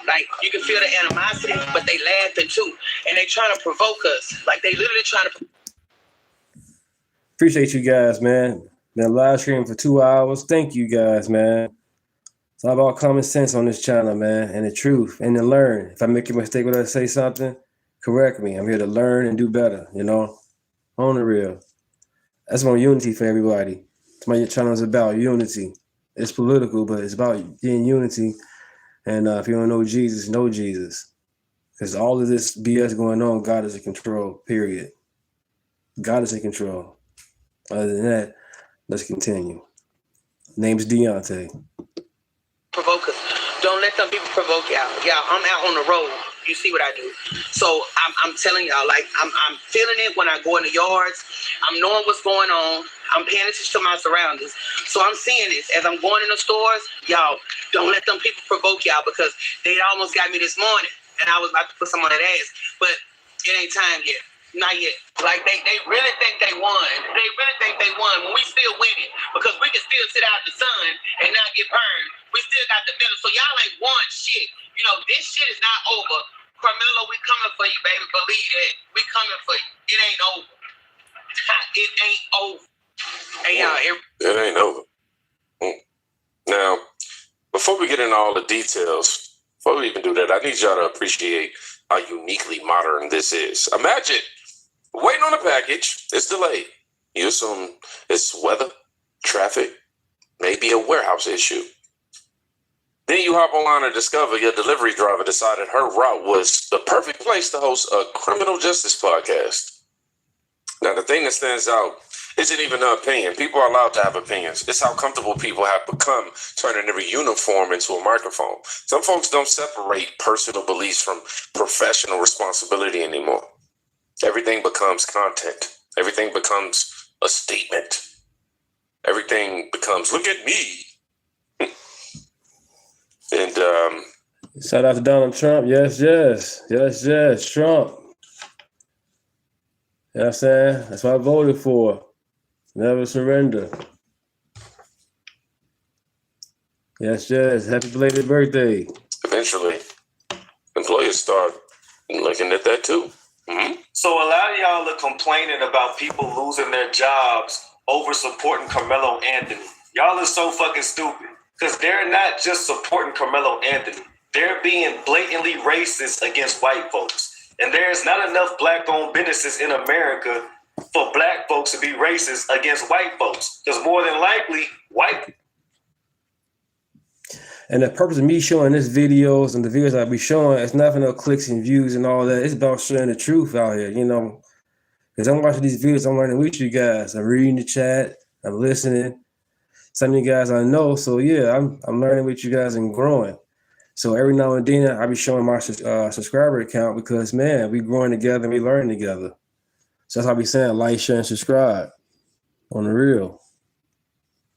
Like, you can feel the animosity, but they laughing too, and they trying to provoke us. Like, they literally trying to. Appreciate you guys, man. Been live streaming for 2 hours. Thank you guys, man. It's all about common sense on this channel, man, and the truth, and to learn. If I make a mistake when I say something, correct me. I'm here to learn and do better, on the real. That's more unity for everybody. That's what your channel is about, unity. It's political, but it's about getting unity. And if you don't know Jesus, know Jesus. Because all of this BS going on, God is in control, period. God is in control. Other than that, let's continue. Name's Deunta. Provoke us. Don't let them people provoke y'all. Y'all, I'm out on the road. You see what I do. So I'm telling y'all, like, I'm feeling it when I go in the yards. I'm knowing what's going on. I'm paying attention to my surroundings. So I'm seeing this as I'm going in the stores. Y'all, don't let them people provoke y'all, because they almost got me this morning, and I was about to put some on that ass, but it ain't time yet. Not yet. Like they really think they won. They really think they won when we still winning, because we can still sit out in the sun and not get burned. We still got the middle. So y'all ain't won shit. You know, this shit is not over. Carmelo, we coming for you, baby. Believe that. We coming for you. It ain't over. It ain't over. Hey, y'all. It ain't over. Now, before we get into all the details, before we even do that, I need y'all to appreciate how uniquely modern this is. Imagine waiting on a package, it's delayed. You assume it's weather, traffic, maybe a warehouse issue. Then you hop online and discover your delivery driver decided her route was the perfect place to host a criminal justice podcast. Now, the thing that stands out isn't even an opinion. People are allowed to have opinions. It's how comfortable people have become turning every uniform into a microphone. Some folks don't separate personal beliefs from professional responsibility anymore. Everything becomes content. Everything becomes a statement. Everything becomes, look at me. And shout out to Donald Trump. Yes, Trump. You know what I'm saying? That's what I voted for. Never surrender. Yes. Happy belated birthday. Eventually, employers start looking at that too. Mm-hmm. So a lot of y'all are complaining about people losing their jobs over supporting Carmelo Anthony. Y'all are so fucking stupid, because they're not just supporting Carmelo Anthony. They're being blatantly racist against white folks. And there's not enough black-owned businesses in America for black folks to be racist against white folks. Because more than likely, white. And the purpose of me showing this videos and the videos I be showing, it's not for no clicks and views and all that. It's about sharing the truth out here, you know. Because I'm watching these videos, I'm learning with you guys. I'm reading the chat, I'm listening. Some of you guys I know, so yeah, I'm learning with you guys and growing. So every now and then I be showing my subscriber account, because man, we growing together and we learning together. So that's how I be saying, like, share, and subscribe on the real,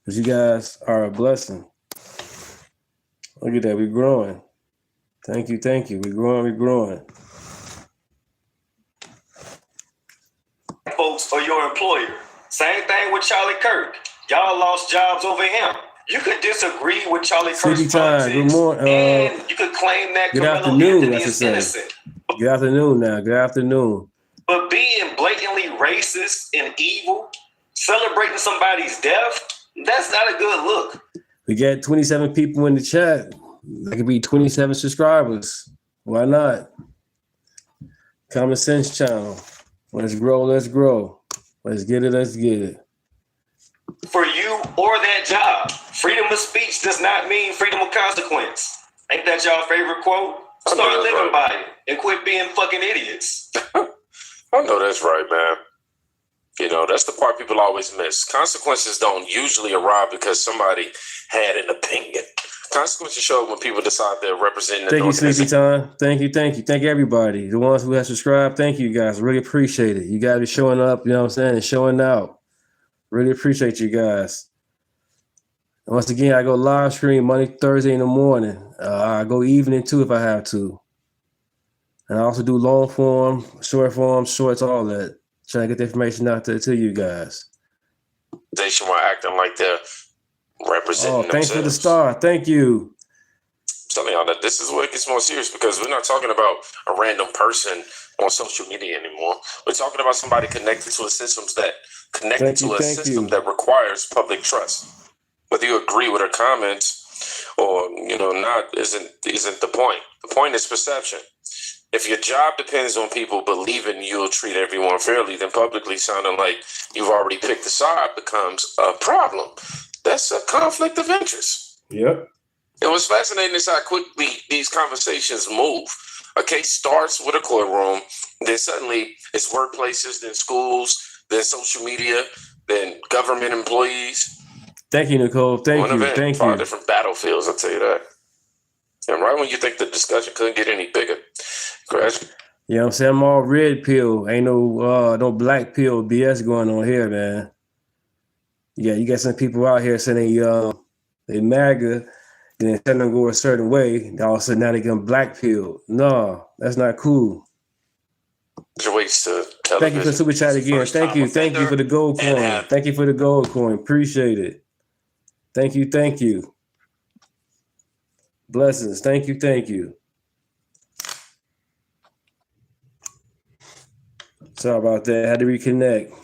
because you guys are a blessing. Look at that, we growing. Thank you. We growing. Folks or your employer. Same thing with Charlie Kirk. Y'all lost jobs over him. You could disagree with Charlie Kirk's politics, good morning. and you could claim that Good Carmelo afternoon, Anthony I should is say. innocent. Good afternoon now. Good afternoon. But being blatantly racist and evil, celebrating somebody's death, that's not a good look. We got 27 people in the chat. That could be 27 subscribers. Why not? Common Sense Channel. Let's grow. Let's get it. For you or that job, freedom of speech does not mean freedom of consequence. Ain't that y'all favorite quote? Start living by it and quit being fucking idiots. I know that's right, man. You know, that's the part people always miss. Consequences don't usually arrive because somebody had an opinion. Consequences show up when people decide they're representing an organization. Thank you, Sleepy Time. Thank you, everybody. The ones who have subscribed, thank you guys. Really appreciate it. You guys be showing up, you know what I'm saying, and showing out. Really appreciate you guys. And once again, I go live stream Monday, Thursday in the morning. I go evening too if I have to. And I also do long form, short form, shorts, all that. Trying to get the information out there to you guys. They should want acting like they're representing thanks themselves. for the star. Thank you. I'm telling y'all that this is where it gets more serious, because we're not talking about a random person on social media anymore. We're talking about somebody connected to a system that requires public trust. Whether you agree with her comments or not isn't the point. The point is perception. If your job depends on people believing you'll treat everyone fairly, then publicly sounding like you've already picked a side becomes a problem. That's a conflict of interest. Yep. And what's fascinating is how quickly these conversations move. A case starts with a courtroom, then suddenly it's workplaces, then schools, then social media, then government employees. Thank you, Nicole. Thank you. 5 different battlefields, I'll tell you that. And right when you think the discussion couldn't get any bigger, crash. You know what I'm saying? I'm all red pill. Ain't no black pill BS going on here, man. You got some people out here saying they MAGA, then telling them to go a certain way, and all of a sudden now they get black pilled. No, that's not cool. Waste to television. Thank you for super chat again. Thank you for the gold coin. Thank you for the gold coin. Appreciate it. Thank you. Blessings. Thank you. Sorry about that. Had to reconnect.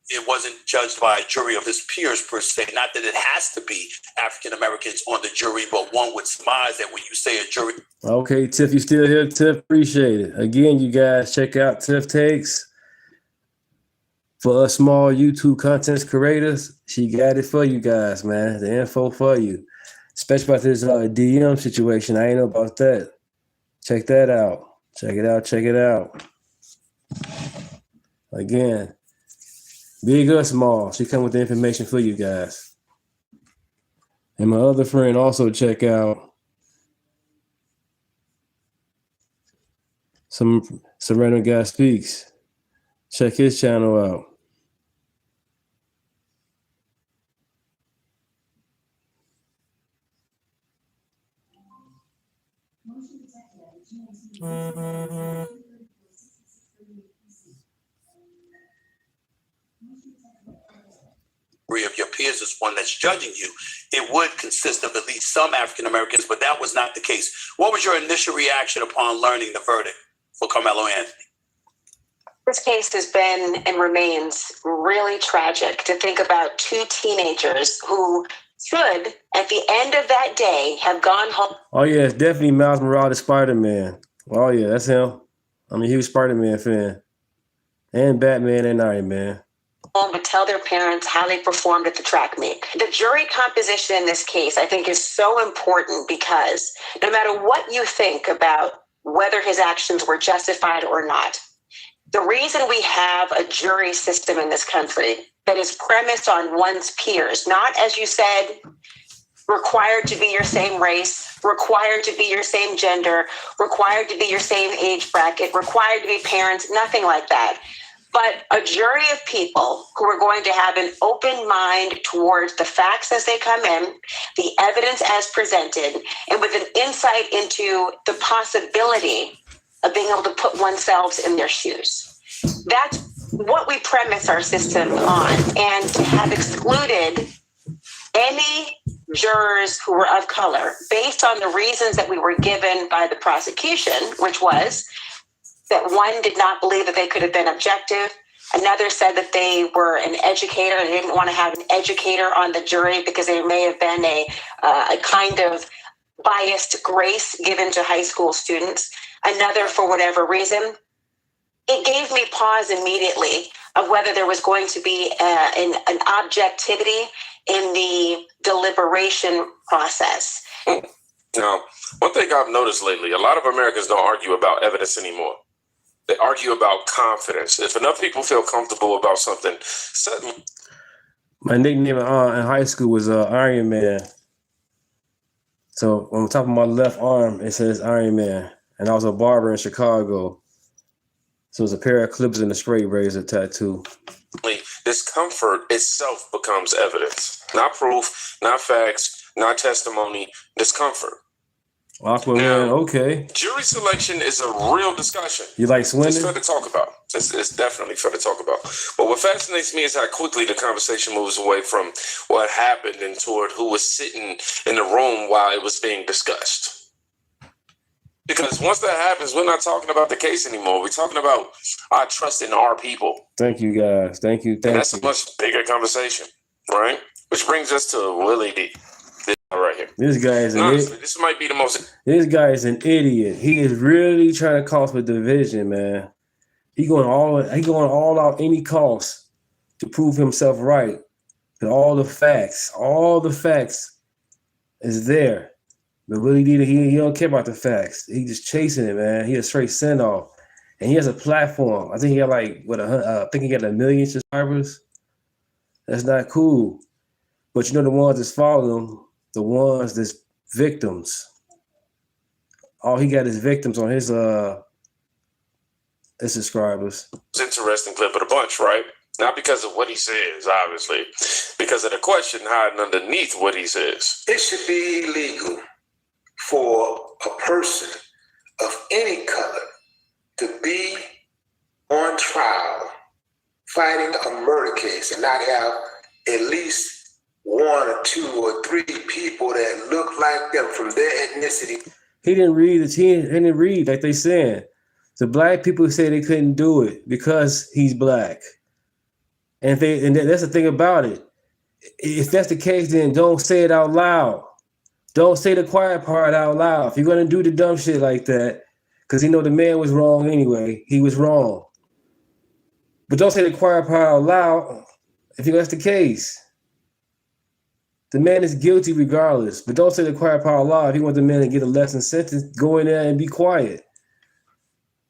It wasn't judged by a jury of his peers per se. Not that it has to be African Americans on the jury, but one would surmise that when you say a jury. Okay, Tiff, you still here? Tiff, appreciate it. Again, you guys check out Tiff Takes. For us small YouTube content creators, she got it for you guys, man. The info for you. Especially about this DM situation. I ain't know about that. Check that out. Check it out. Again, big or small, she come with the information for you guys. And my other friend also check out some random guy speaks. Check his channel out. Of your peers is one that's judging you, it would consist of at least some African Americans, but that was not the case. What was your initial reaction upon learning the verdict for Carmelo Anthony? This case has been and remains really tragic to think about two teenagers who should, at the end of that day, have gone home. Oh, yeah, it's definitely Miles Morales, Spider-Man. Oh, yeah, that's him. I'm a huge Spider-Man fan. And Batman and Iron Man. To tell their parents how they performed at the track meet. The jury composition in this case, I think, is so important because no matter what you think about whether his actions were justified or not, the reason we have a jury system in this country that is premised on one's peers, not, as you said, required to be your same race, required to be your same gender, required to be your same age bracket, required to be parents, nothing like that. But a jury of people who are going to have an open mind towards the facts as they come in, the evidence as presented, and with an insight into the possibility of being able to put oneself in their shoes. That's what we premise our system on. And to have excluded any jurors who were of color based on the reasons that we were given by the prosecution, which was that one did not believe that they could have been objective. Another said that they were an educator and they didn't want to have an educator on the jury because there may have been a kind of biased grace given to high school students. Another, for whatever reason, it gave me pause immediately of whether there was going to be an objectivity in the deliberation process. Now, one thing I've noticed lately, a lot of Americans don't argue about evidence anymore. They argue about confidence. If enough people feel comfortable about something, suddenly. My nickname in high school was Iron Man. So on top of my left arm, it says Iron Man. And I was a barber in Chicago. So it was a pair of clips and a straight razor tattoo. Discomfort itself becomes evidence. Not proof, not facts, not testimony, discomfort. Aquaman, okay. Jury selection is a real discussion. You like swimming? It's fair to talk about. It's definitely fair to talk about. But what fascinates me is how quickly the conversation moves away from what happened and toward who was sitting in the room while it was being discussed. Because once that happens, we're not talking about the case anymore. We're talking about our trust in our people. Thank you, guys. Thank you. And that's a much bigger conversation, right? Which brings us to Willie D. Right here. This guy is an idiot. This might be the most. This guy is an idiot. He is really trying to cause for division, man. He going all out any cost to prove himself right. And all the facts is there. But really, he don't care about the facts. He just chasing it, man. He a straight send off, and he has a platform. I think he got I think he got 1 million subscribers. That's not cool. But you know the ones that's following him. The ones that's victims. All he got is victims on his subscribers. It's an interesting clip of the bunch, right? Not because of what he says, obviously, because of the question hiding underneath what he says. It should be illegal for a person of any color to be on trial fighting a murder case and not have at least 1 or 2 or 3 people that look like them from their ethnicity. He didn't read he didn't read like they saying. The black people say they couldn't do it because he's black. And that's the thing about it. If that's the case, then don't say it out loud. Don't say the quiet part out loud. If you're gonna do the dumb shit like that, because you know the man was wrong anyway. He was wrong. But don't say the quiet part out loud if that's the case. The man is guilty regardless. But don't say the quiet part out loud. If you want the man to get a lesson sentence, go in there and be quiet.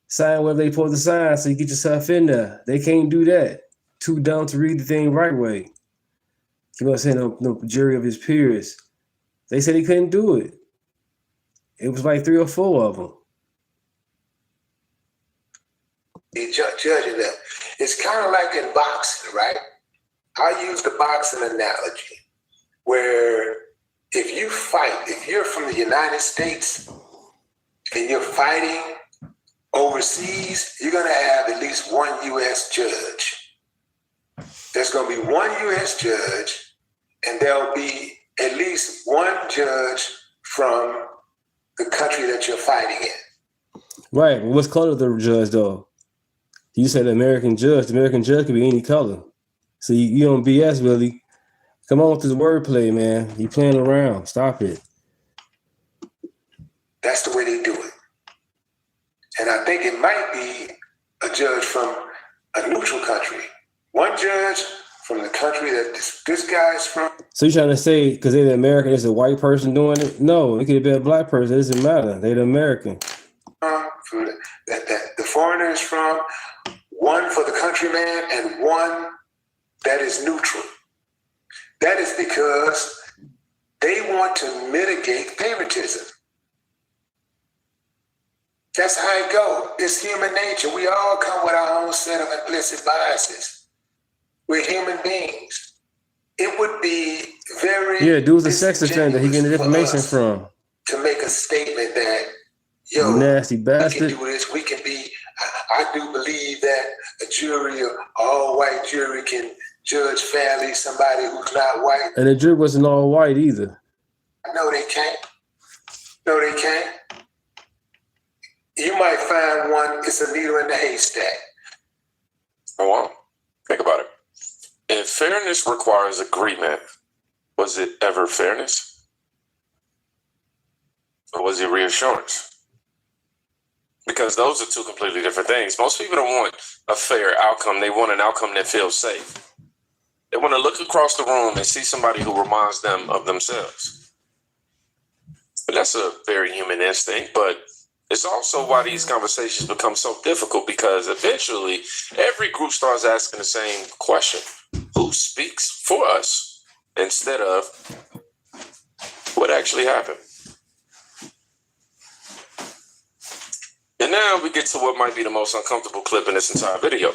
Sign whatever they supposed to sign so you get yourself in there. They can't do that. Too dumb to read the thing right way. You know what I'm saying? No jury of his peers. They said he couldn't do it. It was like 3 or 4 of them. Judging them. It's kind of like in boxing, right? I use the boxing analogy where if you fight, if you're from the United States and you're fighting overseas, you're going to have at least 1 U.S. judge. There's going to be 1 U.S. judge, and there'll be at least 1 judge from the country that you're fighting in. Right. Well, what's color the judge, though? You said the American judge. The American judge could be any color. So you don't BS, really. Come on with this wordplay, man. You playing around. Stop it. That's the way they do it. And I think it might be a judge from a neutral country. 1 judge from the country that this guy is from. So you're trying to say because they're the American, it's a white person doing it? No, it could be a black person. It doesn't matter. They're the American. That the foreigner is from, 1 for the countryman, and 1 that is neutral. That is because they want to mitigate favoritism. That's how it goes. It's human nature. We all come with our own set of implicit biases. We're human beings. It would be very dude's a sex offender. He getting information from. To make a statement that, yo, nasty bastard. We can do this. We can be. I do believe that a jury, an all-white jury, can judge fairly somebody who's not white. And the jury wasn't all white either. No, they can't. No, they can't. You might find one, it's a needle in the haystack. Oh, wow. Think about it. If fairness requires agreement, was it ever fairness? Or was it reassurance? Because those are 2 completely different things. Most people don't want a fair outcome. They want an outcome that feels safe. They want to look across the room and see somebody who reminds them of themselves. But that's a very human instinct, but it's also why these conversations become so difficult, because eventually every group starts asking the same question. Who speaks for us instead of what actually happened? And now we get to what might be the most uncomfortable clip in this entire video.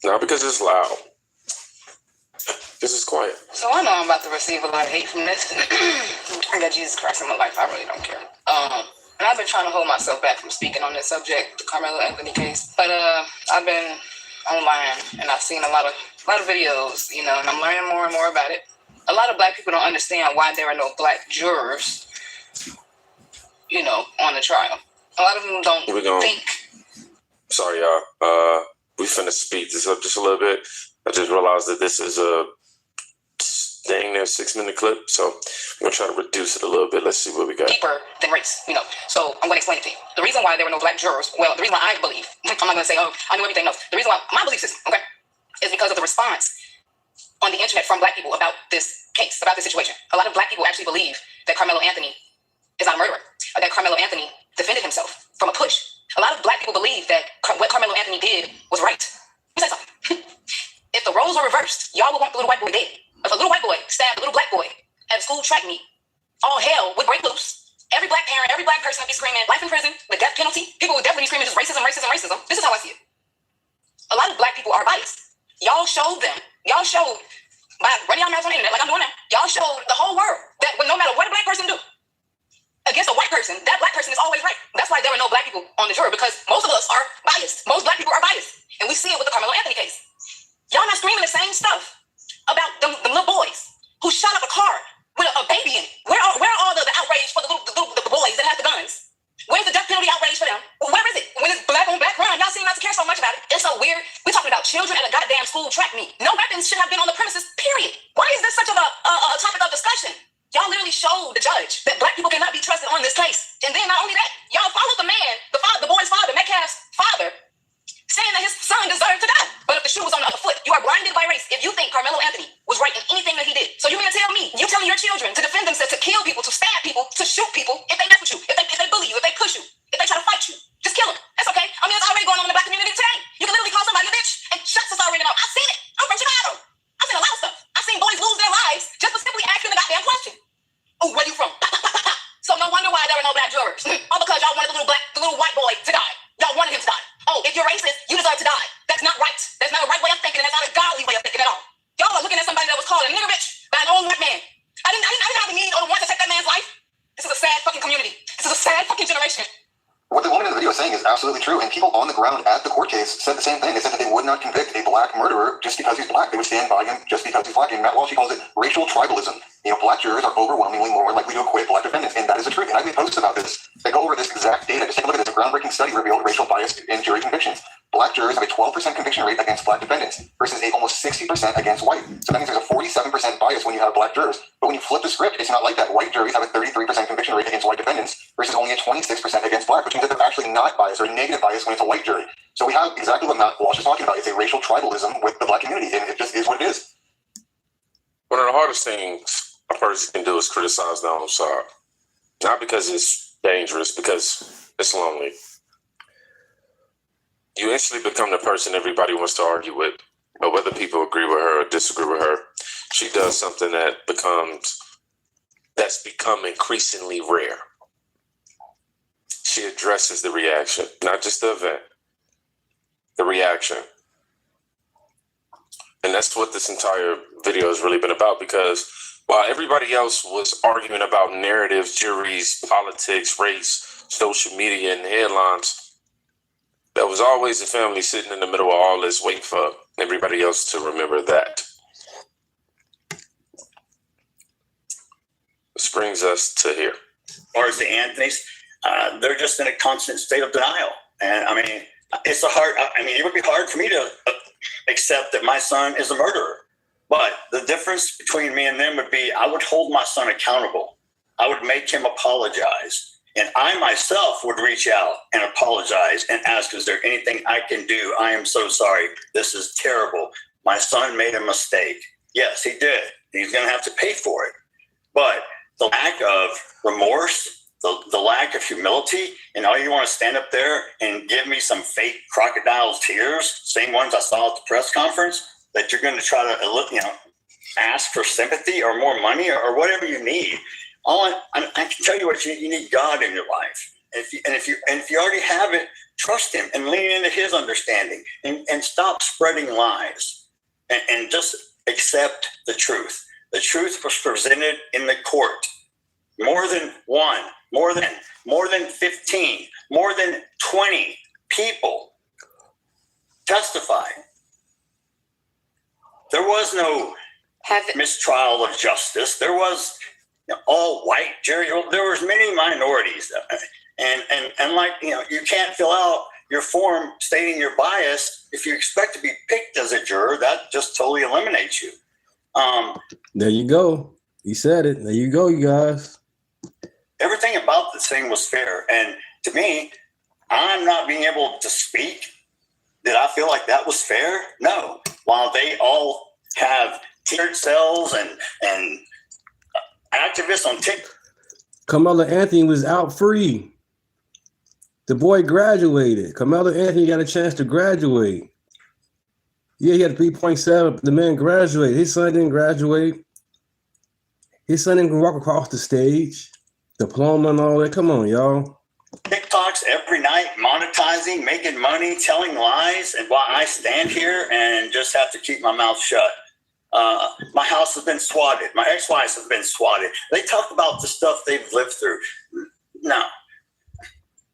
Not because it's loud. This is quiet. So I know I'm about to receive a lot of hate from this. I got Jesus Christ in my life. I really don't care. And I've been trying to hold myself back from speaking on this subject, the Carmelo Anthony case. But I've been online and I've seen a lot of videos, and I'm learning more and more about it. A lot of black people don't understand why there are no black jurors, on the trial. A lot of them don't think. Sorry, y'all. We finna speed this up just a little bit. I just realized that this is a dang near 6-minute clip, so I'm gonna try to reduce it a little bit. Let's see what we got. Deeper than race, So I'm gonna explain it to you. The reason why there were no black jurors, the reason why I believe, I'm not gonna say, I knew everything else. The reason why my belief system, is because of the response on the internet from black people about this case, about this situation. A lot of black people actually believe that Carmelo Anthony is not a murderer, or that Carmelo Anthony defended himself from a push. A lot of black people believe that what Carmelo Anthony did was right. Let me say something. If the roles were reversed, y'all would want the little white boy dead. If a little white boy stabbed a little black boy at a school track meet, all hell would break loose. Every black parent, every black person would be screaming, life in prison, the death penalty. People would definitely be screaming just racism, racism, racism. This is how I see it. A lot of black people are biased. Y'all showed them. Y'all showed by running y'all mouths on the internet like I'm doing now. Y'all showed the whole world that no matter what a black person do against a white person, that black person is always right. That's why there are no black people on the jury, because most of us are biased. Most black people are biased. And we see it with the Carmelo Anthony case. Y'all not screaming the same stuff about them little boys who shot up a car with a baby in it. Where are all the outrage for the boys that have the guns? Where's the death penalty outrage for them? Where is it? When it's black on black crime, y'all seem not to care so much about it. It's so weird. We're talking about children at a goddamn school track meet. No weapons should have been on the premises, period. Why is this such of a topic of discussion? Y'all literally showed the judge that black people cannot be trusted on this case. And then not only that, y'all followed the man, the boy's father, Metcalf's father, saying that his son deserved to die. But if the shoe was on the other foot, you are blinded by race if you think Carmelo Anthony was right in anything that he did. So you mean to tell me, you telling your children to defend themselves, to kill people, to stab people, to shoot people, if they mess with you, if they bully you, if they push you, if they try to fight you, just kill them. That's okay. I mean, it's already going on in the black community today. You can literally call somebody a bitch and shots is already out. I've seen it. I'm from Chicago. I've seen a lot of stuff. I've seen boys lose their lives just for simply asking the goddamn question. Oh, where you from? So no wonder why there were no black jurors. All because y'all wanted the little white boy to die. Y'all wanted him to die. Oh, if you're racist, you deserve to die. That's not right. That's not a right way of thinking, and that's not a godly way of thinking at all. Y'all are looking at somebody that was called a nigger bitch by an old white man. I didn't have the need or the want to take that man's life. This is a sad fucking community. This is a sad fucking generation. What the woman in the video is saying is absolutely true, and people on the ground at the court case said the same thing. They said that they would not convict a black murderer just because he's black. They would stand by him just because he's black. And Matt Walsh, he calls it racial tribalism. You know, black jurors are overwhelmingly more likely to acquit black defendants, and that is the truth. And I've made posts about this that go over this exact data. Just take a look at this. A groundbreaking study revealed racial bias in jury convictions. Black jurors have a 12% conviction rate against black defendants versus a almost 60% against white. So that means there's a 47% bias when you have black jurors. But when you flip the script, it's not like that. White juries have a 33% conviction rate against white defendants versus only a 26% against black, which means that they're actually not biased or a negative bias when it's a white jury. So we have exactly what Matt Walsh is talking about. It's a racial tribalism with the black community, and it just is what it is. One of the hardest things a person can do is criticize their own side. Not because it's dangerous, because it's lonely. You instantly become the person everybody wants to argue with. But whether people agree with her or disagree with her, she does something that's become increasingly rare. She addresses the reaction, not just the event, the reaction. And that's what this entire video has really been about, because while everybody else was arguing about narratives, juries, politics, race, social media, and headlines, there was always a family sitting in the middle of all this waiting for everybody else to remember that. This brings us to here. As far as the Anthonys, they're just in a constant state of denial. And I mean, it would be hard for me to accept that my son is a murderer. But the difference between me and them would be I would hold my son accountable. I would make him apologize. And I myself would reach out and apologize and ask, is there anything I can do? I am so sorry. This is terrible. My son made a mistake. Yes, he did. He's going to have to pay for it. But the lack of remorse, the lack of humility, and all you want to stand up there and give me some fake crocodile tears, same ones I saw at the press conference, that you're going to try to ask for sympathy or more money or whatever you need. I can tell you what you need: God in your life. And if you already have it, trust Him and lean into His understanding and stop spreading lies and just accept the truth. The truth was presented in the court. More than one, more than 15, more than 20 people testified. There was no mistrial of justice. There was all white jury. There was many minorities, and like you can't fill out your form stating your bias if you expect to be picked as a juror. That just totally eliminates you. There you go. You said it. There you go, you guys. Everything about this thing was fair, and to me, I'm not being able to speak. Did I feel like that was fair? No. While they all have tiered cells and activists on TikTok. Carmelo Anthony was out free. The boy graduated. Carmelo Anthony got a chance to graduate. Yeah, he had a 3.7. The man graduated. His son didn't graduate. His son didn't walk across the stage. Diploma and all that. Come on, y'all. TikToks TikToks every night, monetizing, making money, telling lies, and while I stand here and just have to keep my mouth shut. My house has been swatted. My ex-wives have been swatted. They talk about the stuff they've lived through. Now,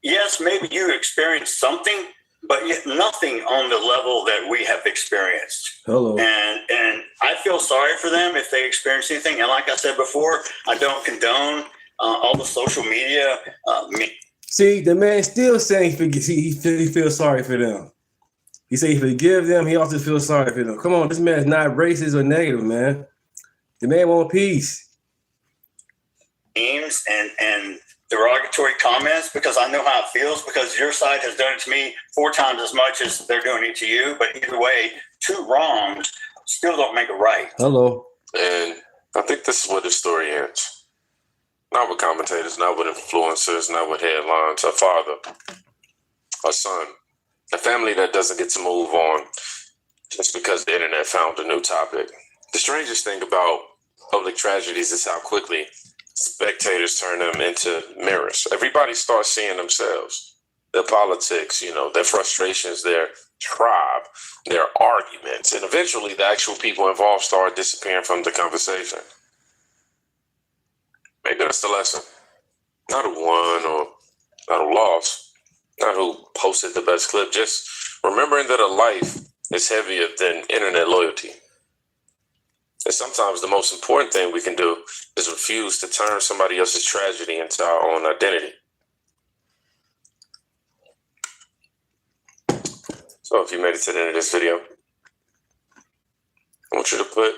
yes, maybe you experienced something, but yet nothing on the level that we have experienced. Hello. And I feel sorry for them if they experience anything. And like I said before, I don't condone all the social media. See, the man still saying he feels sorry for them. He said he forgive them. He also feels sorry for them. Come on, this man's not racist or negative, man. The man want peace. Memes and derogatory comments, because I know how it feels, because your side has done it to me 4 times as much as they're doing it to you. But either way, 2 wrongs still don't make it right. Hello. And I think this is where the story ends. Not with commentators, not with influencers, not with headlines. A father, a son, a family that doesn't get to move on just because the internet found a new topic. The strangest thing about public tragedies is how quickly spectators turn them into mirrors. Everybody starts seeing themselves, their politics, their frustrations, their tribe, their arguments, and eventually the actual people involved start disappearing from the conversation. Maybe that's the lesson. Not who won or not who lost, not who posted the best clip, just remembering that a life is heavier than internet loyalty. And sometimes the most important thing we can do is refuse to turn somebody else's tragedy into our own identity. So if you made it to the end of this video, I want you to put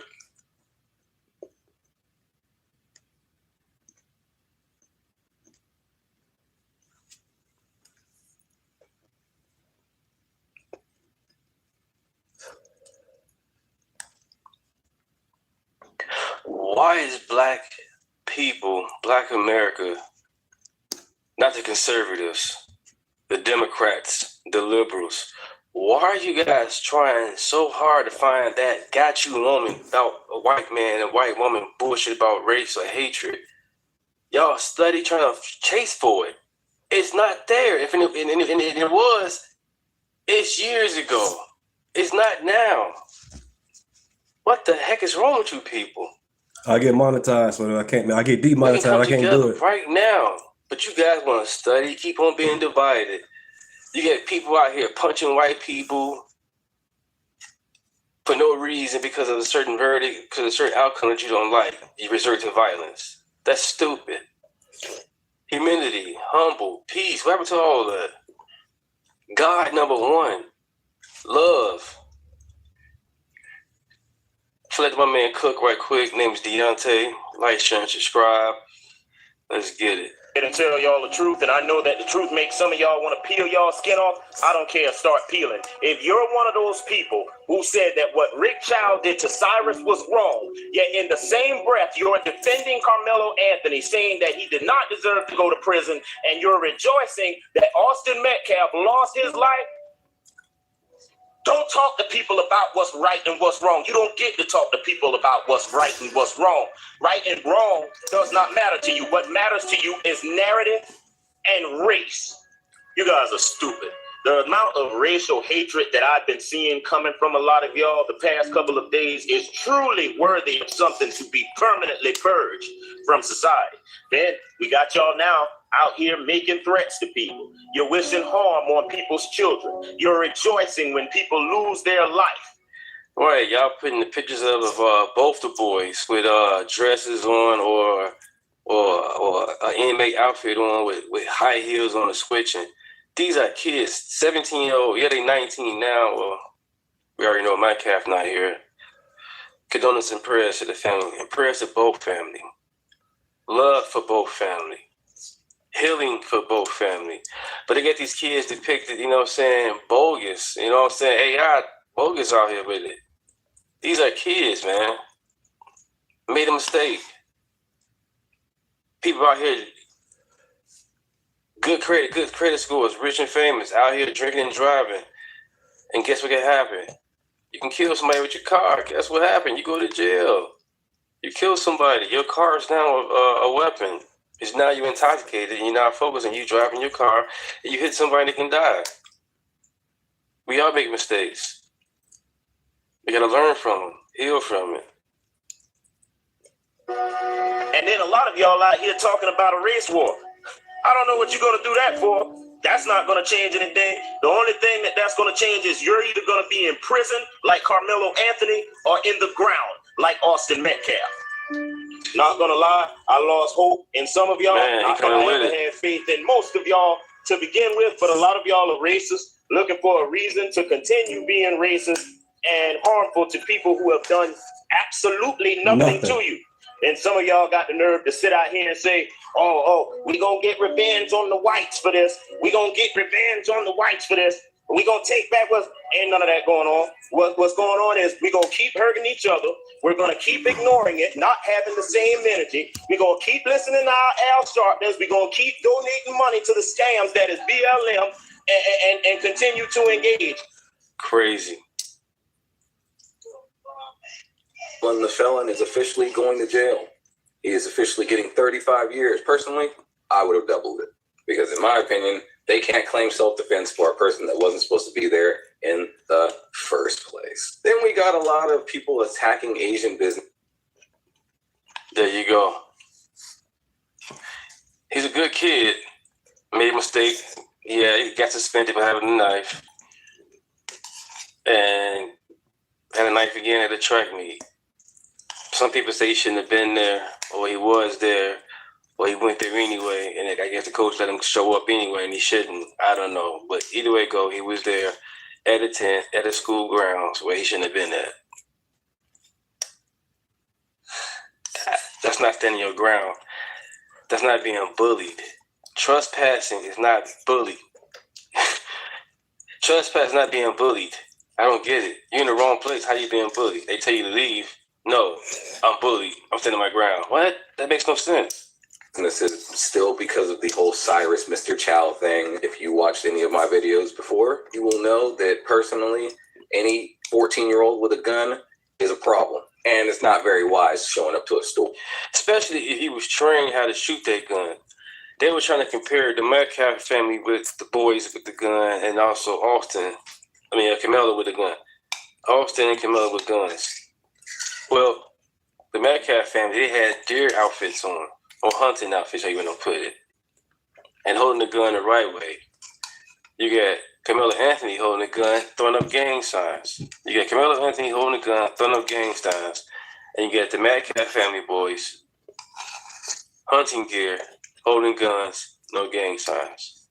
why is black people, black America, not the conservatives, the Democrats, the liberals, why are you guys trying so hard to find that got you woman about a white man and white woman bullshit about race or hatred? Y'all study trying to chase for it. It's not there. If it was, it's years ago. It's not now. What the heck is wrong with you people? I get monetized, but I can't. I get demonetized. I can't do it right now. But you guys want to study, keep on being divided. You get people out here punching white people for no reason because of a certain verdict, because of a certain outcome that you don't like. You resort to violence. That's stupid. Humility, humble, peace. What happened to all that? God, number 1. Love. So let my man cook right quick. Name is Deunta. Like, share, and subscribe. Let's get it. And tell y'all the truth, and I know that the truth makes some of y'all want to peel y'all skin off. I don't care. Start peeling. If you're one of those people who said that what Rick Child did to Cyrus was wrong, yet in the same breath you're defending Carmelo Anthony, saying that he did not deserve to go to prison, and you're rejoicing that Austin Metcalf lost his life, don't talk to people about what's right and what's wrong. You don't get to talk to people about what's right and what's wrong. Right and wrong does not matter to you. What matters to you is narrative and race. You guys are stupid. The amount of racial hatred that I've been seeing coming from a lot of y'all the past couple of days is truly worthy of something to be permanently purged from society. Then we got y'all now out here making threats to people. You're wishing harm on people's children. You're rejoicing when people lose their life. Right, y'all putting the pictures of both the boys with dresses on or an inmate outfit on with high heels on the switching. These are kids, 17-year-old. Yeah, they 19 now. Well, we already know Metcalf not here. Condolences and prayers to the family, and prayers to both family. Love for both family. Healing for both family. But they get these kids depicted, bogus. AI bogus out here with it. These are kids, man. Made a mistake. People out here, good credit scores, rich and famous, out here drinking and driving. And guess what can happen? You can kill somebody with your car. Guess what happened? You go to jail. You kill somebody. Your car is now a weapon. Because now you're intoxicated and you're not focused and you driving your car and you hit somebody that can die. We all make mistakes. We got to learn from them, heal from it. And then a lot of y'all out here talking about a race war. I don't know what you're going to do that for. That's not going to change anything. The only thing that's going to change is you're either going to be in prison like Carmelo Anthony or in the ground like Austin Metcalf. Not going to lie, I lost hope in some of y'all. Not going to ever have faith in most of y'all to begin with, but a lot of y'all are racist, looking for a reason to continue being racist and harmful to people who have done absolutely nothing to you. And some of y'all got the nerve to sit out here and say, oh, we gonna get revenge on the whites for this. We gonna get revenge on the whites for this. We gonna take back what's, ain't none of that going on. What's going on is we gonna keep hurting each other. We're gonna keep ignoring it, not having the same energy. We're gonna keep listening to our Al Sharpness. We're gonna keep donating money to the scams that is BLM and continue to engage. Crazy. When the felon is officially going to jail, he is officially getting 35 years. Personally, I would have doubled it because, in my opinion, they can't claim self-defense for a person that wasn't supposed to be there in the first place. Then we got a lot of people attacking Asian business. There you go. He's a good kid. Made a mistake. Yeah, he got suspended for having a knife. And had a knife again at a track meet. Some people say he shouldn't have been there, or he was there, or he went there anyway, and I guess the coach let him show up anyway, and he shouldn't. I don't know. But either way go, he was there at a tent, at a school grounds where he shouldn't have been at. That's not standing your ground. That's not being bullied. Trespassing is not bullied. Trespass is not being bullied. I don't get it. You're in the wrong place. How you being bullied? They tell you to leave. No, I'm bullied. I'm standing my ground. What? That makes no sense. And this is still because of the whole Cyrus Mr. Chow thing. If you watched any of my videos before, you will know that personally, any 14-year-old with a gun is a problem. And it's not very wise showing up to a store. Especially if he was trained how to shoot that gun. They were trying to compare the Metcalf family with the boys with the gun and also Camelo with the gun. Austin and Camelo with guns. Well, the Metcalf family, they had deer outfits on, or hunting outfits, how you want to put it, and holding the gun the right way. You got Carmelo Anthony holding the gun, throwing up gang signs. You got Carmelo Anthony holding the gun, throwing up gang signs. And you got the Metcalf family boys, hunting gear, holding guns, no gang signs.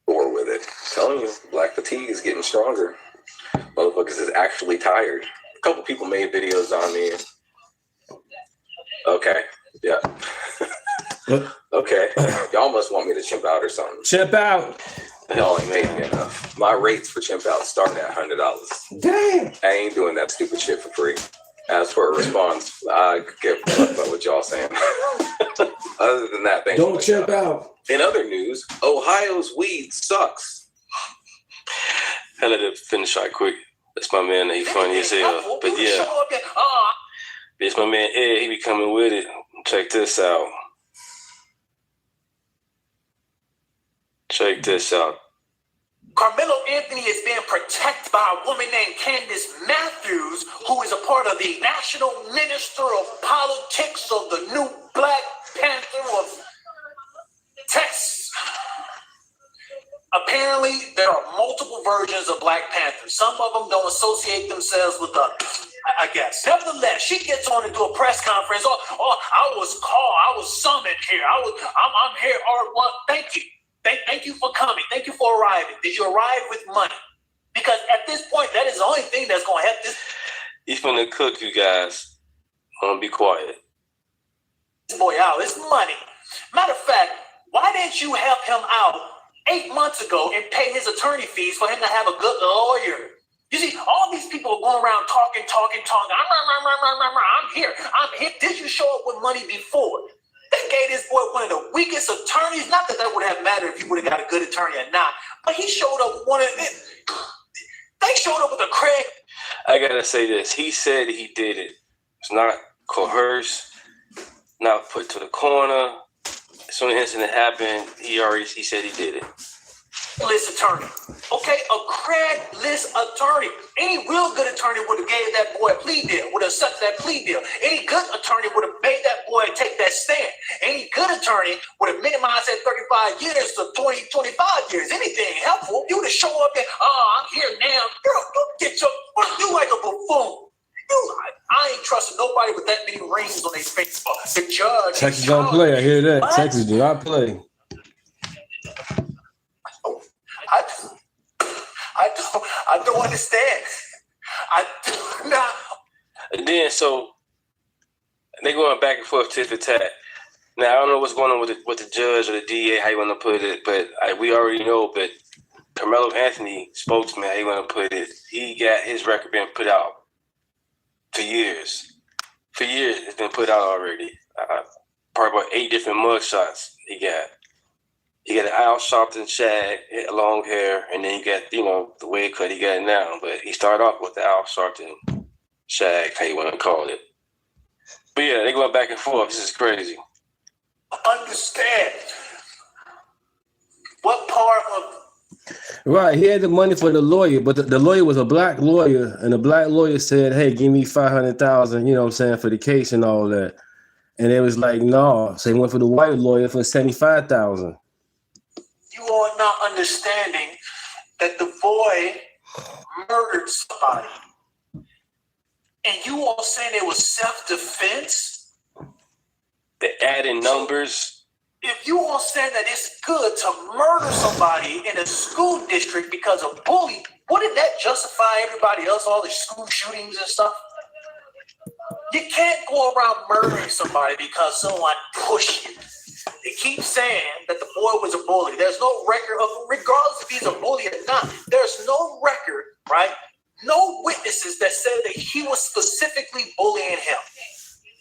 Or with it. I'm telling you, black fatigue is getting stronger. Motherfuckers is actually tired. A couple people made videos on me. Okay. Yeah. Okay. Y'all must want me to chimp out or something. Chimp out. Y'all ain't paying me enough. My rates for chimp out start at $100. Damn. I ain't doing that stupid shit for free. As for a response, I could give a fuck about what y'all saying. Other than that, thanks. Don't chimp out. In other news, Ohio's weed sucks. I let it finish right quick. That's my man. He funny as hell. But yeah. It's my man Ed. He be coming with it. Check this out. Check this out. Carmelo Anthony is being protected by a woman named Candace Matthews, who is a part of the National Minister of Politics of the new Black Panther of Texas. Apparently, there are multiple versions of Black Panther. Some of them don't associate themselves with others, I guess. Nevertheless, she gets on and do a press conference. I was called. I was summoned here. I'm here. Thank you. Thank you for coming. Thank you for arriving. Did you arrive with money? Because at this point, that is the only thing that's going to help this. He's going to cook you guys. Be quiet. This boy out. It's money. Matter of fact, why didn't you help him out 8 months ago and pay his attorney fees for him to have a good lawyer? You see, all these people are going around talking. I'm here. Did you show up with money before? They gave this boy one of the weakest attorneys. Not that would have mattered if he would have got a good attorney or not, but he showed up with one of them. They showed up with a Craig. I gotta say this. He said he did it. It's not coerced. now put to the corner. As soon as the incident happened, he said he did it. List attorney. Okay, a credless attorney. Any real good attorney would have gave that boy a plea deal, would have accepted that plea deal. Any good attorney would have made that boy take that stand. Any good attorney would have minimized that 35 years to 20, 25 years. Anything helpful, you would have shown up there, I'm here now. Girl, you like a buffoon. I ain't trusting nobody with that many rings on their face. The judge. Texas don't play. I hear that. What? Texas do not play. I don't understand. I do not. And then so they going back and forth tit for tat. Now I don't know what's going on with the judge or the DA, how you want to put it, but we already know. But Carmelo Anthony, spokesman, how you want to put it, he got his record being put out for years. For years, it's been put out already. Probably about 8 different mug shots he got. He got an Al Sharpton shag, long hair, and then you got, the wave cut he got now. But he started off with the Al Sharpton shag, how you want to call it. But yeah, they going back and forth. This is crazy. Understand what part of... Right, he had the money for the lawyer, but the lawyer was a black lawyer, and the black lawyer said, hey, give me $500,000, for the case and all that. And it was like, no. So he went for the white lawyer for $75,000. You are not understanding that the boy murdered somebody. And you all saying it was self-defense? They adding numbers. If you all saying that it's good to murder somebody in a school district because of bullying, wouldn't that justify everybody else, all the school shootings and stuff? You can't go around murdering somebody because someone pushed you. They keep saying that the boy was a bully. There's no record of, regardless if he's a bully or not, there's no record, right? No witnesses that said that he was specifically bullying him.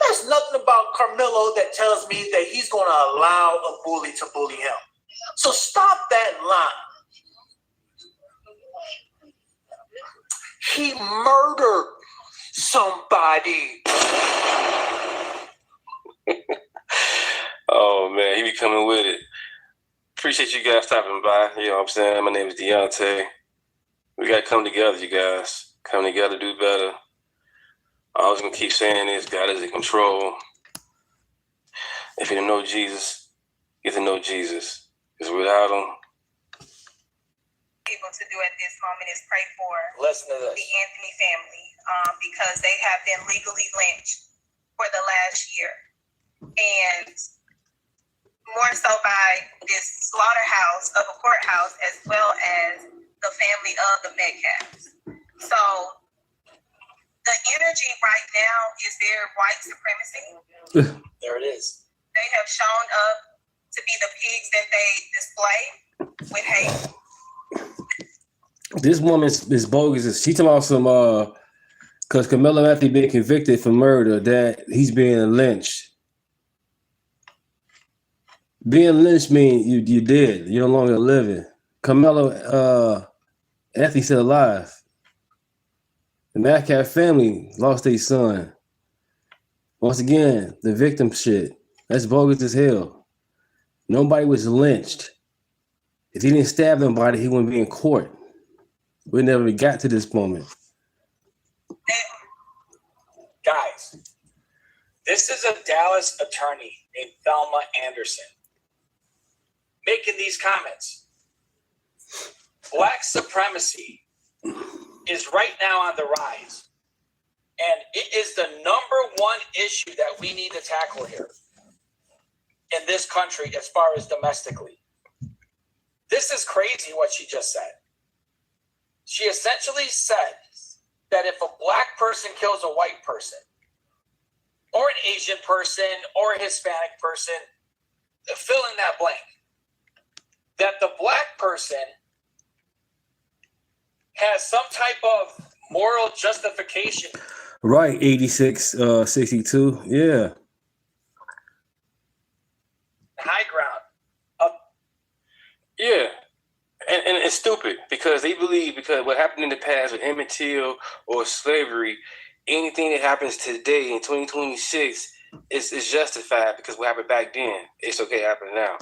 There's nothing about Carmelo that tells me that he's going to allow a bully to bully him. So stop that line. He murdered somebody. Oh, man, he be coming with it. Appreciate you guys stopping by. You know what I'm saying? My name is Deunta. We got to come together, you guys. Come together, do better. I was going to keep saying this. God is in control. If you don't know Jesus, get to know Jesus. Because without him, able to do at this moment is pray for Listen to this. the Anthony family because they have been legally lynched for the last year. And more so by this slaughterhouse of a courthouse as well as the family of the Metcalfs. So the energy right now is their white supremacy. There it is. They have shown up to be the pigs that they display with hate. this woman is bogus. She talking about some, because Carmelo Anthony been convicted for murder, that he's being lynched. Being lynched means you dead. You're no longer living. Carmelo Anthony still alive. The Metcalf family lost their son. Once again, the victim shit. That's bogus as hell. Nobody was lynched. If he didn't stab nobody, he wouldn't be in court. We never got to this moment. Guys, this is a Dallas attorney named Thelma Anderson making these comments. Black supremacy is right now on the rise. And it is the #1 issue that we need to tackle here in this country as far as domestically. This is crazy what she just said. She essentially said that if a black person kills a white person, or an Asian person, or a Hispanic person, fill in that blank, that the black person has some type of moral justification. Right, 86, 62, yeah. High ground. Yeah, and it's stupid because they believe because what happened in the past with Emmett Till or slavery, anything that happens today in 2026 it's justified because what happened back then, it's okay happening now.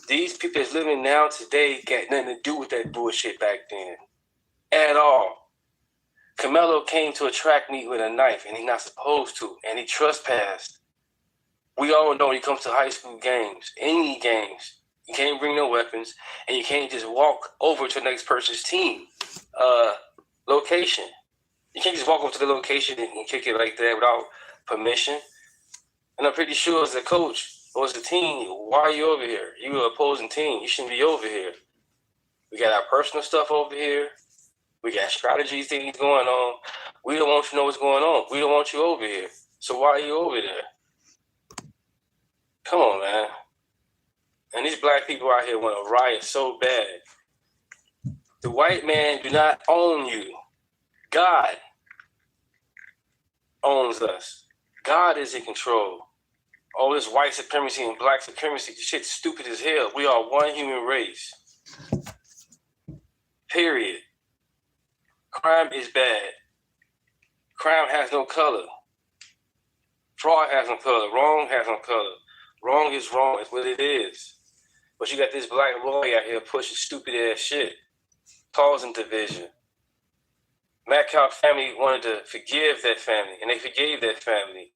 These people that's living now today got nothing to do with that bullshit back then at all. Carmelo came to a track meet with a knife and he's not supposed to, and he trespassed. We all know when it comes to high school games, any games, you can't bring no weapons and you can't just walk over to the next person's team location. You can't just walk over to the location and kick it like that without permission. And I'm pretty sure as a coach or as a team, why are you over here? You're an opposing team. You shouldn't be over here. We got our personal stuff over here. We got strategy things going on. We don't want you to know what's going on. We don't want you over here. So why are you over there? Come on, man. And these black people out here want to riot so bad. The white man do not own you. God owns us. God is in control. All this white supremacy and black supremacy, this shit's stupid as hell. We are one human race. Period. Crime is bad. Crime has no color. Fraud has no color. Wrong has no color. Wrong is wrong. It's what it is. But you got this black lawyer out here pushing stupid ass shit, causing division. Metcalf family wanted to forgive that family, and they forgave that family.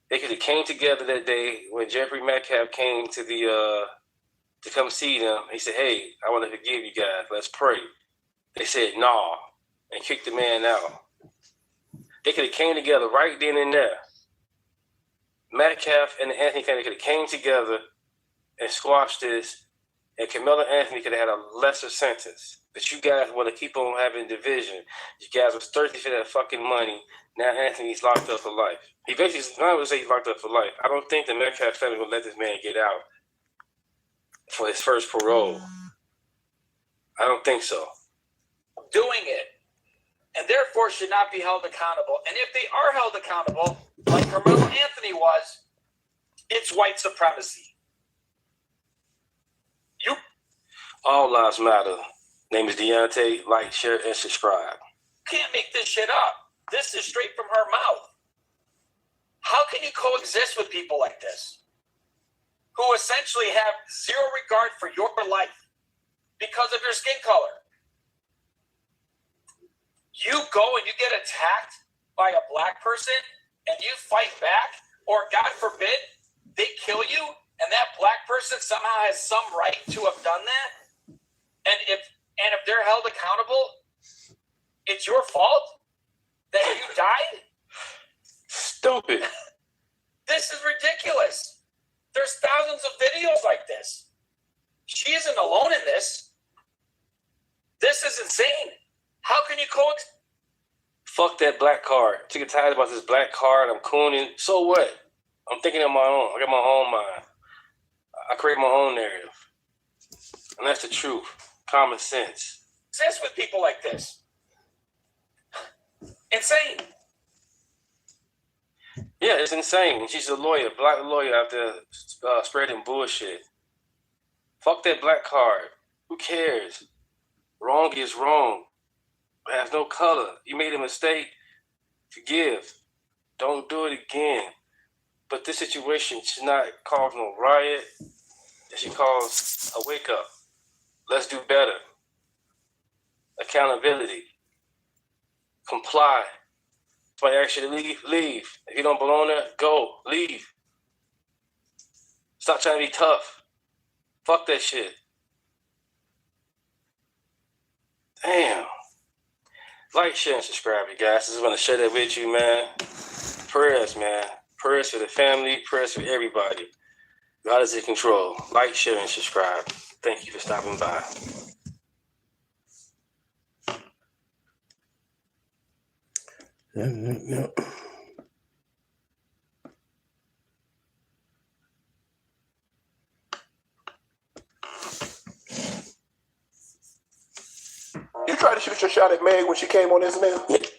They could have came together that day when Jeffrey Metcalf came to the to come see them. He said, "Hey, I want to forgive you guys. Let's pray." They said, "Nah," and kicked the man out. They could have came together right then and there. Metcalf and the Anthony family could have came together and squashed this, and Carmelo Anthony could have had a lesser sentence. But you guys want to keep on having division. You guys was thirsty for that fucking money. Now Anthony's locked up for life. He basically, I would say he's locked up for life. I don't think the Metcalf family will let this man get out for his first parole. I don't think so. Doing it, and therefore should not be held accountable. And if they are held accountable, like Carmelo Anthony was, it's white supremacy. All lives matter. Name is Deunta. Like, share, and subscribe. Can't make this shit up. This is straight from her mouth. How can you coexist with people like this, who essentially have zero regard for your life because of your skin color? You go and you get attacked by a black person and you fight back, or God forbid, they kill you, and that black person somehow has some right to have done that. And if they're held accountable, it's your fault that you died? Stupid. This is ridiculous. There's thousands of videos like this. She isn't alone in this. This is insane. How can you coexist? Fuck that black card. I'm sick and tired about this black card. I'm cooning. So what? I'm thinking on my own. I got my own mind. I create my own narrative. And that's the truth. Common sense. Exist with people like this. Insane. Yeah, it's insane. She's a lawyer, black lawyer out there spreading bullshit. Fuck that black card. Who cares? Wrong is wrong. It has no color. You made a mistake. Forgive. Don't do it again. But this situation should not cause no riot. It should cause a wake up. Let's do better. Accountability. Comply. Somebody asks you to leave, leave. If you don't belong there, go. Leave. Stop trying to be tough. Fuck that shit. Damn. Like, share, and subscribe, you guys. I just want to share that with you, man. Prayers, man. Prayers for the family. Prayers for everybody. God is in control. Like, share, and subscribe. Thank you for stopping by. Yeah. You tried to shoot your shot at Meg when she came on SNL?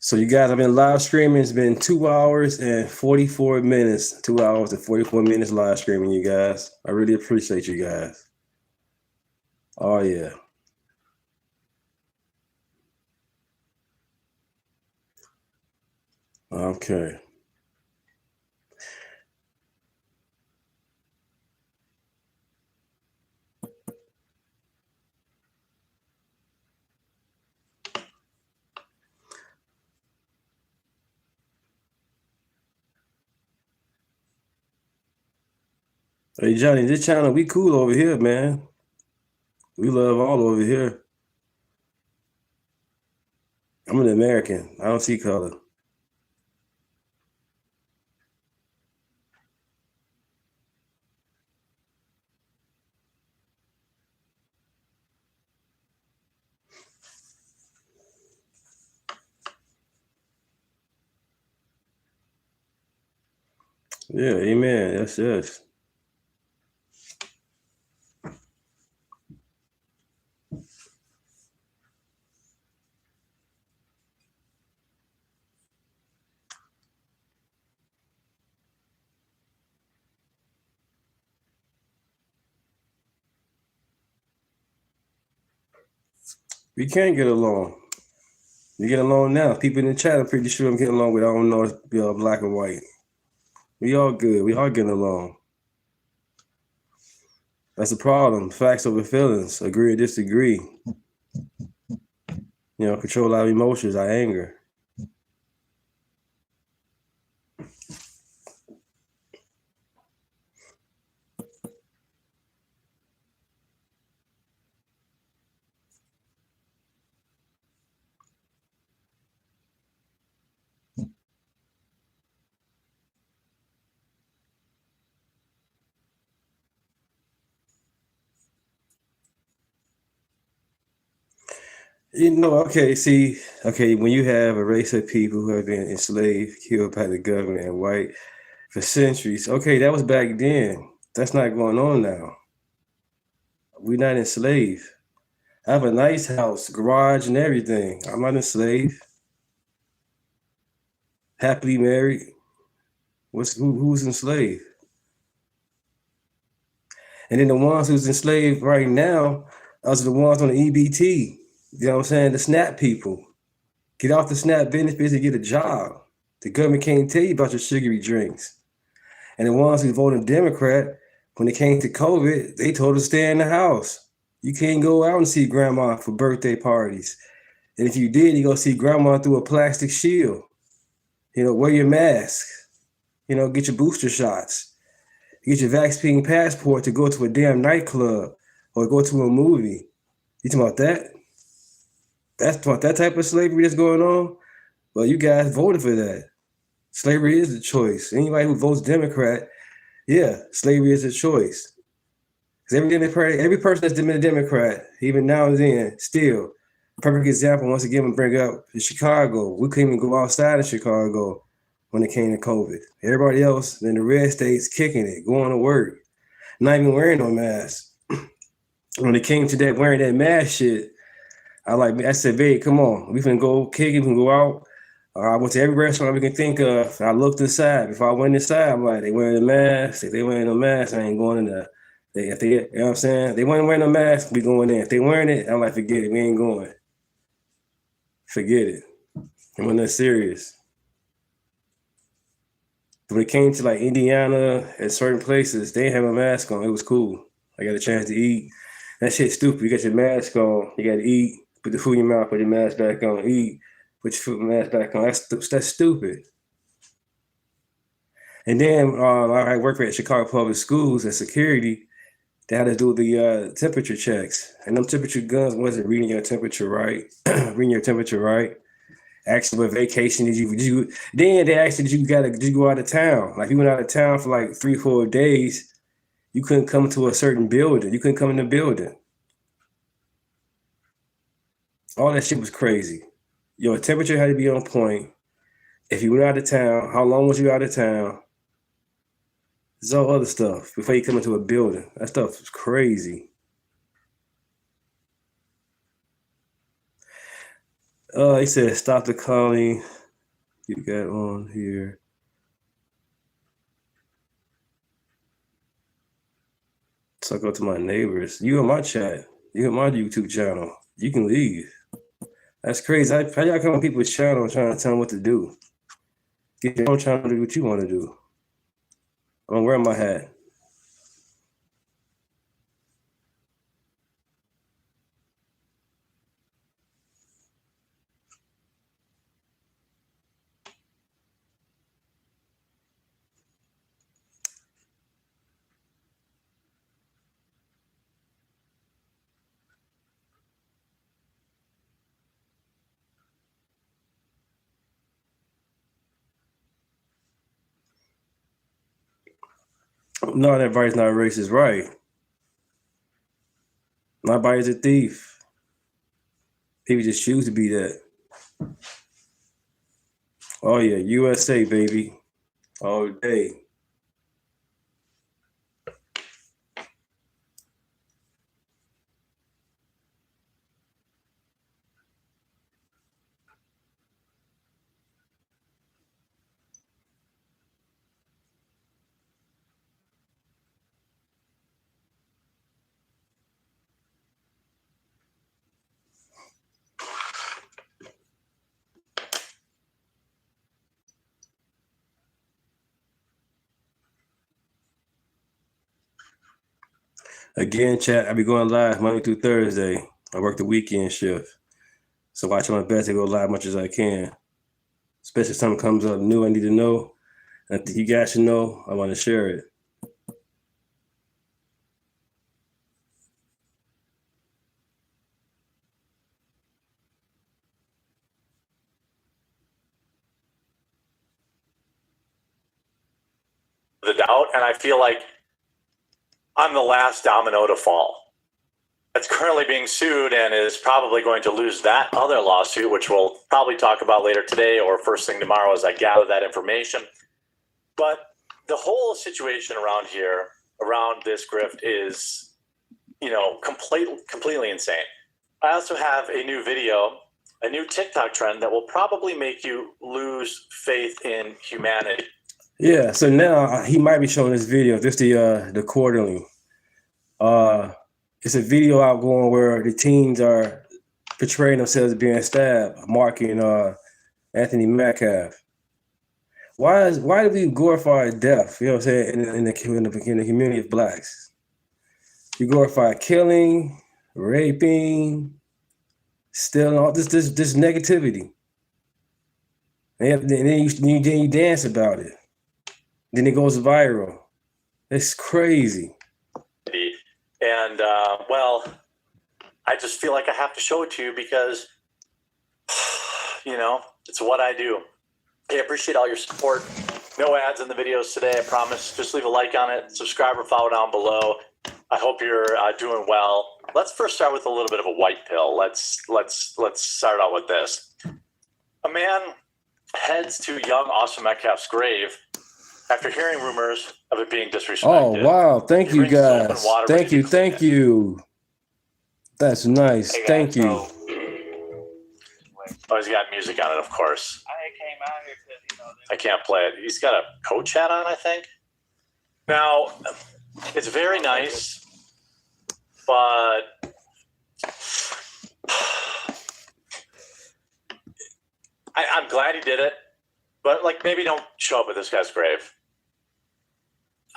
So you guys have been live streaming. It's been 2 hours and 44 minutes. 2 hours and 44 minutes live streaming, you guys. I really appreciate you guys. Oh, yeah. Okay. Hey, Johnny, this channel, we cool over here, man. We love all over here. I'm an American. I don't see color. Yeah, amen. Yes. We can get along. We get along now. People in the chat, I'm pretty sure I'm getting along with. I don't know if black or white. We all good. We all getting along. That's the problem. Facts over feelings. Agree or disagree. Control our emotions, our anger. When you have a race of people who have been enslaved, killed by the government and white for centuries, that was back then. That's not going on now. We're not enslaved. I have a nice house, garage, and everything. I'm not enslaved. Happily married. Who's enslaved? And then the ones who's enslaved right now are the ones on the EBT. You know what I'm saying? The SNAP people. Get off the SNAP benefits and get a job. The government can't tell you about your sugary drinks. And the ones who voted Democrat, when it came to COVID, they told us to stay in the house. You can't go out and see grandma for birthday parties. And if you did, you go see grandma through a plastic shield. Wear your mask. Get your booster shots. Get your vaccine passport to go to a damn nightclub or go to a movie. You talking about that? That's about that type of slavery that's going on? Well, you guys voted for that. Slavery is the choice. Anybody who votes Democrat, yeah, slavery is a choice. Because every person that's been a Democrat, even now and then, still, perfect example, once again, we bring up Chicago. We couldn't even go outside of Chicago when it came to COVID. Everybody else in the red states kicking it, going to work, not even wearing no mask. When it came to that wearing that mask shit, I said, babe, come on, we can go kick it, we can go out. I went to every restaurant we can think of. I looked inside. Before I went inside, I'm like, they wearing a mask. If they wearing no mask, I ain't going in there. You know what I'm saying? They weren't wearing a mask, we going in. If they wearing it, I'm like, forget it, we ain't going. Forget it. It wasn't that serious. When it came to like Indiana and certain places, they didn't have a mask on. It was cool. I got a chance to eat. That shit's stupid. You got your mask on, you got to eat, put the food in your mouth, put your mask back on, eat, put your food mask back on. That's stupid. And then I worked at Chicago Public Schools as security. They had to do the temperature checks. And them temperature guns wasn't reading your temperature right. Asking what vacation did you then they asked did you go out of town? Like you went out of town for like 3-4 days, you couldn't come to a certain building. You couldn't come in the building. All that shit was crazy. Your temperature had to be on point. If you went out of town, how long was you out of town? There's all other stuff before you come into a building. That stuff was crazy. He said, stop the calling. you got on here? So I go to my neighbors. You in my chat. You in my YouTube channel. You can leave. That's crazy. How y'all come on people's channel trying to tell them what to do? Get your own channel to do what you want to do. I'm gonna wear my hat. No, everybody's not racist, right? Not everybody's a thief. People just choose to be that. Oh yeah, USA, baby. All day. Again, chat, I'll be going live Monday through Thursday. I work the weekend shift. So I try my best to go live as much as I can. Especially if something comes up new I need to know. I think you guys should know. I want to share it. The doubt, and I feel like I'm the last domino to fall. That's currently being sued and is probably going to lose that other lawsuit, which we'll probably talk about later today or first thing tomorrow as I gather that information. But the whole situation around here, around this grift is, completely insane. I also have a new video, a new TikTok trend that will probably make you lose faith in humanity. Yeah, so now he might be showing this video. This the quarterly. It's a video out going where the teens are portraying themselves as being stabbed, marking Anthony Metcalf. Why do we glorify death? You know what I'm saying? In the community of blacks, you glorify killing, raping, stealing, all this negativity, and then you dance about it. Then it goes viral. It's crazy. And I just feel like I have to show it to you because, it's what I do. Hey, I appreciate all your support. No ads in the videos today, I promise. Just leave a like on it, subscribe or follow down below. I hope you're doing well. Let's first start with a little bit of a white pill. Let's start out with this. A man heads to young Austin Metcalf's grave after hearing rumors of it being disrespected. Oh, wow. Thank you, guys. Thank you. That's nice. Hey guys, thank you. Oh, he's got music on it, of course. I came out here because, I can't play it. He's got a coach hat on, I think. Now, it's very nice, but I'm glad he did it. But, maybe don't show up at this guy's grave.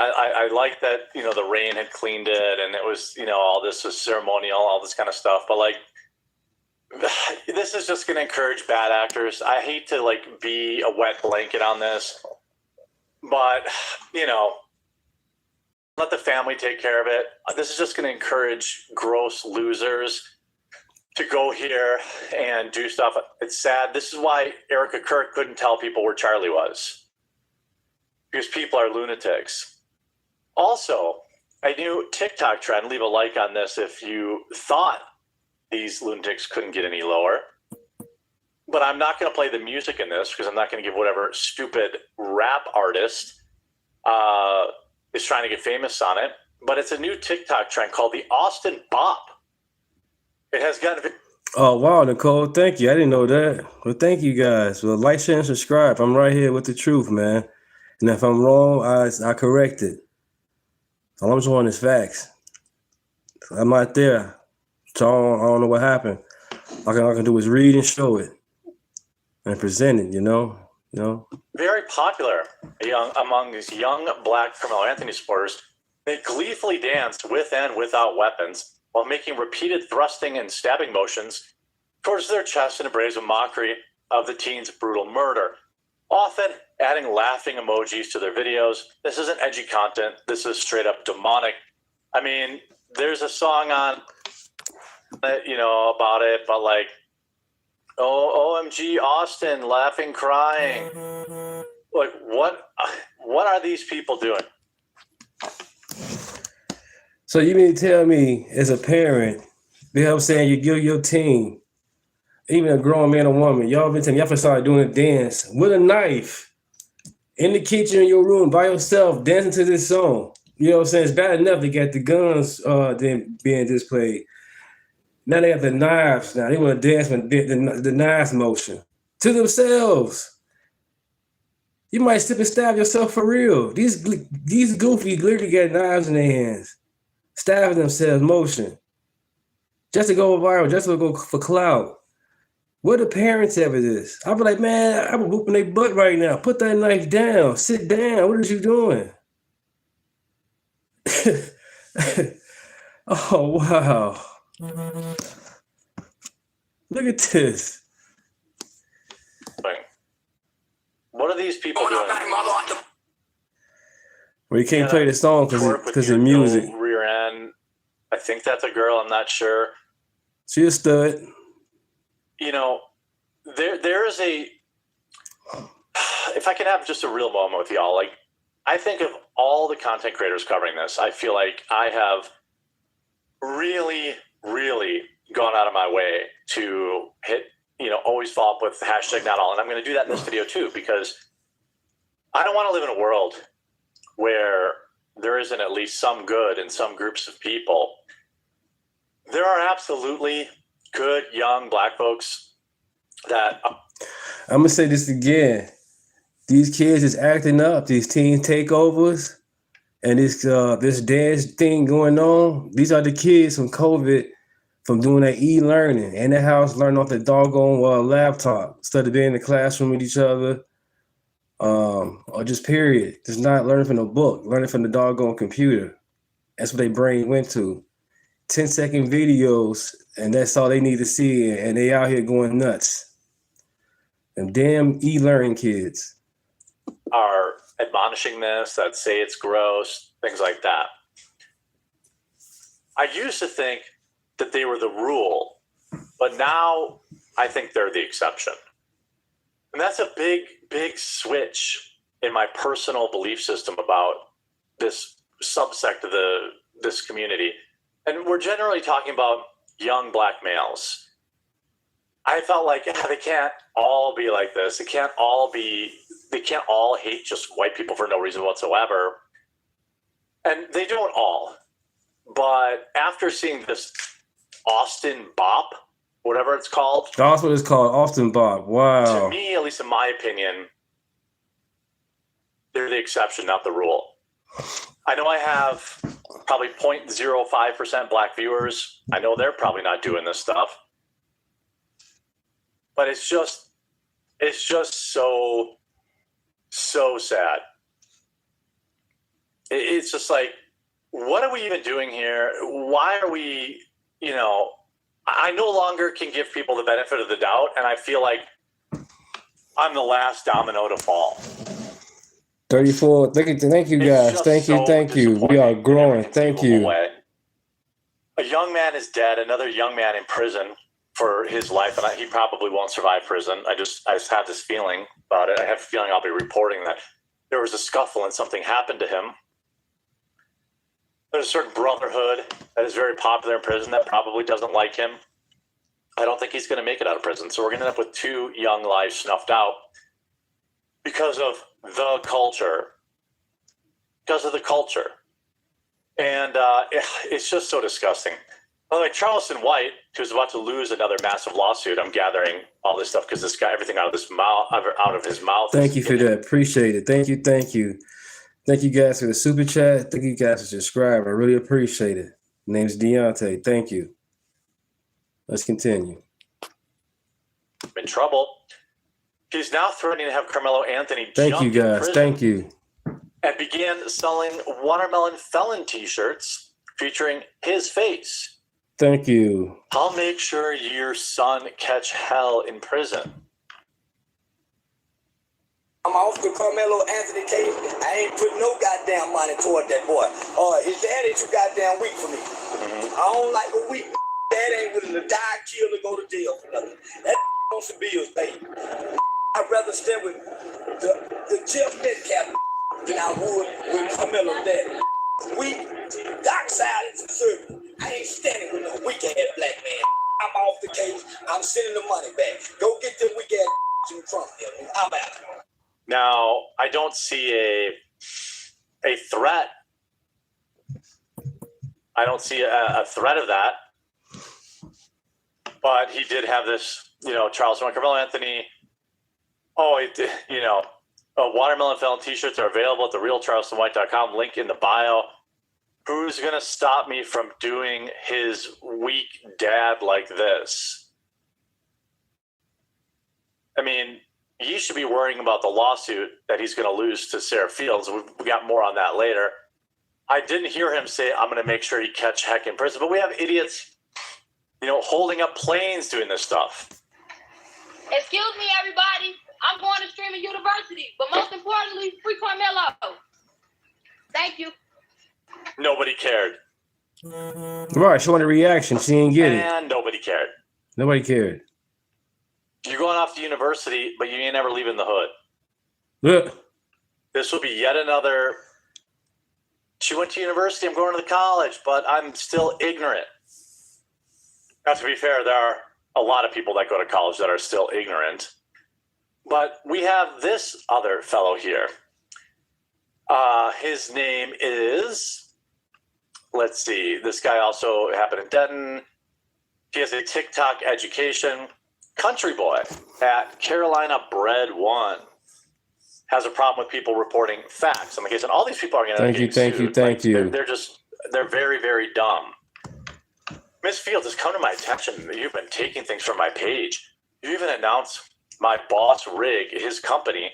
I like that, the rain had cleaned it and it was, all this was ceremonial, all this kind of stuff. But, this is just going to encourage bad actors. I hate to, be a wet blanket on this. But, let the family take care of it. This is just going to encourage gross losers to go here and do stuff. It's sad. This is why Erica Kirk couldn't tell people where Charlie was. Because people are lunatics. Also, a new TikTok trend. Leave a like on this if you thought these lunatics couldn't get any lower. But I'm not going to play the music in this because I'm not going to give whatever stupid rap artist is trying to get famous on it. But it's a new TikTok trend called the Austin Bop. It has gotten... Oh wow, Nicole, thank you. I didn't know that. Well, thank you guys. Well, like, share, and subscribe. I'm right here with the truth, man. And if I'm wrong, I correct it. All I'm showing is facts. I'm not there, so I don't know what happened. All I can do is read and show it and present it. You know. Very popular among these young black Carmelo Anthony supporters. They gleefully danced with and without weapons while making repeated thrusting and stabbing motions towards their chest in a brazen mockery of the teen's brutal murder, often adding laughing emojis to their videos. This isn't edgy content. This is straight up demonic. I mean, there's a song on that, about it, but like, oh, OMG Austin, laughing, crying. Like, what are these people doing? So you mean to tell me, as a parent, you know what I'm saying, you give your team, even a grown man or woman, y'all start doing a dance with a knife in the kitchen in your room by yourself, dancing to this song. You know what I'm saying? It's bad enough they got the guns then being displayed. Now they have the knives. Now they want to dance with the knives motion to themselves. You might slip and stab yourself for real. These goofies literally got knives in their hands, stabbing themselves motion, just to go viral, just to go for clout. Where the parents ever this? I'll be like, man, I'm whooping their butt right now. Put that knife down. Sit down. What are you doing? Oh, wow. Look at this. What are these people doing? Well, you can't play the song because of music. Rear end. I think that's a girl. I'm not sure. She a stud. There is a. If I can have just a real moment with y'all, like, I think of all the content creators covering this, I feel like I have really, really gone out of my way to hit, always follow up with hashtag not all. And I'm going to do that in this video too, because I don't want to live in a world where there isn't at least some good in some groups of people. There are absolutely good young black folks that. I'm going to say this again. These kids is acting up, these teen takeovers, and this dance thing going on. These are the kids from COVID, from doing that e-learning in the house, learning off the doggone laptop instead of being in the classroom with each other, or just period. Just not learning from the book, learning from the doggone computer. That's what their brain went to. 10-second videos, and that's all they need to see, and they out here going nuts. Them damn e-learning kids are admonishing this, that say it's gross, things like that. I used to think that they were the rule, but now I think they're the exception. And that's a big, big switch in my personal belief system about this subsect of this community. And we're generally talking about young black males. I felt like they can't all be like this. They can't all hate just white people for no reason whatsoever. And they don't all. But after seeing this Austin Bop, whatever it's called. That's what it's called, Austin Bop. Wow. To me, at least in my opinion, they're the exception, not the rule. I know I have probably 0.05% black viewers. I know they're probably not doing this stuff. But it's just so sad. It's just like, what are we even doing here? Why are we, I no longer can give people the benefit of the doubt, and I feel like I'm the last domino to fall. 34. Thank you guys. Thank you. We are growing. Thank you. A young man is dead. Another young man in prison for his life, and he probably won't survive prison. I just have this feeling about it. I have a feeling I'll be reporting that there was a scuffle and something happened to him. There's a certain brotherhood that is very popular in prison that probably doesn't like him. I don't think he's going to make it out of prison. So we're going to end up with 2 young lives snuffed out because of the culture. And it's just so disgusting. By the way, Charleston White, he was about to lose another massive lawsuit. I'm gathering all this stuff because this guy, everything out of his mouth. Thank you for that. Appreciate it. Thank you. Thank you. Thank you guys for the super chat. Thank you guys for subscribing. I really appreciate it. Name's Deunta. Thank you. Let's continue. In trouble. He's now threatening to have Carmelo Anthony Thank you guys. Thank you. And began selling watermelon felon t-shirts featuring his face. Thank you. I'll make sure your son catch hell in prison. I'm off the Carmelo Anthony case. I ain't put no goddamn money toward that boy. His daddy too goddamn weak for me. I don't like a weak dad ain't willing to die, kill, or go to jail for nothing. That on some bills paid. I'd rather stay with the Jeff Metcalf than I would with Carmelo's daddy. Weak, dark side is conservative. I ain't standing with no weak ass black man. I'm off the case. I'm sending the money back. Go get them weak ass from Trump. I'm out. Now, I don't see a threat. I don't see a threat of that. But he did have this, Charles Carmelo Anthony. Watermelon felon t-shirts are available at therealcharlestonwhite.com. Link in the bio. Who's going to stop me from doing his weak dad like this? I mean, he should be worrying about the lawsuit that he's going to lose to Sarah Fields. We got more on that later. I didn't hear him say, I'm going to make sure he catch heck in prison. But we have idiots, holding up planes doing this stuff. Excuse me, everybody. I'm going to Streaming University. But most importantly, free Carmelo. Thank you. Nobody cared. Right, she wanted a reaction. She didn't get it. And nobody cared. Nobody cared. You're going off to university, but you ain't never leaving the hood. Yeah. This will be yet another. She went to university. I'm going to the college, but I'm still ignorant. Now, to be fair, there are a lot of people that go to college that are still ignorant. But we have this other fellow here. His name is, let's see, this guy also happened in Denton. He has a TikTok education. Country boy at Carolina Bread One has a problem with people reporting facts on the case. And all these people are going to Thank you. They're very, very dumb. Miss Fields has come to my attention. You've been taking things from my page. You even announced my boss Rig, his company,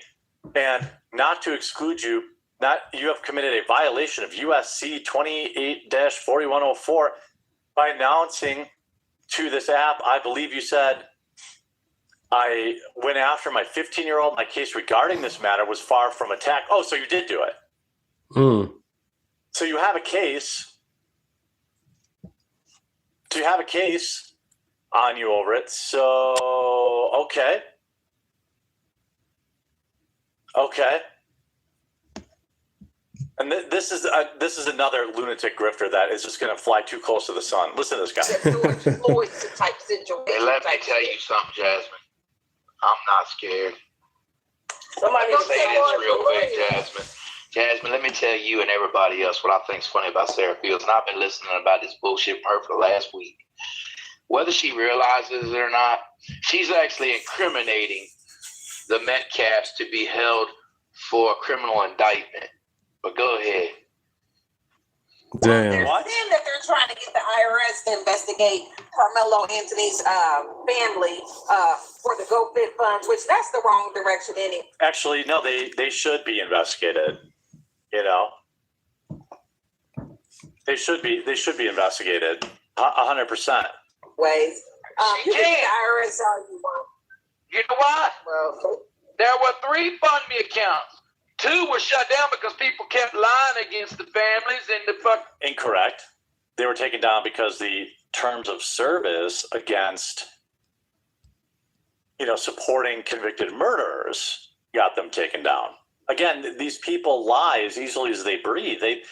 and not to exclude you, you have committed a violation of USC 28-4104 by announcing to this app, I believe you said, I went after my 15-year-old. My case regarding this matter was far from attack. Oh, so you did do it. So you have a case. So you have a case on you over it. So, okay. And this is another lunatic grifter that is just going to fly too close to the sun. Listen to this guy. Hey, let me tell you something, Jasmine. I'm not scared. Somebody say this real quick, Jasmine. Jasmine, let me tell you and everybody else what I think is funny about Sarah Fields. And I've been listening about this bullshit from her for the last week. Whether she realizes it or not, she's actually incriminating the Metcalfs to be held for a criminal indictment. But go ahead. Damn. They're saying that they're trying to get the IRS to investigate Carmelo Anthony's family for the GoFit funds, which that's the wrong direction anyway. Actually, no, they should be investigated. They should be investigated 100%. Ways. She You can can. get the IRS all you want. You know what? Well, There were 3 FundMe accounts. 2 were shut down because people kept lying against the families and the fuck. Incorrect. They were taken down because the terms of service against, supporting convicted murderers got them taken down. Again, these people lie as easily as they breathe. They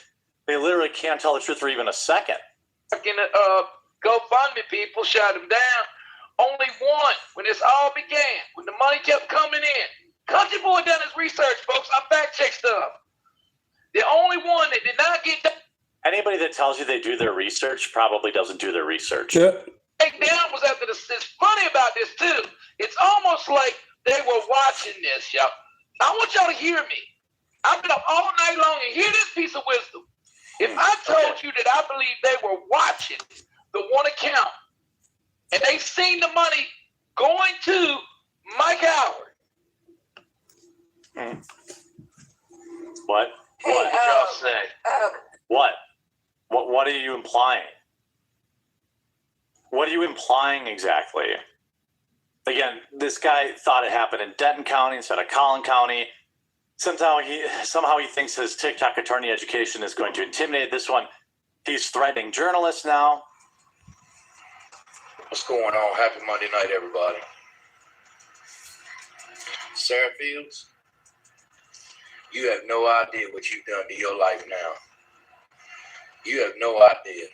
literally can't tell the truth for even a second. Fucking GoFundMe people shut them down. Only one when this all began, when the money kept coming in. Country Boy done his research, folks. I fact check stuff. The only one that did not get done. Anybody that tells you they do their research probably doesn't do their research. Yeah. Takedown was after this. It's funny about this too. It's almost like they were watching this, y'all. I want y'all to hear me. I've been up all night long and hear this piece of wisdom. If I told you that I believe they were watching the one account and they seen the money going to Mike Howard. What? Hey, What did y'all say? What? What are you implying? What are you implying exactly? Again, this guy thought it happened in Denton County instead of Collin County. Somehow he thinks his TikTok attorney education is going to intimidate this one. He's threatening journalists now. What's going on? Happy Monday night, everybody. Sarah Fields, you have no idea what you've done to your life now. You have no idea.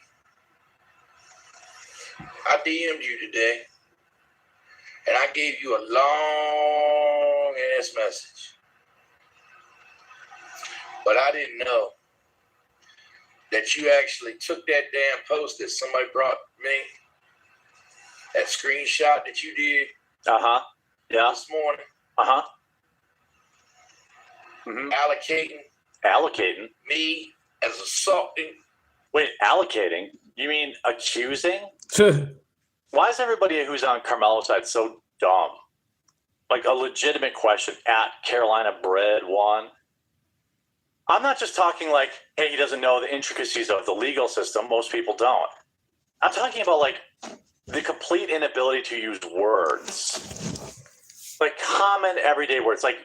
I DM'd you today, and I gave you a long-ass message. But I didn't know that you actually took that damn post that somebody brought me, that screenshot that you did yeah, this morning. Allocating me as assaulting. Wait, allocating? You mean accusing? Why is everybody who's on Carmelo's side so dumb? Like a legitimate question at Carolina Bread One. I'm not just talking like, hey, he doesn't know the intricacies of the legal system. Most people don't. I'm talking about like the complete inability to use words, like common everyday words, like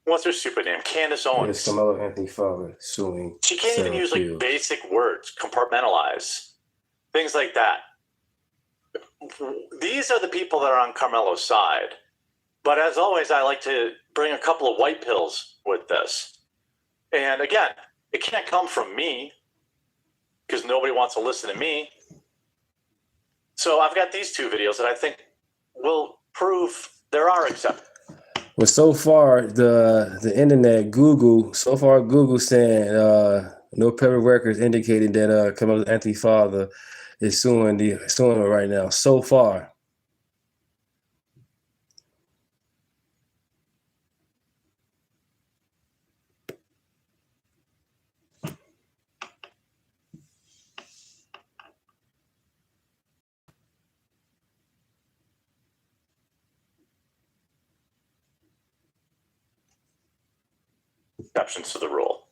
what's her stupid name? Candace Owens. It's Carmelo Anthony father suing. She can't even use like basic words, compartmentalize, things like that. These are the people that are on Carmelo's side. But as always, I like to bring a couple of white pills with this. And again, it can't come from me because nobody wants to listen to me. So I've got these two videos that I think will prove there are exceptions. Well, so far, the internet, Google saying no public records indicating that Carmelo Anthony father is suing her right now. So far. Exceptions to the rule.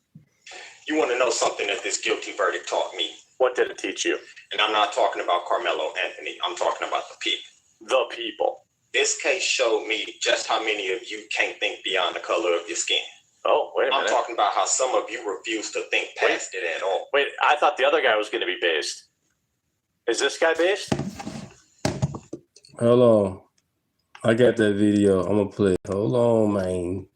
You want to know something that this guilty verdict taught me? What did it teach you? And I'm not talking about Carmelo Anthony. I'm talking about the people. The people. This case showed me just how many of you can't think beyond the color of your skin. Oh, wait a minute. I'm talking about how some of you refuse to think past it at all. Wait, I thought the other guy was going to be based. Is this guy based? Hold on. I got that video. I'm going to play it. Hold on, man.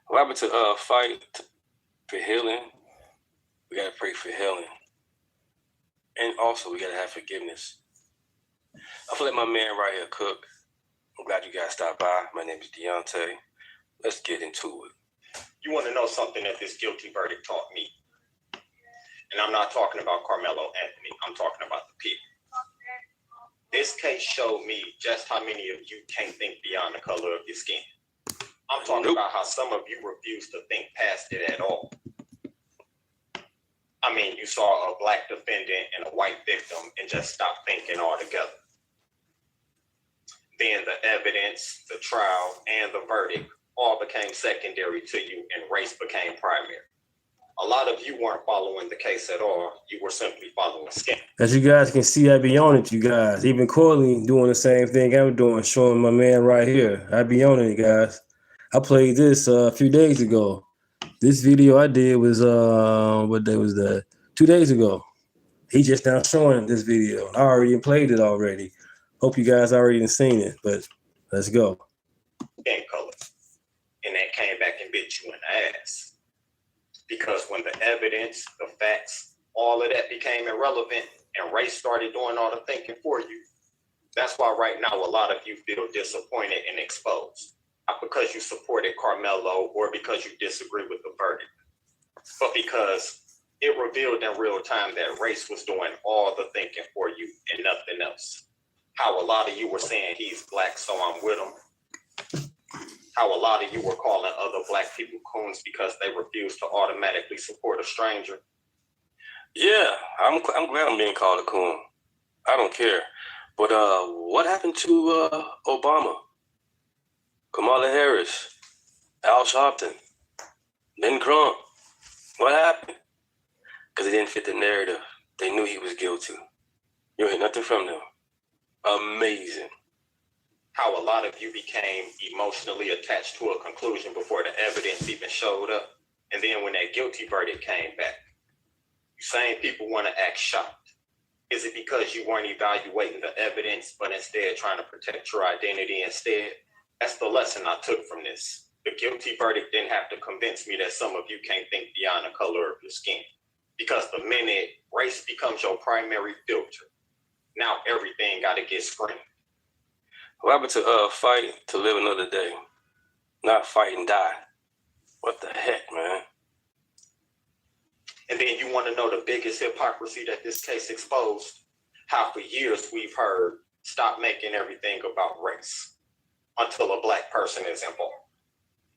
What happened to fight for healing? We gotta pray for healing, and also we gotta have forgiveness. I feel like my man right here, Cook. I'm glad you guys stopped by. My name is Deunta. Let's get into it. You want to know something that this guilty verdict taught me? And I'm not talking about Carmelo Anthony. I'm talking about the people. This case showed me just how many of you can't think beyond the color of your skin. I'm talking about how some of you refuse to think past it at all. I mean, you saw a black defendant and a white victim and just stopped thinking altogether. Then the evidence, the trial, and the verdict all became secondary to you and race became primary. A lot of you weren't following the case at all. You were simply following skin. As you guys can see, I be on it, you guys. Even Corley doing the same thing I'm doing, showing my man right here. I be on it, guys. I played this a few days ago. This video I did was, what day was that? 2 days ago. He just now showing this video. I already played it already. Hope you guys already seen it, but let's go. Skin color. And that came back and bit you in the ass. Because when the evidence, the facts, all of that became irrelevant and race started doing all the thinking for you, That's why right now a lot of you feel disappointed and exposed. Not because you supported Carmelo or because you disagree with the verdict, but because it revealed in real time that race was doing all the thinking for you and nothing else. How a lot of you were saying he's black, so I'm with him. How a lot of you were calling other black people coons because they refused to automatically support a stranger. Yeah, I'm glad I'm being called a coon. I don't care. But what happened to Obama, Kamala Harris, Al Sharpton, Ben Crump? What happened? Because it didn't fit the narrative. They knew he was guilty. You hear nothing from them. Amazing. How a lot of you became emotionally attached to a conclusion before the evidence even showed up. And then when that guilty verdict came back, you same people want to act shocked. Is it because you weren't evaluating the evidence, but instead trying to protect your identity instead? That's the lesson I took from this. The guilty verdict didn't have to convince me that some of you can't think beyond the color of your skin. Because the minute race becomes your primary filter, now everything got to get screened. What happened to fight to live another day? Not fight and die. What the heck, man? And then you want to know the biggest hypocrisy that this case exposed? How for years we've heard, stop making everything about race until a black person is involved.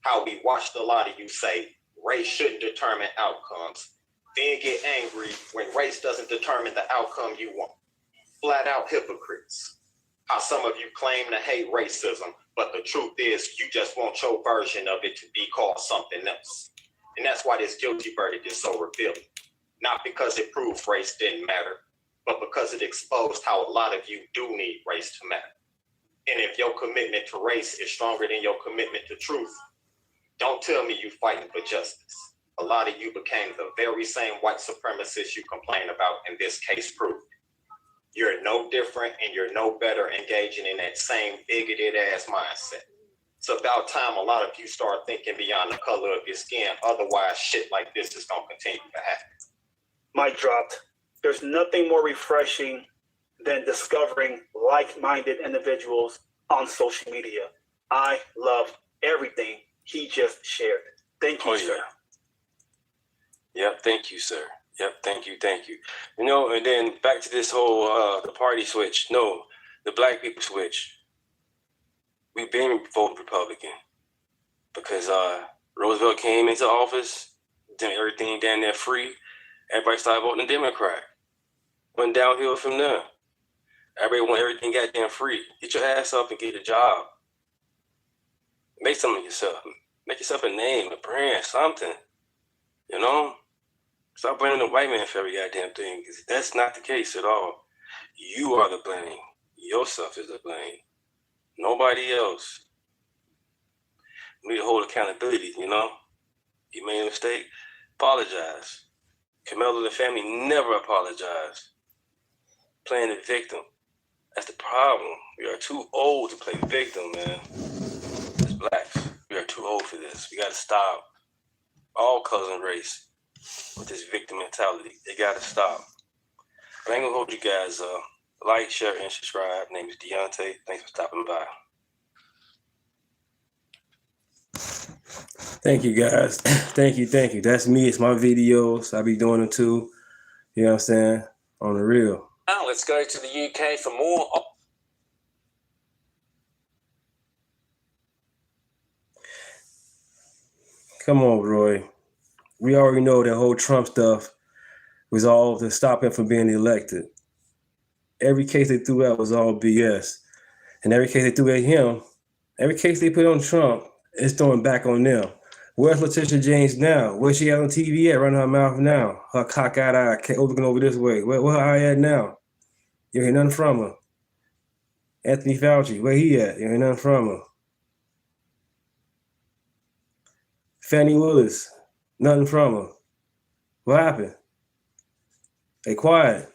How we watched a lot of you say race shouldn't determine outcomes, then get angry when race doesn't determine the outcome you want. Flat out hypocrites. How some of you claim to hate racism, but the truth is you just want your version of it to be called something else. And that's why this guilty verdict is so revealing. Not because it proves race didn't matter, but because it exposed how a lot of you do need race to matter. And if your commitment to race is stronger than your commitment to truth, don't tell me you fighting for justice. A lot of you became the very same white supremacists you complain about in this case proved. You're no different and you're no better engaging in that same bigoted ass mindset. It's about time a lot of you start thinking beyond the color of your skin. Otherwise, shit like this is going to continue to happen. Mic dropped. There's nothing more refreshing than discovering like-minded individuals on social media. I love everything he just shared. Thank you, sir. Yep, thank you, sir. Yep, thank you. You know, and then back to this whole the party switch. No, the black people switch. We've been voting Republican because Roosevelt came into office, did everything down there free. Everybody started voting Democrat. Went downhill from there. Everybody want everything goddamn free. Get your ass up and get a job. Make something of yourself. Make yourself a name, a brand, something. You know? Stop blaming the white man for every goddamn thing, because that's not the case at all. You are the blame. Yourself is the blame. Nobody else. We need to hold accountability, you know? You made a mistake, apologize. Carmelo and the family never apologized. Playing the victim. That's the problem. We are too old to play victim, man. As blacks, we are too old for this. We gotta stop. All colors and race with this victim mentality. They gotta stop. But I ain't gonna hold you guys up. Like, share, and subscribe. My name is Deunta. Thanks for stopping by. Thank you, guys. Thank you. That's me. It's my videos. I be doing them too. You know what I'm saying? On the real. Now let's go to the UK for more. Come on, Roy. We already know that whole Trump stuff was all to stop him from being elected. Every case they threw out was all BS. And every case they threw at him, every case they put on Trump, it's throwing back on them. Where's Letitia James now? Where's she at on TV at? Running her mouth now. Her cockeyed eye looking over this way. Where her eye at now? You hear nothing from her. Anthony Fauci, where he at? You hear nothing from her. Fannie Willis, nothing from her. What happened? They quiet.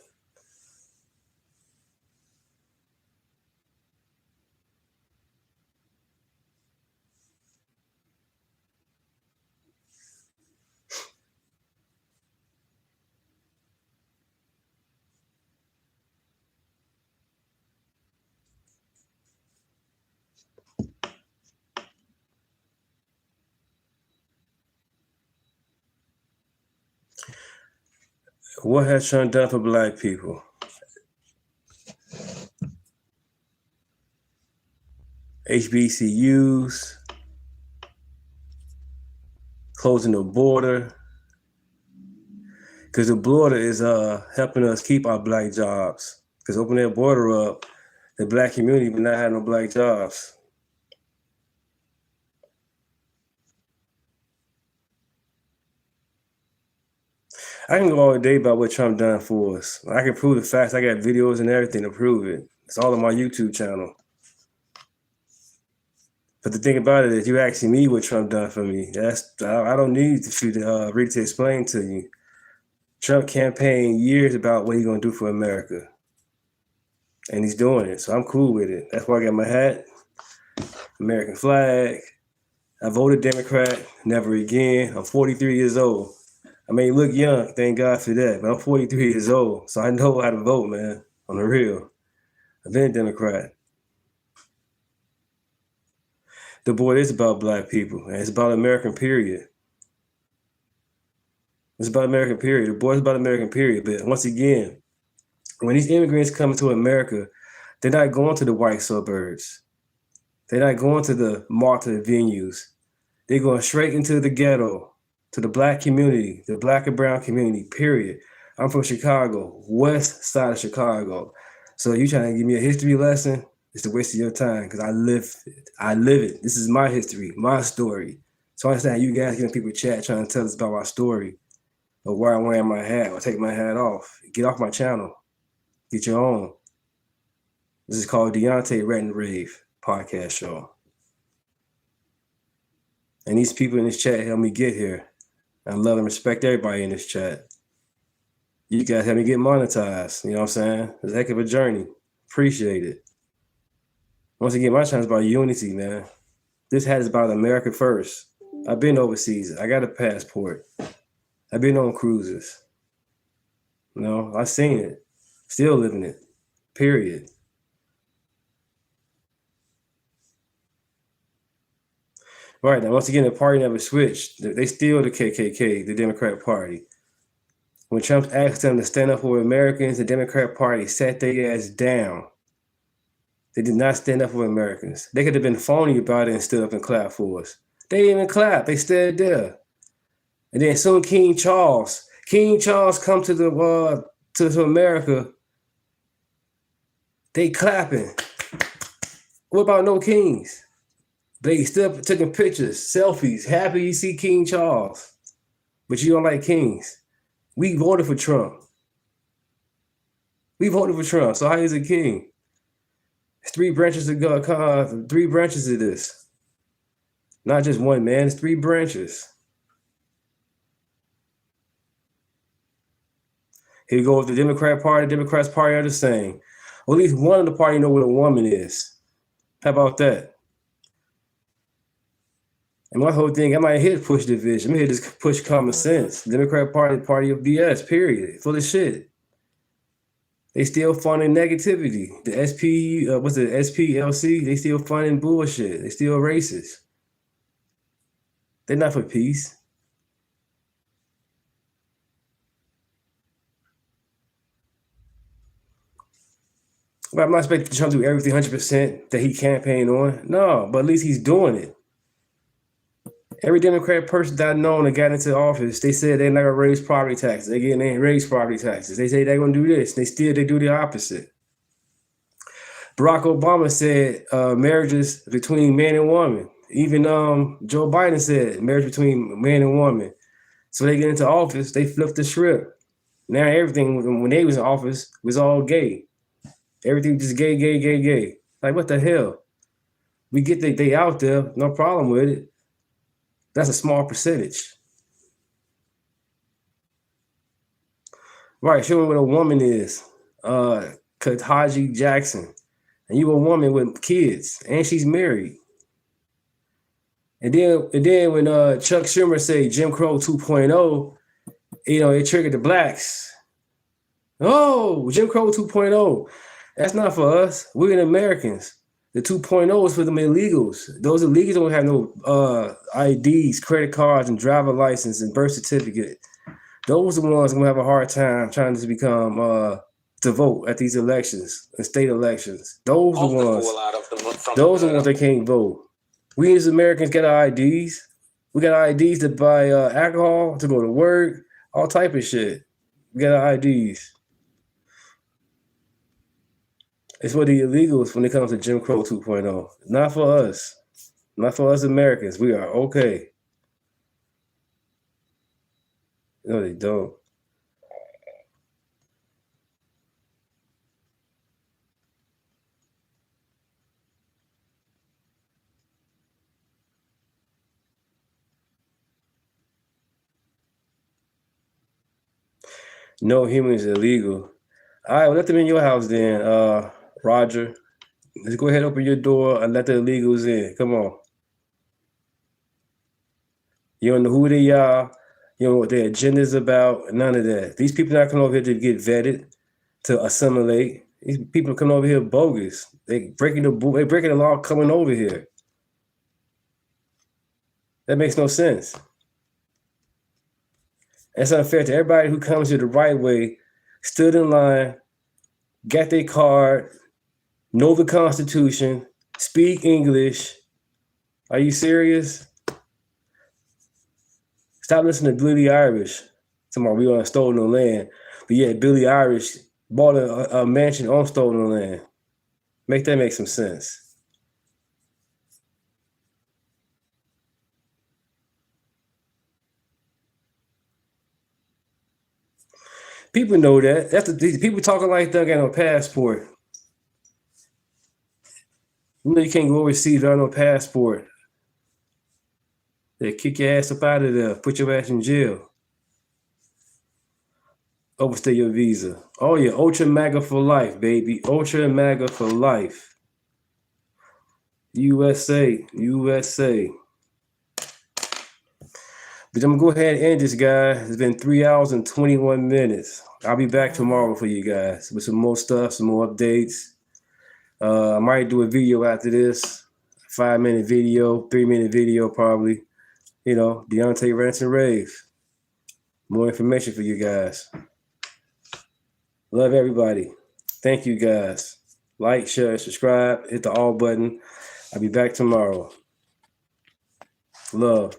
What has Trump done for black people? HBCUs, closing the border, because the border is helping us keep our black jobs. Because opening that border up, the black community will not have no black jobs. I can go all day about what Trump done for us. I can prove the facts. I got videos and everything to prove it. It's all on my YouTube channel. But the thing about it is, you asking me what Trump done for me. I don't need to read to explain to you. Trump campaigned years about what he's gonna do for America, and he's doing it. So I'm cool with it. That's why I got my hat, American flag. I voted Democrat, never again. I'm 43 years old. I may look young, thank God for that, but I'm 43 years old, so I know how to vote, man, on the real. I've been a Democrat. The board is about black people, and it's about American period. It's about American period. The board is about American period, but once again, when these immigrants come to America, they're not going to the white suburbs. They're not going to the martyr venues. They're going straight into the ghetto, to the black community, the black and brown community, period. I'm from Chicago, west side of Chicago. So you trying to give me a history lesson? It's a waste of your time because I live it. This is my history, my story. So I understand you guys getting people chat trying to tell us about my story or why I'm wearing my hat or take my hat off. Get off my channel. Get your own. This is called Deunta Rat and Rave podcast show. And these people in this chat helped me get here. I love and respect everybody in this chat. You guys help me get monetized. You know what I'm saying? It's a heck of a journey. Appreciate it. Once again, my channel is about unity, man. This hat is about America first. I've been overseas. I got a passport. I've been on cruises. You know, I've seen it. Still living it. Period. Right, now once again, the party never switched. They still the KKK, the Democrat Party. When Trump asked them to stand up for Americans, the Democrat Party sat their ass down. They did not stand up for Americans. They could have been phony about it and stood up and clapped for us. They didn't even clap. They stayed there. And then soon King Charles come to America. They clapping. What about no kings? They still taking pictures, selfies, happy you see King Charles. But you don't like kings. We voted for Trump. So how is a king? It's three branches of God, 3 branches of this. Not just one man, it's 3 branches. Here you go with the Democrat Party. The Democrats Party are the same. Well, at least one of the party know what a woman is. How about that? And my whole thing, I'm not here to push division. I'm here to push common sense. Democrat Party, party of BS, period. Full of shit. They still funding negativity. The SPLC, they still funding bullshit. They still racist. They're not for peace. But I'm not expecting Trump to do everything 100% that he campaigned on. No, but at least he's doing it. Every Democrat person that I know that got into office, they said they're not gonna raise property taxes. They raise property taxes. They say they're gonna do this. They do the opposite. Barack Obama said marriages between man and woman. Even Joe Biden said marriage between man and woman. So they get into office, they flip the script. Now everything when they was in office was all gay. Everything just gay. Like what the hell? We get they out there, no problem with it. That's a small percentage. Right, show me what a woman is. Kataji Jackson. And you a woman with kids, and she's married. And then when Chuck Schumer say Jim Crow 2.0, it triggered the blacks. Oh, Jim Crow 2.0. That's not for us. We're the Americans. The 2.0 is for them illegals. Those illegals don't have no IDs, credit cards, and driver license and birth certificate. Those are the ones gonna have a hard time trying to become to vote at these elections and state elections. Those are the ones. Those are the ones that can't vote. We as Americans get our IDs. We got our IDs to buy alcohol, to go to work, all type of shit. We got our IDs. It's for the illegals when it comes to Jim Crow 2.0. Not for us. Not for us Americans. We are okay. No, they don't. No humans illegal. All right, well, let them in your house then, Roger. Let's go ahead and open your door and let the illegals in. Come on. You don't know who they are. You don't know what their agenda is about. None of that. These people not coming over here to get vetted, to assimilate. These people coming over here bogus. They breaking the law coming over here. That makes no sense. That's unfair to everybody who comes here the right way, stood in line, got their card, know the Constitution, speak English. Are you serious? Stop listening to Billy Irish. Tomorrow we on stolen land. But yeah, Billy Irish bought a mansion on stolen land. Make that make some sense. People know that. These people talking like they got no passport. You know you can't go overseas without no passport. They kick your ass up out of there, put your ass in jail. Overstay your visa. Oh yeah, Ultra MAGA for life, baby. Ultra MAGA for life. USA, USA. But I'm gonna go ahead and end this, guys. It's been 3 hours and 21 minutes. I'll be back tomorrow for you guys with some more stuff, some more updates. I might do a video after this, 5-minute video, 3-minute video probably. You know, Deunta rants and rave. More information for you guys. Love everybody. Thank you guys. Like, share, subscribe, hit the all button. I'll be back tomorrow. Love.